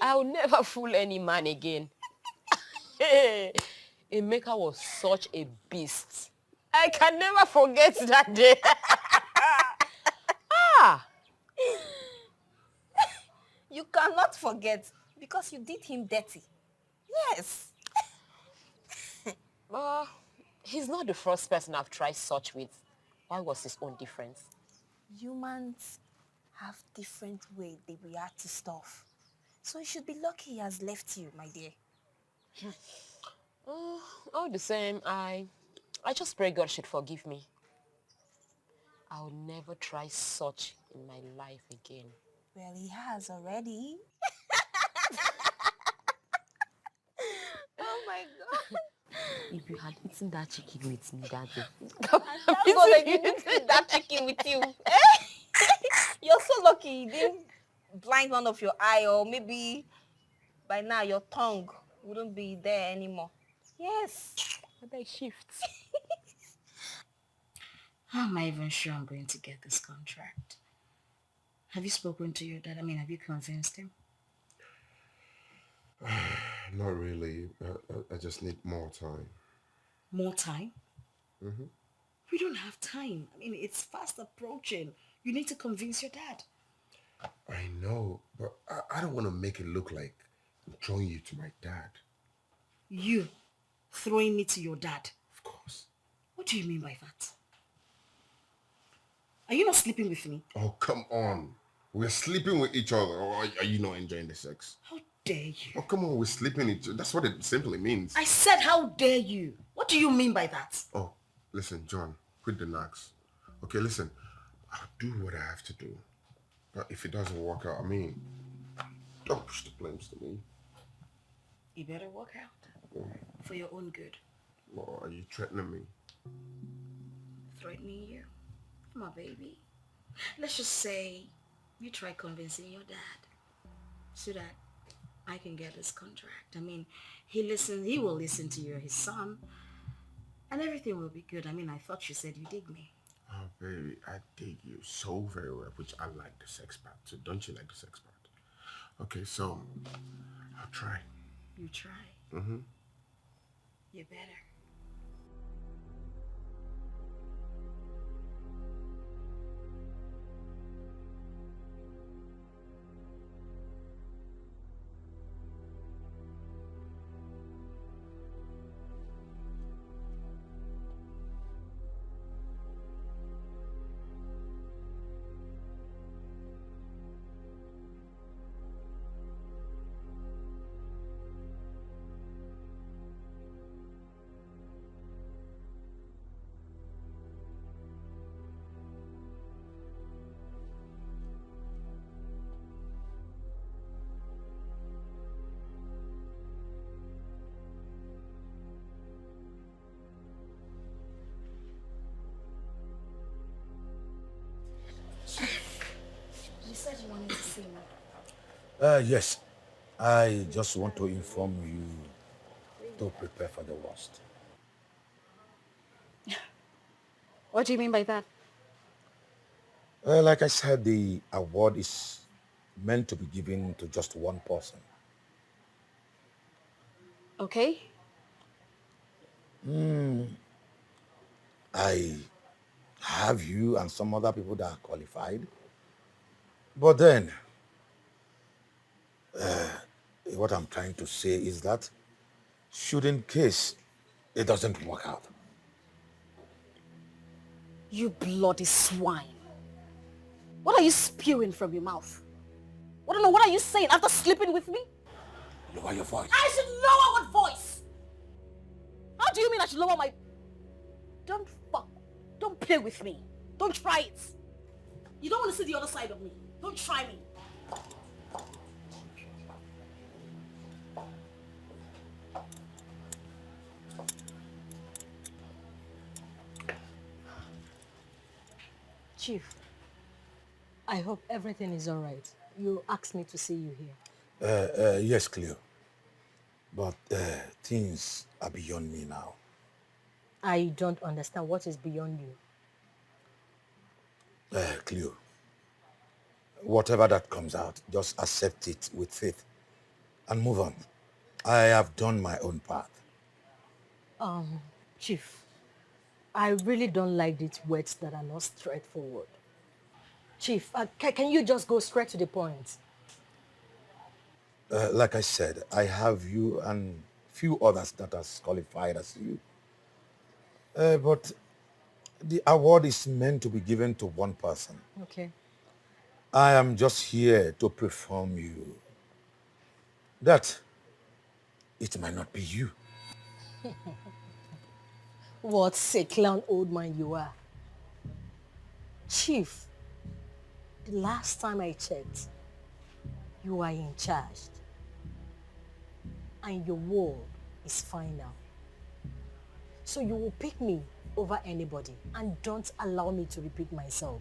I'll never fool any man again. Emeka was such a beast. I can never forget that day. Ah!
You cannot forget because you did him dirty. Yes.
He's not the first person I've tried such with. Why was his own different?
Humans have different ways they react to stuff. So you should be lucky he has left you, my dear.
All the same, I just pray God should forgive me. I'll never try such in my life again.
Well, he has already. Oh my God.
If you had eaten that chicken with me that day.
Because I didn't eat that chicken with you. You're so lucky you didn't blind one of your eye, or maybe by now your tongue wouldn't be there anymore. Yes.
But I shift.
How am I even sure I'm going to get this contract? Have you spoken to your dad? I mean, have you convinced him?
Not really. I just need more time.
More time?
Mm-hmm.
We don't have time. I mean, it's fast approaching. You need to convince your dad.
I know, but I don't want to make it look like I'm throwing you to my dad.
You throwing me to your dad?
Of course.
What do you mean by that? Are you not sleeping with me?
Oh, come on. We're sleeping with each other. Or are you not enjoying the sex?
How dare you?
Oh, come on. We're sleeping each other. That's what it simply means.
I said, how dare you? What do you mean by that?
Oh, listen, John. Quit the knocks. Okay, listen. I'll do what I have to do. But if it doesn't work out, I mean, don't push the blames to me.
You better work out. For your own good.
Well, are you threatening me?
Threatening you? My baby. Let's just say you try convincing your dad so that I can get this contract. I mean, he will listen to you, his son, and everything will be good. I mean, I thought you said you dig me.
Oh, baby, I dig you so very well, which I like the sex part. So don't you like the sex part? Okay, so I'll try.
You try?
Mm-hmm.
You better. You said you wanted to see me.
Yes. I just want to inform you to prepare for the worst.
What do you mean by that?
Like I said, the award is meant to be given to just one person.
Okay.
I have you and some other people that are qualified. But then, what I'm trying to say is that should in case it doesn't work out.
You bloody swine. What are you spewing from your mouth? I don't know, what are you saying after sleeping with me?
Lower your voice.
I should lower what voice? How do you mean I should lower my... Don't play with me. Don't try it. You don't want to see the other side of me. Don't try me.
Chief, I hope everything is all right. You asked me to see you here.
Yes, Cleo. But things are beyond me now.
I don't understand what is beyond you.
Cleo, Whatever that comes out, just accept it with faith and move on. I have done my own part.
Chief, I really don't like these words that are not straightforward. Chief, can you just go straight to the point?
Like I said, I have you and few others that are as qualified as you. But the award is meant to be given to one person.
Okay.
I am just here to perform you. That it might not be you.
What a clown old man you are. Chief, the last time I checked, you are in charge. And your word is final. So you will pick me over anybody and don't allow me to repeat myself.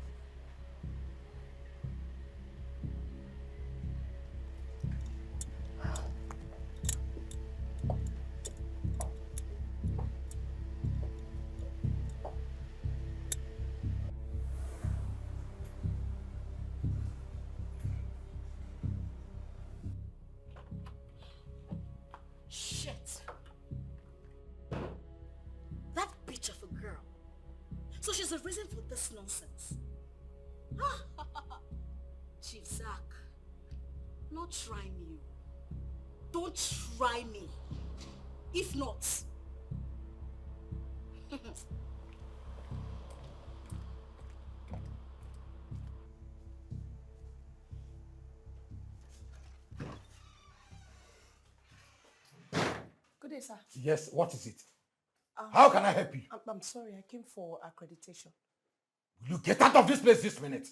Shit. That bitch of a girl. So she's the reason for this nonsense. Chief Zach, not try me. Don't try me. If not...
Good day, sir.
Yes, what is it? How can I help you?
I'm sorry, I came for accreditation.
Will you get out of this place this minute?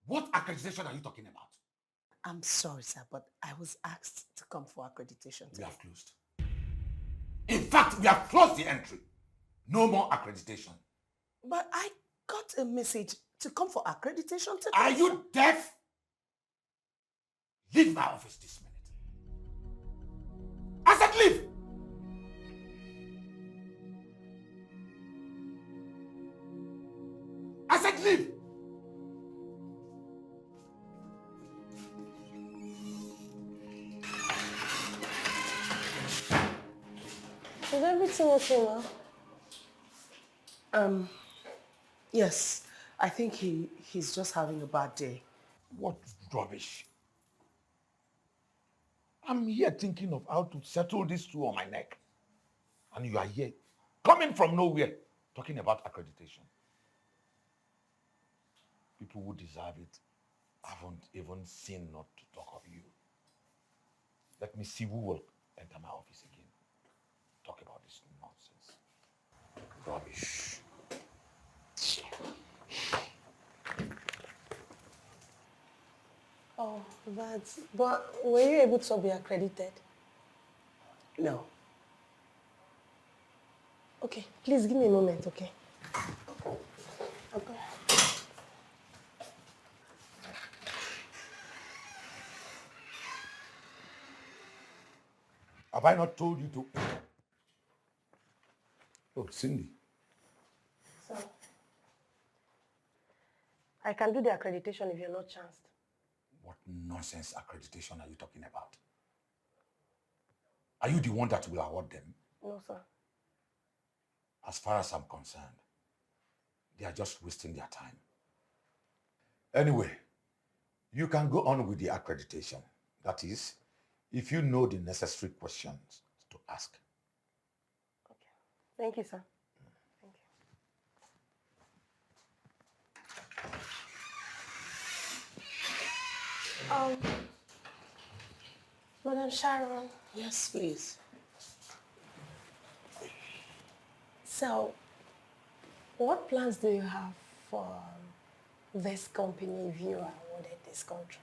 What accreditation are you talking about?
I'm sorry, sir, but I was asked to come for accreditation today.
We have closed. In fact, we have closed the entry. No more accreditation.
But I got a message to come for accreditation today.
Are you deaf? Leave my office this minute. I said leave! I said leave!
Is everything okay now?
Yes, I think he's just having a bad day.
What rubbish. I'm here thinking of how to settle this two on my neck. And you are here, coming from nowhere, talking about accreditation. People who deserve it haven't even seen not to talk of you. Let me see who will enter my office again. Talk about this nonsense. Rubbish.
Oh, but were you able to be accredited?
No.
Okay, please give me a moment, okay? Okay.
Have I not told you to? Oh, Cindy.
So, I can do the accreditation if you're not chanced.
What nonsense accreditation are you talking about? Are you the one that will award them?
No, sir.
As far as I'm concerned, they are just wasting their time. Anyway, you can go on with the accreditation. That is, if you know the necessary questions to ask.
Okay. Thank you, sir. Thank you. Madam Sharon.
Yes, please.
So, what plans do you have for this company if you are awarded this contract?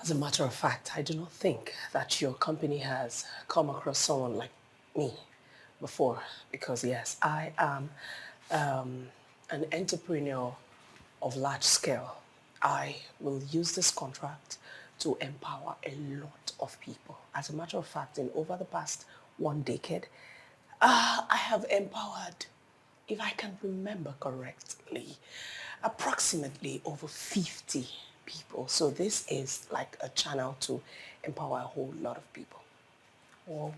As a matter of fact, I do not think that your company has come across someone like me before, because yes, I am an entrepreneur of large scale. I will use this contract to empower a lot of people. As a matter of fact, in over the past 1 decade, I have empowered if I can remember correctly, approximately over 50 people. So this is like a channel to empower a whole lot of people.
Well,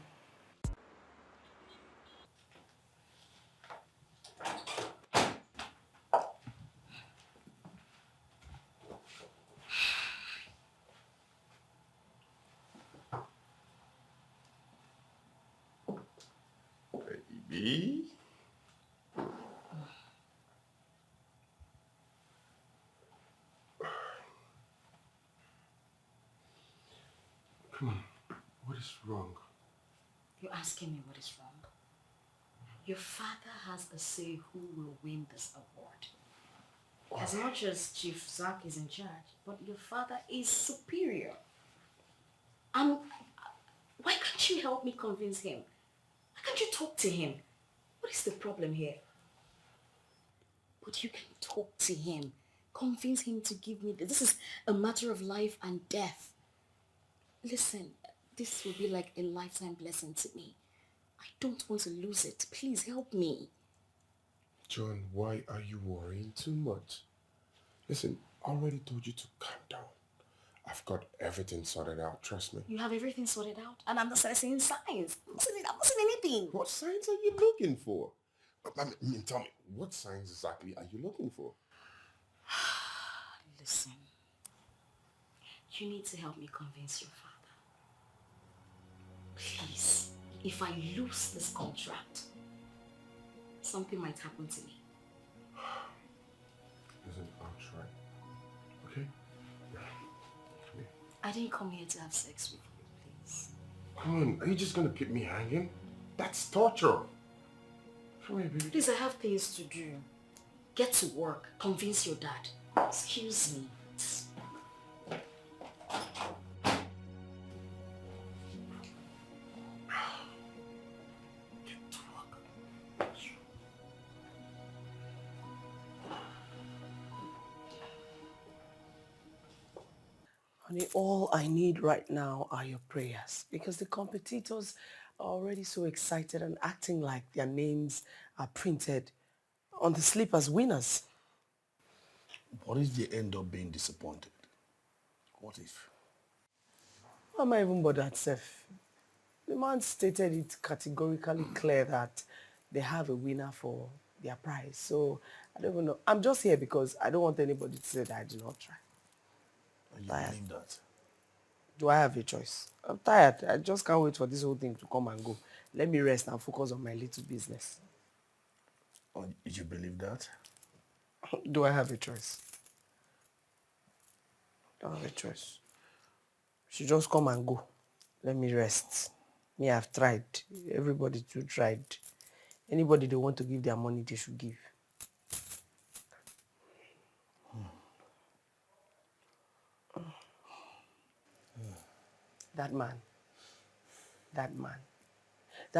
baby. Come on, what is wrong?
You're asking me what is wrong? Your father has a say who will win this award. As much as Chief Zach is in charge, but your father is superior. And why can't you help me convince him? Why can't you talk to him? What is the problem here? But you can talk to him. Convince him to give me this. This is a matter of life and death. Listen, this will be like a lifetime blessing to me. I don't want to lose it. Please help me.
John, why are you worrying too much? Listen, I already told you to calm down. I've got everything sorted out, trust me.
You have everything sorted out? And I'm not seeing signs. I'm not seeing anything.
What signs are you looking for? I mean, tell me, what signs exactly are you looking for?
Listen, you need to help me convince your father. Please, if I lose this contract, something might happen to me.
Listen, I'll try. Okay?
I didn't come here to have sex with you, please.
Come on, are you just gonna keep me hanging? That's torture. Come here, baby.
Please, I have things to do. Get to work. Convince your dad. Excuse me.
Honey, all I need right now are your prayers because the competitors are already so excited and acting like their names are printed on the slip as winners.
What if they end up being disappointed? What if?
Why am I even bothered, Seth? The man stated it categorically clear that they have a winner for their prize. So I don't even know. I'm just here because I don't want anybody to say that I did not try.
And you believe that?
Do I have a choice? I'm tired. I just can't wait for this whole thing to come and go. Let me rest and focus on my little business.
Or you believe that?
Do I have a choice? Don't have a choice. She just come and go. Let me rest. Me, I've tried. Everybody too tried. Anybody they want to give their money, they should give. That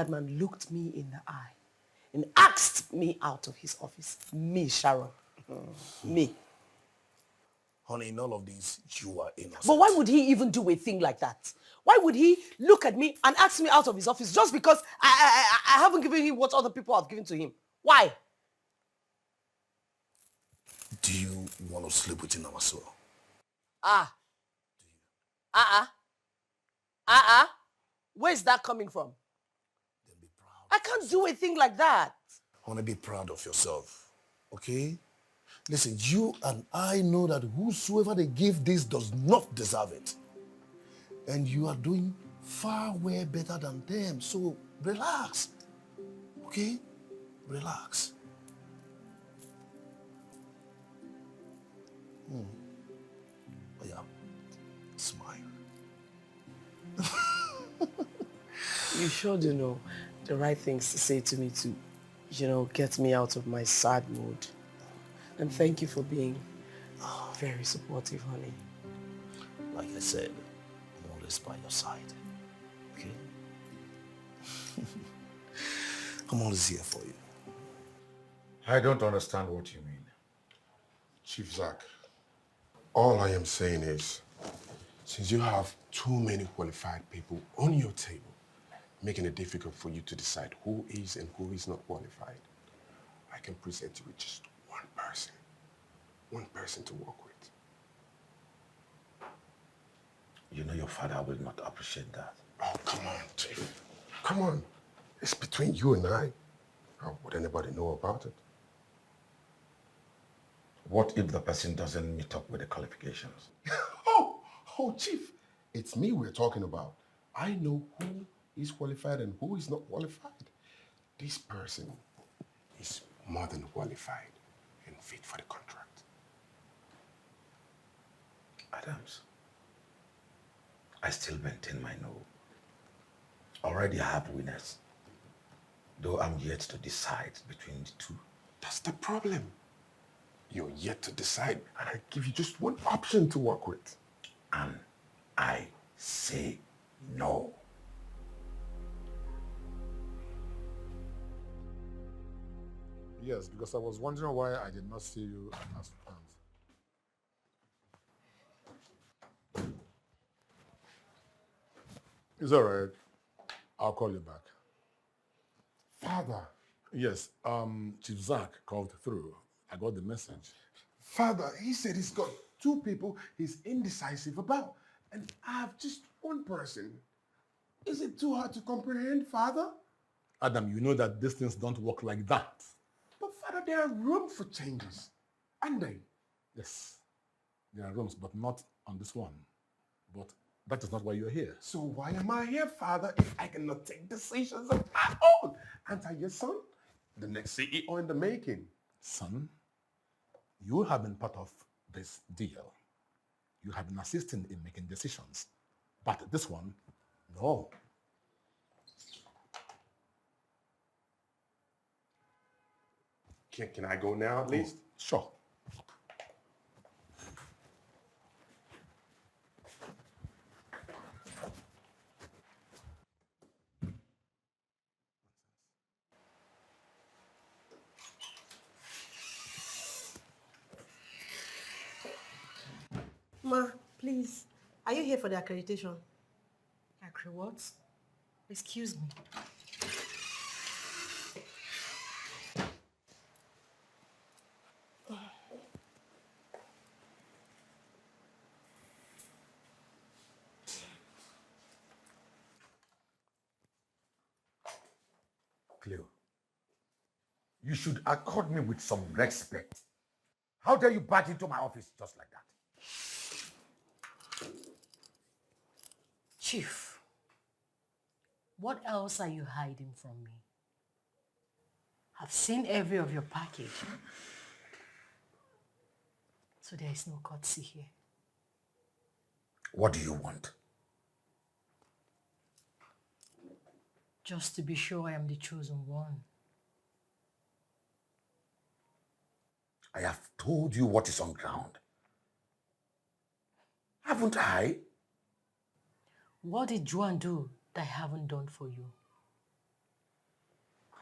man looked me in the eye and asked me out of his office. Me, Sharon. Me.
Honey, in all of this, you are innocent.
But why would he even do a thing like that? Why would he look at me and ask me out of his office just because I haven't given him what other people have given to him? Why?
Do you want to sleep within our soul?
Where's that coming from? I can't do a thing like that.
Honey, be proud of yourself, okay? Listen, you and I know that whosoever they give this does not deserve it. And you are doing far way better than them. So relax, okay? Relax. Oh yeah, smile.
You sure do know the right things to say to me to, get me out of my sad mood. And thank you for being very supportive, honey.
Like I said, I'm always by your side, okay? I'm always here for you.
I don't understand what you mean.
Chief Zach, all I am saying is, since you have too many qualified people on your table, making it difficult for you to decide who is and who is not qualified, I can present you with just one person to work with.
You know your father will not appreciate that.
Oh, come on, Chief. Come on. It's between you and I. How would anybody know about it?
What if the person doesn't meet up with the qualifications?
Oh, Chief, it's me we're talking about. I know who is qualified and who is not qualified. This person is more than qualified and fit for the contract.
Adams, I still maintain my no. Already I have winners, though I'm yet to decide between the two.
That's the problem. You're yet to decide, and I give you just one option to work with.
And I say no.
Yes, because I was wondering why I did not see you as planned. It's all right. I'll call you back.
Father.
Yes, Chief Zach called through. I got the message.
Father, he said he's got 2 people he's indecisive about, and I have just one person. Is it too hard to comprehend, Father?
Adam, you know that these things don't work like that.
But Father, there are room for changes, aren't they?
Yes, there are rooms, but not on this one. But that is not why you're here.
So why am I here, Father, if I cannot take decisions of my own? Aren't I your son? The next CEO in the making.
Son, you have been part of this deal. You have been assisting in making decisions. But this one, no.
Can I go now at least?
Sure.
Ma, please, are you here for the accreditation?
What? Excuse me.
Cleo, you should accord me with some respect. How dare you barge into my office just like that?
Chief, what else are you hiding from me? I've seen every of your package. So there is no courtesy here.
What do you want?
Just to be sure I am the chosen one.
I have told you what is on ground. Haven't I?
What did Joan do that I haven't done for you?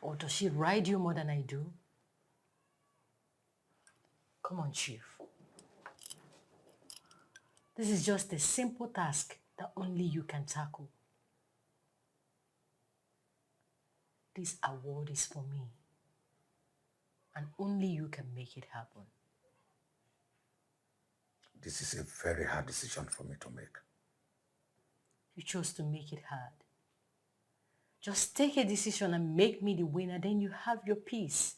Or does she ride you more than I do? Come on, Chief. This is just a simple task that only you can tackle. This award is for me. And only you can make it happen.
This is a very hard decision for me to make.
You chose to make it hard. Just take a decision and make me the winner, then you have your peace.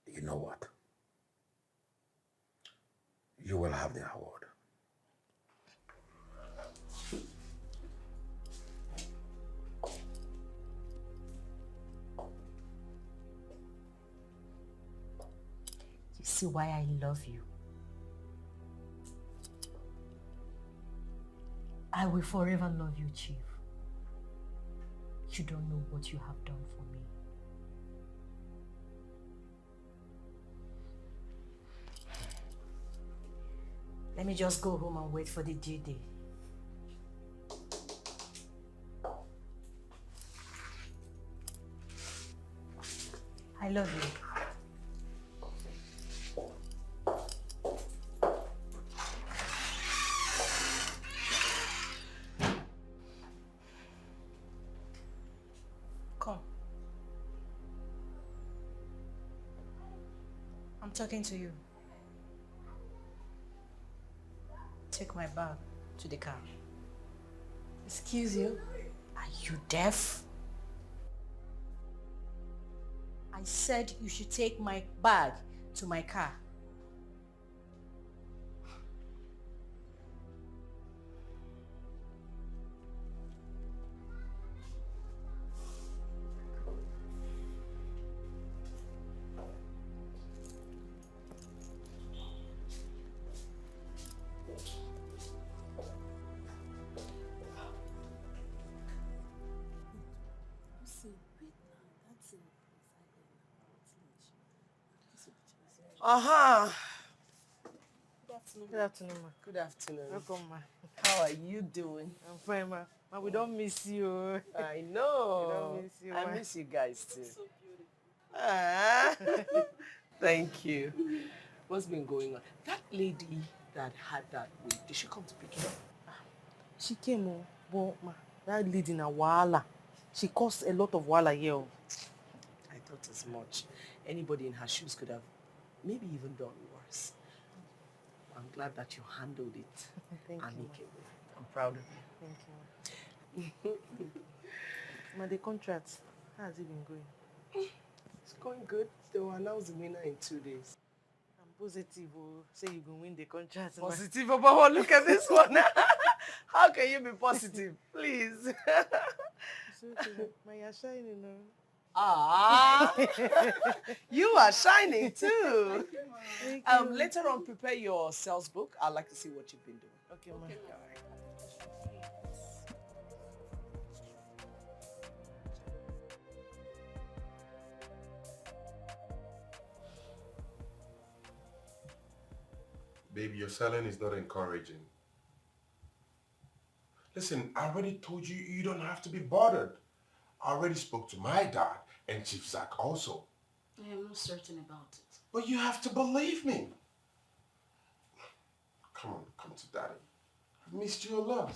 You know what? You will have the award.
You see why I love you. I will forever love you, Chief. You don't know what you have done for me. Let me just go home and wait for the due day. I love you. I'm talking to you. Take my bag to the car.
Excuse you?
Are you deaf?
I said you should take my bag to my car.
Aha.
Good afternoon, ma.
Good afternoon.
Welcome, ma.
How are you doing?
I'm fine, ma. Ma, we don't miss you.
I know.
We don't miss you,
I
ma.
miss you guys too. Ah, thank you. What's been going on? That lady that had that wig, did she come to pick you up?
She came, but ma, that lady na wahala. She caused a lot of wahala here.
I thought as much. Anybody in her shoes could have maybe even done worse. I'm glad that you handled it
Thank you,
amicably. I'm proud of you.
Thank you. Ma, the contract, how has it been going?
It's going good. They will announce the winner in 2 days.
I'm positive. Say you go win the contract. Ma.
Positive, Papa. Look at this one. How can you be positive? Please.
It's okay. Ma, you're shining, no?
Ah, you are shining too.
Thank you.
Later on, prepare your sales book. I'd like to see what you've been doing.
Okay, ma.
All right.
Baby, your selling is not encouraging. Listen, I already told you you don't have to be bothered. I already spoke to my dad and Chief Zach also.
I am not certain about it.
But you have to believe me. Come on, come to daddy. I've missed you a lot.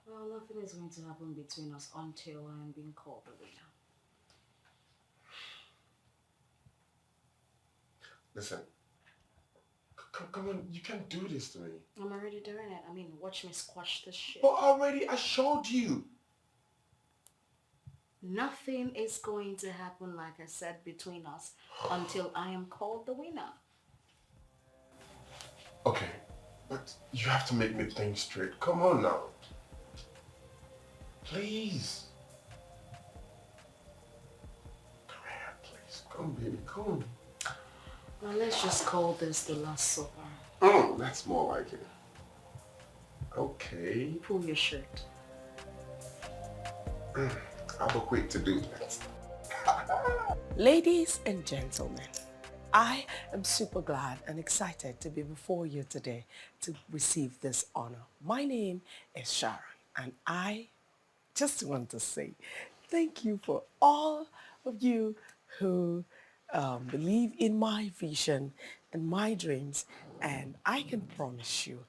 Well, nothing is going to happen between us until I am being called the winner.
Listen, come on, you can't do this to me.
I'm already doing it. I mean, watch me squash this shit.
But already I showed you.
Nothing is going to happen, like I said, between us until I am called the winner.
Okay, but you have to make me think straight. Come on now. Please. Come here, please. Come, baby, come.
Well, let's just call this the Last Supper.
Oh, that's more like it. Okay.
Pull your shirt.
I'll be quick to do that.
Ladies and gentlemen, I am super glad and excited to be before you today to receive this honor. My name is Sharon, and I just want to say thank you for all of you who believe in my vision and my dreams, and I can promise you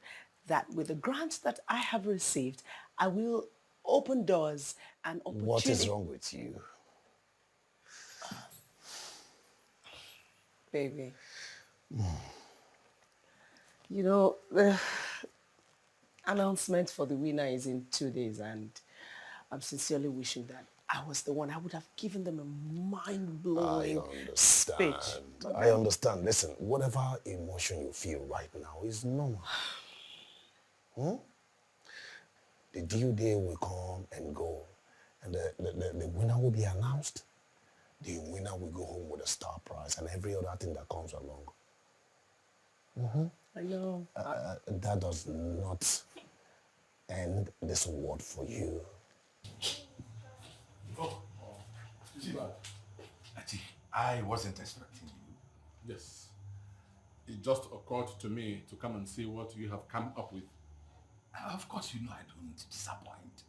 that with the grants that I have received, I will open doors and opportunities.
What is wrong with you?
Baby. You know, the announcement for the winner is in 2 days, and I'm sincerely wishing that I was the one. I would have given them a mind-blowing speech.
I understand. Listen, whatever emotion you feel right now is normal. The due day will come and go, and the winner will be announced. The winner will go home with a star prize and every other thing that comes along.
I know.
That does not end this award for you.
I wasn't expecting you.
Yes. It just occurred to me to come and see what you have come up with.
Of course, you know I don't disappoint.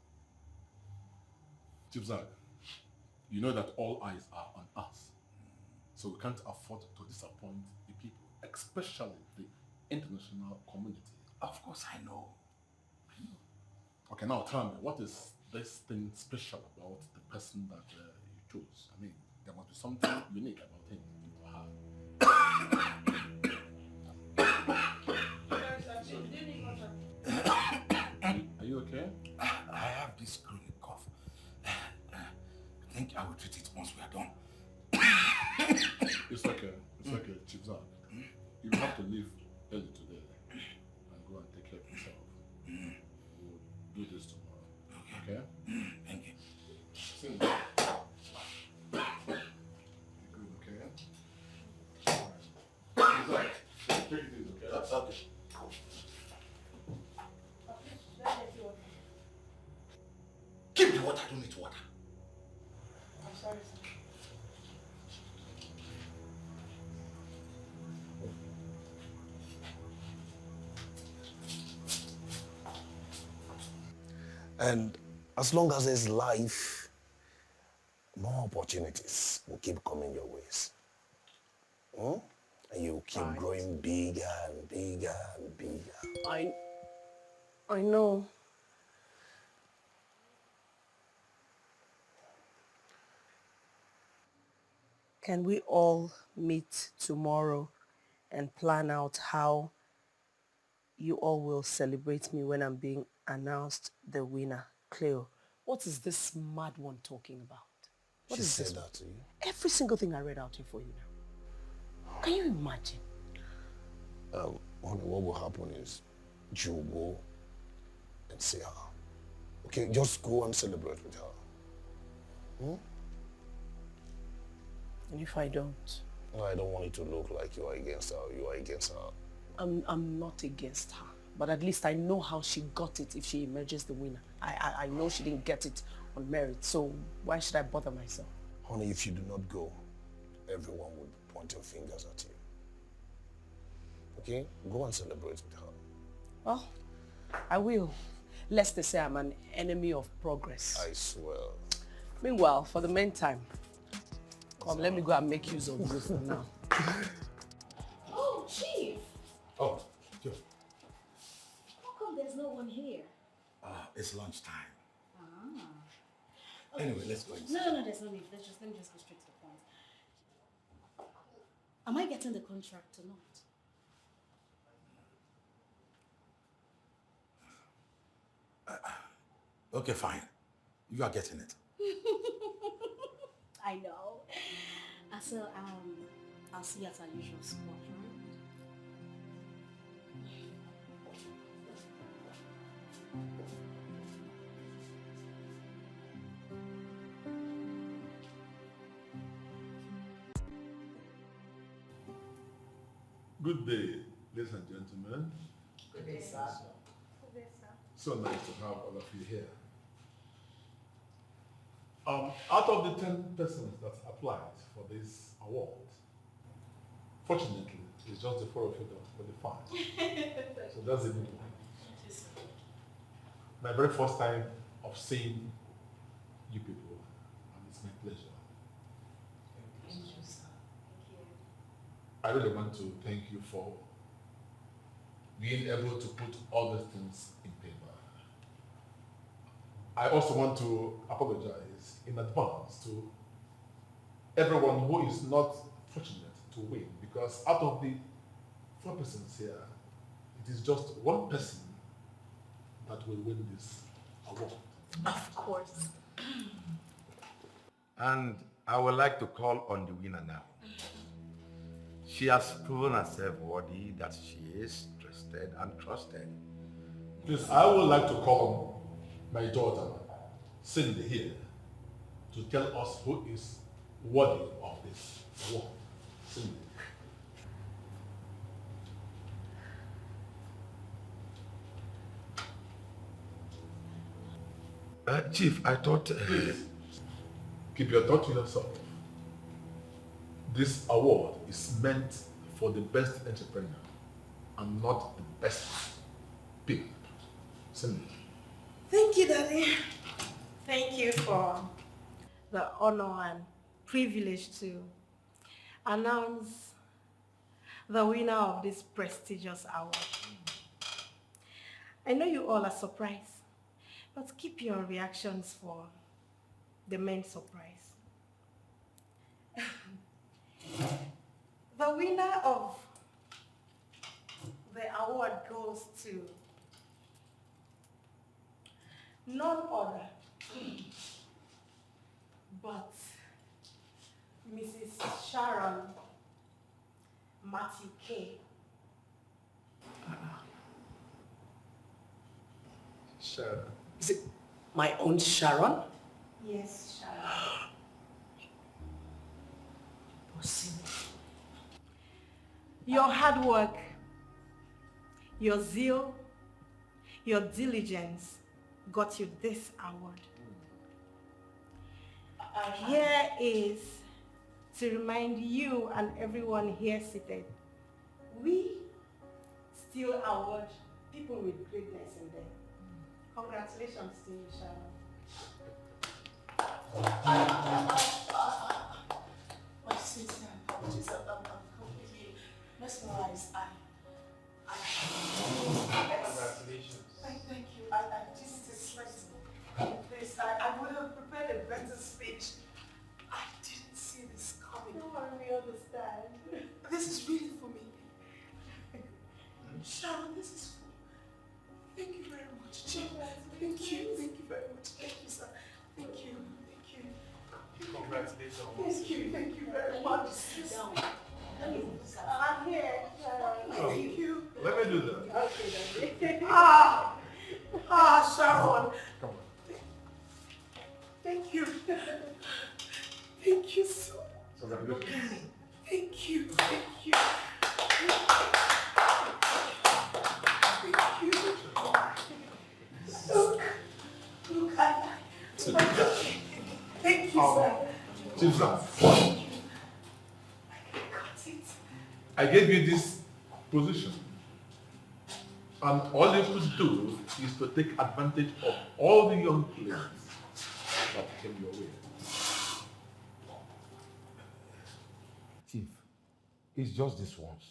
Chief Zag, you know that all eyes are on us. So we can't afford to disappoint the people, especially the international community.
Of course, I know.
Okay, now tell me, what is this thing special about the person that you chose? I mean, there must be something unique about him in your heart.
this chronic cough. I think I will treat it once we are done.
It's okay. It's okay, Chief Zach. You have to leave early today and go and take care of yourself. We'll do this tomorrow. Okay?
Thank you.
See you. Good, okay? Alright. Take it easy, okay?
That's okay. Keep the water, I don't need water.
I'm sorry, sir.
And as long as there's life, more opportunities will keep coming your ways. Hmm? And you keep growing bigger and bigger and bigger.
I know. Can we all meet tomorrow and plan out how you all will celebrate me when I'm being announced the winner? Cleo, what is this mad one talking about? What
She
is
said
this
that to you?
Every single thing I read out here for you now. Can you imagine?
Honey, what will happen is you will go and see her. Okay, just go and celebrate with her. Hmm?
And if I don't?
No, I don't want it to look like you are against her. You are against her.
I'm not against her. But at least I know how she got it if she emerges the winner. I know she didn't get it on merit, so why should I bother myself?
Honey, if you do not go, everyone will point their fingers at you. Okay? Go and celebrate with her.
Well, I will. Lest they say I'm an enemy of progress.
I swear.
Meanwhile, for the meantime, come, let me go and make use of you for now.
Oh, Chief!
Oh, sure.
How come there's no one here?
It's lunchtime.
Ah.
Anyway, let's go inside.
No, there's no need. Let me just go straight to the point. Am I getting the contract or not?
Okay, fine. You are getting it.
I know. So, I'll see you at our usual spot, right?
Good day, ladies and gentlemen.
Good day, sir.
So nice to have all of you here. Out of the 10 persons that applied for this award, fortunately, it's just the 4 of you that qualified. So that's a good one. My very first time of seeing you people, and it's my pleasure.
Thank you, sir.
I really want to thank you for being able to put all these things in paper. I also want to apologize in advance to everyone who is not fortunate to win, because out of the 4 persons here, it is just one person that will win this award.
Of course.
And I would like to call on the winner now. She has proven herself worthy that she is trusted and trusted.
Please, I would like to call on my daughter, Cindy, here to tell us who is worthy of this award. Cindy.
Chief, I thought...
Please, keep your thought to yourself. This award is meant for the best entrepreneur and not the best pimp. Cindy.
Thank you, Daddy. Thank you for the honor and privilege to announce the winner of this prestigious award. I know you all are surprised, but keep your reactions for the main surprise. The winner of the award goes to
none other but Mrs. Sharon Matthew K.
Sharon.
Is it my own Sharon?
Yes, Sharon.
Your hard work, your zeal, your diligence got you this award. Here is to remind you and everyone here seated, we still award people with greatness in them. Congratulations to you, Sharon.
My sister, I'm completely mesmerized.
Congratulations.
Thank you. I didn't expect this. I would have prepared a better speech. I didn't see this coming.
Don't worry, we understand.
This is really for me. Sharon, this is for you. Thank you very much, Chief. Thank you. Thank you very much. Thank you, sir. Thank you. Thank you.
Congratulations.
Thank you. Thank you very much.
I'm here, Sharon.
Thank you.
Let me do that.
Okay,
Sharon.
Come on.
Thank you. Thank you so much.
Congratulations.
Thank you. Thank you. Thank you. Look, thank you, sir.
Chief Sir, I gave you this position. And all you could do is to take advantage of all the young players that came your way.
Chief, it's just this once.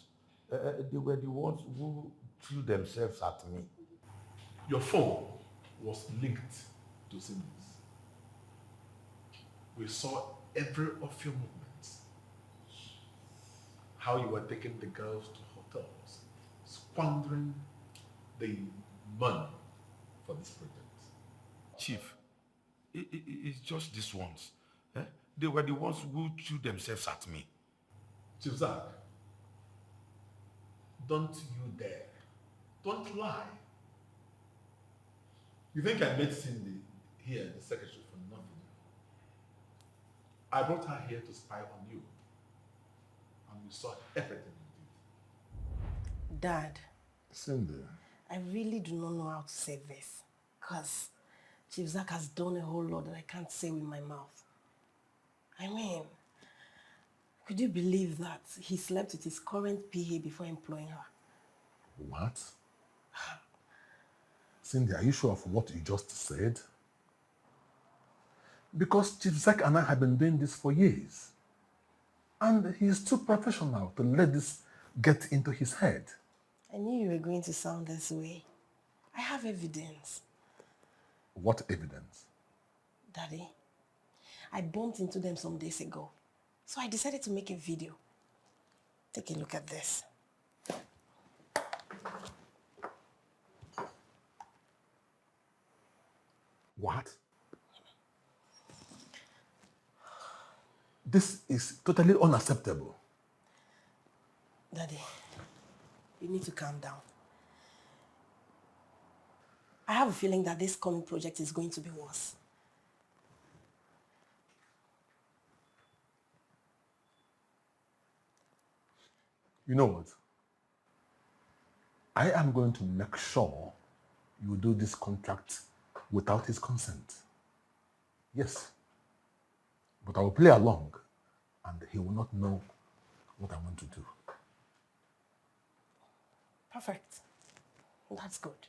They were the ones who threw themselves at me.
Your phone was linked to Cindy's. We saw every of your movements. How you were taking the girls to hotels, squandering the money for this project.
Chief, it's just this once. They were the ones who threw themselves at me.
Chief Zach, don't you dare. Don't lie. You think I made Cindy here, the secretary, for nothing? I brought her here to spy on you. And we saw everything you did.
Dad.
Cindy.
I really do not know how to say this. Because Chief Zach has done a whole lot that I can't say with my mouth. I mean, could you believe that he slept with his current PA before employing her?
What? Cindy, are you sure of what you just said? Because Chief Zach and I have been doing this for years. And he is too professional to let this get into his head.
I knew you were going to sound this way. I have evidence.
What evidence?
Daddy, I bumped into them some days ago. So I decided to make a video. Take a look at this.
What? This is totally unacceptable.
Daddy, you need to calm down. I have a feeling that this coming project is going to be worse.
You know what? I am going to make sure you do this contract without his consent. Yes. But I will play along and he will not know what I want to do.
Perfect. That's good.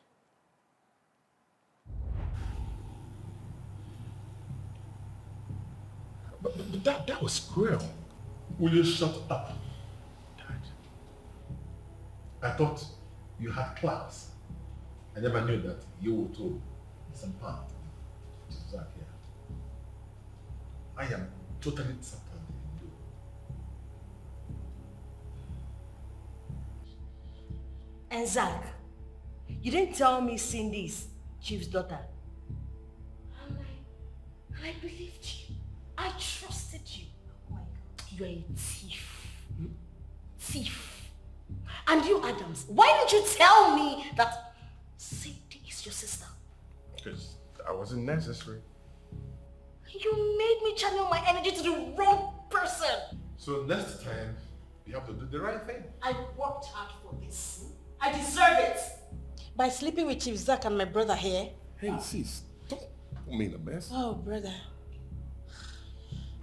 But that was cruel. Will you shut up? Dad. I thought you had class. I never knew that you were too some part of Zach here. I am totally disappointed in you.
And Zach, you didn't tell me Cindy's Chief's daughter.
I believed you. I trusted you. Oh my God. You're a thief. Thief. And you, Adams, why didn't you tell me that Sadie is your sister?
Because that wasn't necessary.
You made me channel my energy to the wrong person.
So next time, you have to do the right thing.
I worked hard for this. I deserve it.
By sleeping with Chief Zach and my brother here.
Hey, sis, don't put me in a mess.
Oh, brother.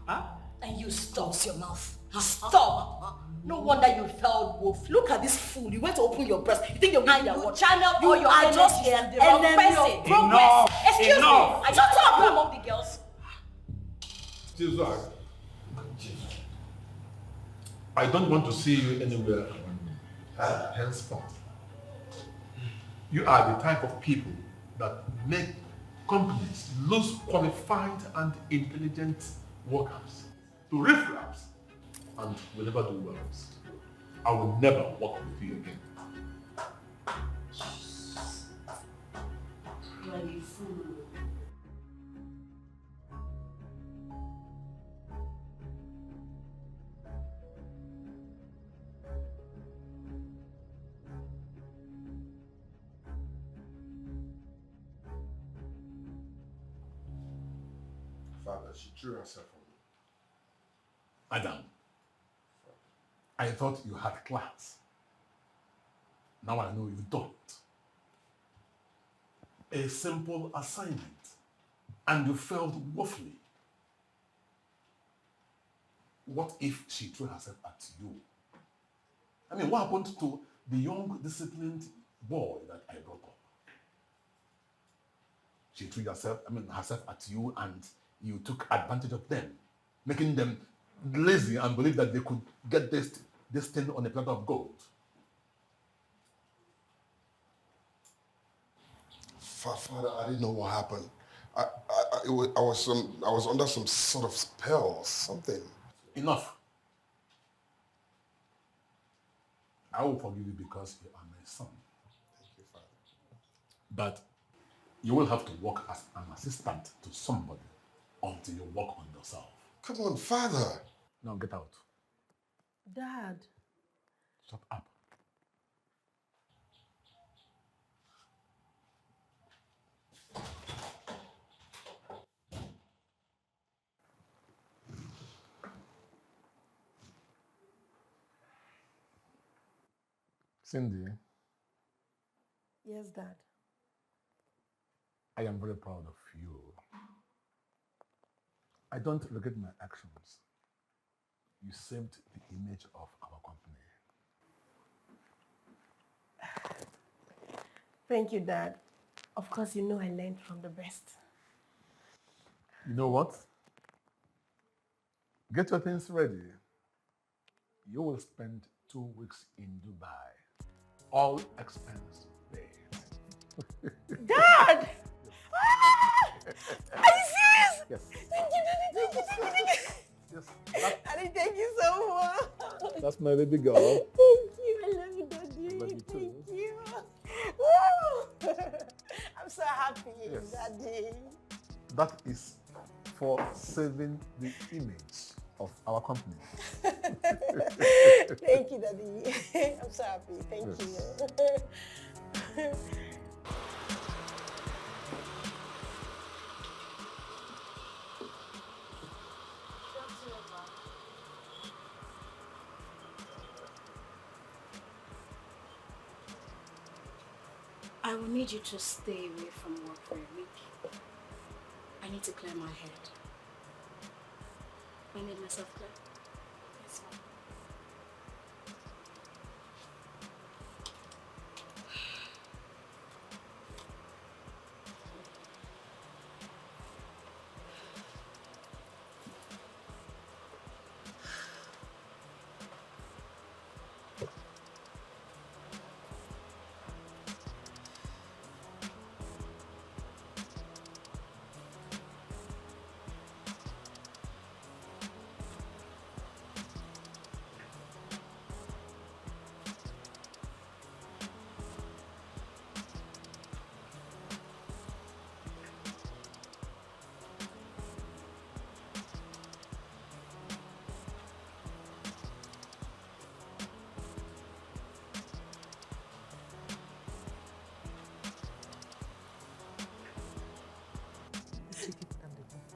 Huh? And you stopped your mouth. Stop! No wonder you felt wolf. Look at this fool. You went to open your breast. You think you're going to channel all your energy and the wrong person. Progress. Excuse me. I shut up among the girls.
Chief Zach, I don't want to see you anywhere henceforth. You are the type of people that make companies lose qualified and intelligent workers to riffraffs and will never do well. I will never work with you again.
Bloody fool.
Father, she threw herself on me.
Adam, I thought you had class. Now I know you don't. A simple assignment, and you failed woefully. What if she threw herself at you? I mean, what happened to the young, disciplined boy that I brought up? She threw herself at you, and you took advantage of them, making them lazy and believe that they could get this thing on a platter of gold.
Father, I didn't know what happened. I was under some sort of spell or something.
Enough. I will forgive you because you are my son.
Thank you, Father.
But you will have to work as an assistant to somebody until you work on yourself.
Come on, Father.
Now get out.
Dad.
Shut up. Cindy,
Yes, Dad.
I am very proud of you. I don't regret my actions. You saved the image of our company.
Thank you, Dad. Of course, you know I learned from the best.
You know what? Get your things ready. You will spend 2 weeks in Dubai. All expense paid.
Dad! Are you serious?
Yes.
Thank you, Daddy. Thank you.
Yes.
Daddy, thank you so much.
That's my baby girl.
Thank you. I love you, Daddy.
Love you too.
Thank you. Woo! I'm so happy,
Yes.
Daddy.
That is for saving the image of our company.
Thank you, Daddy. I'm so happy. Thank you.
I will need you to stay away from work for a week. I need to clear my head. I made myself clear. Yes, ma'am.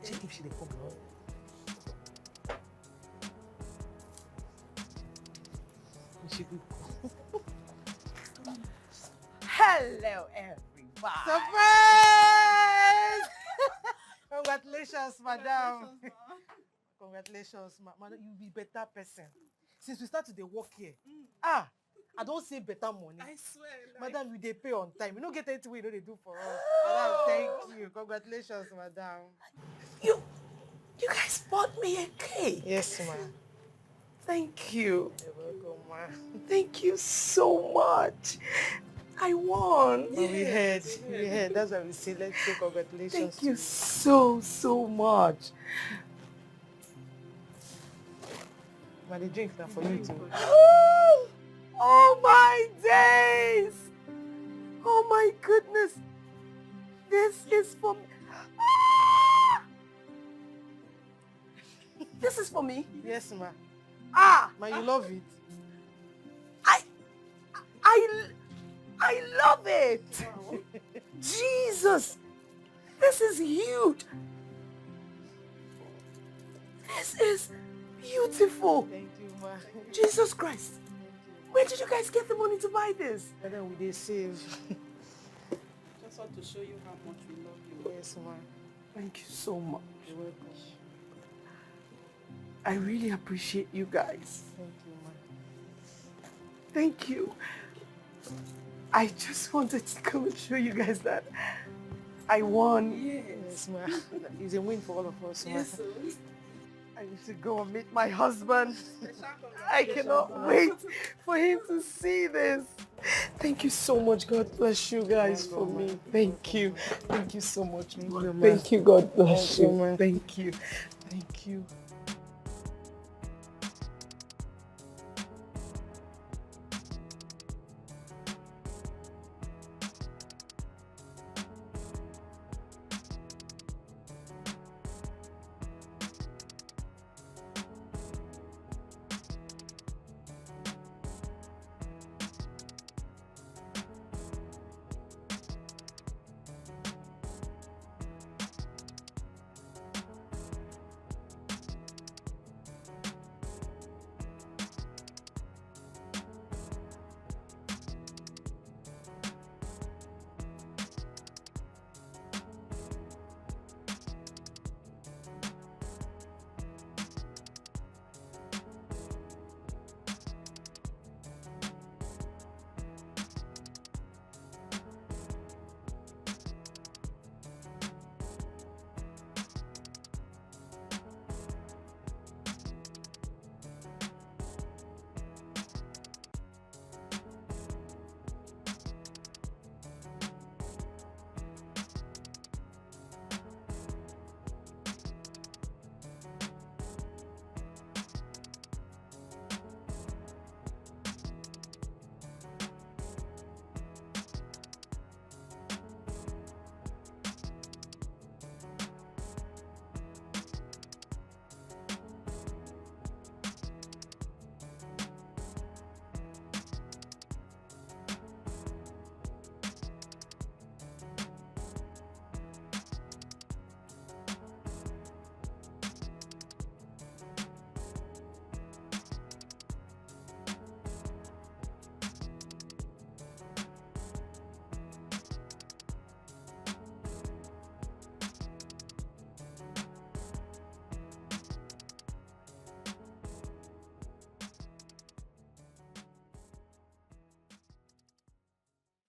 Check if she dey come now. She go.
Hello, everybody.
Surprise! Congratulations, madam. Congratulations, madam. You be better person. Since we start to dey work here, I don't see better money.
I swear.
Madam, you dey pay on time. You don't get anything we know they do for us. Madam, thank you. Congratulations, madam.
You guys bought me a cake.
Yes, ma'am.
Thank you.
You're welcome, ma'am.
Thank you so much. I won.
Oh, we heard. That's why we say let's say congratulations.
Thank you so much.
But the drinks are for you too.
Oh my days! Oh my goodness! This is for me. This is for me?
Yes, ma'am.
Ma,
you love it?
I love it! Jesus! This is huge! This is beautiful!
Thank you, ma.
Jesus Christ! Where did you guys get the money to buy this?
And then we save.
Just want to show you how much we love you.
Yes, ma.
Thank you so much.
You're welcome.
I really appreciate you guys.
Thank you, ma.
Thank you. I just wanted to come and show you guys that I won.
Yes, ma. It's a win for all of us, ma.
Yes, sir.
I need to go and meet my husband. I cannot wait for him to see this. Thank you so much. God bless you guys for me. Thank you. Thank you so much. Thank you. God bless you. Thank you. Thank you.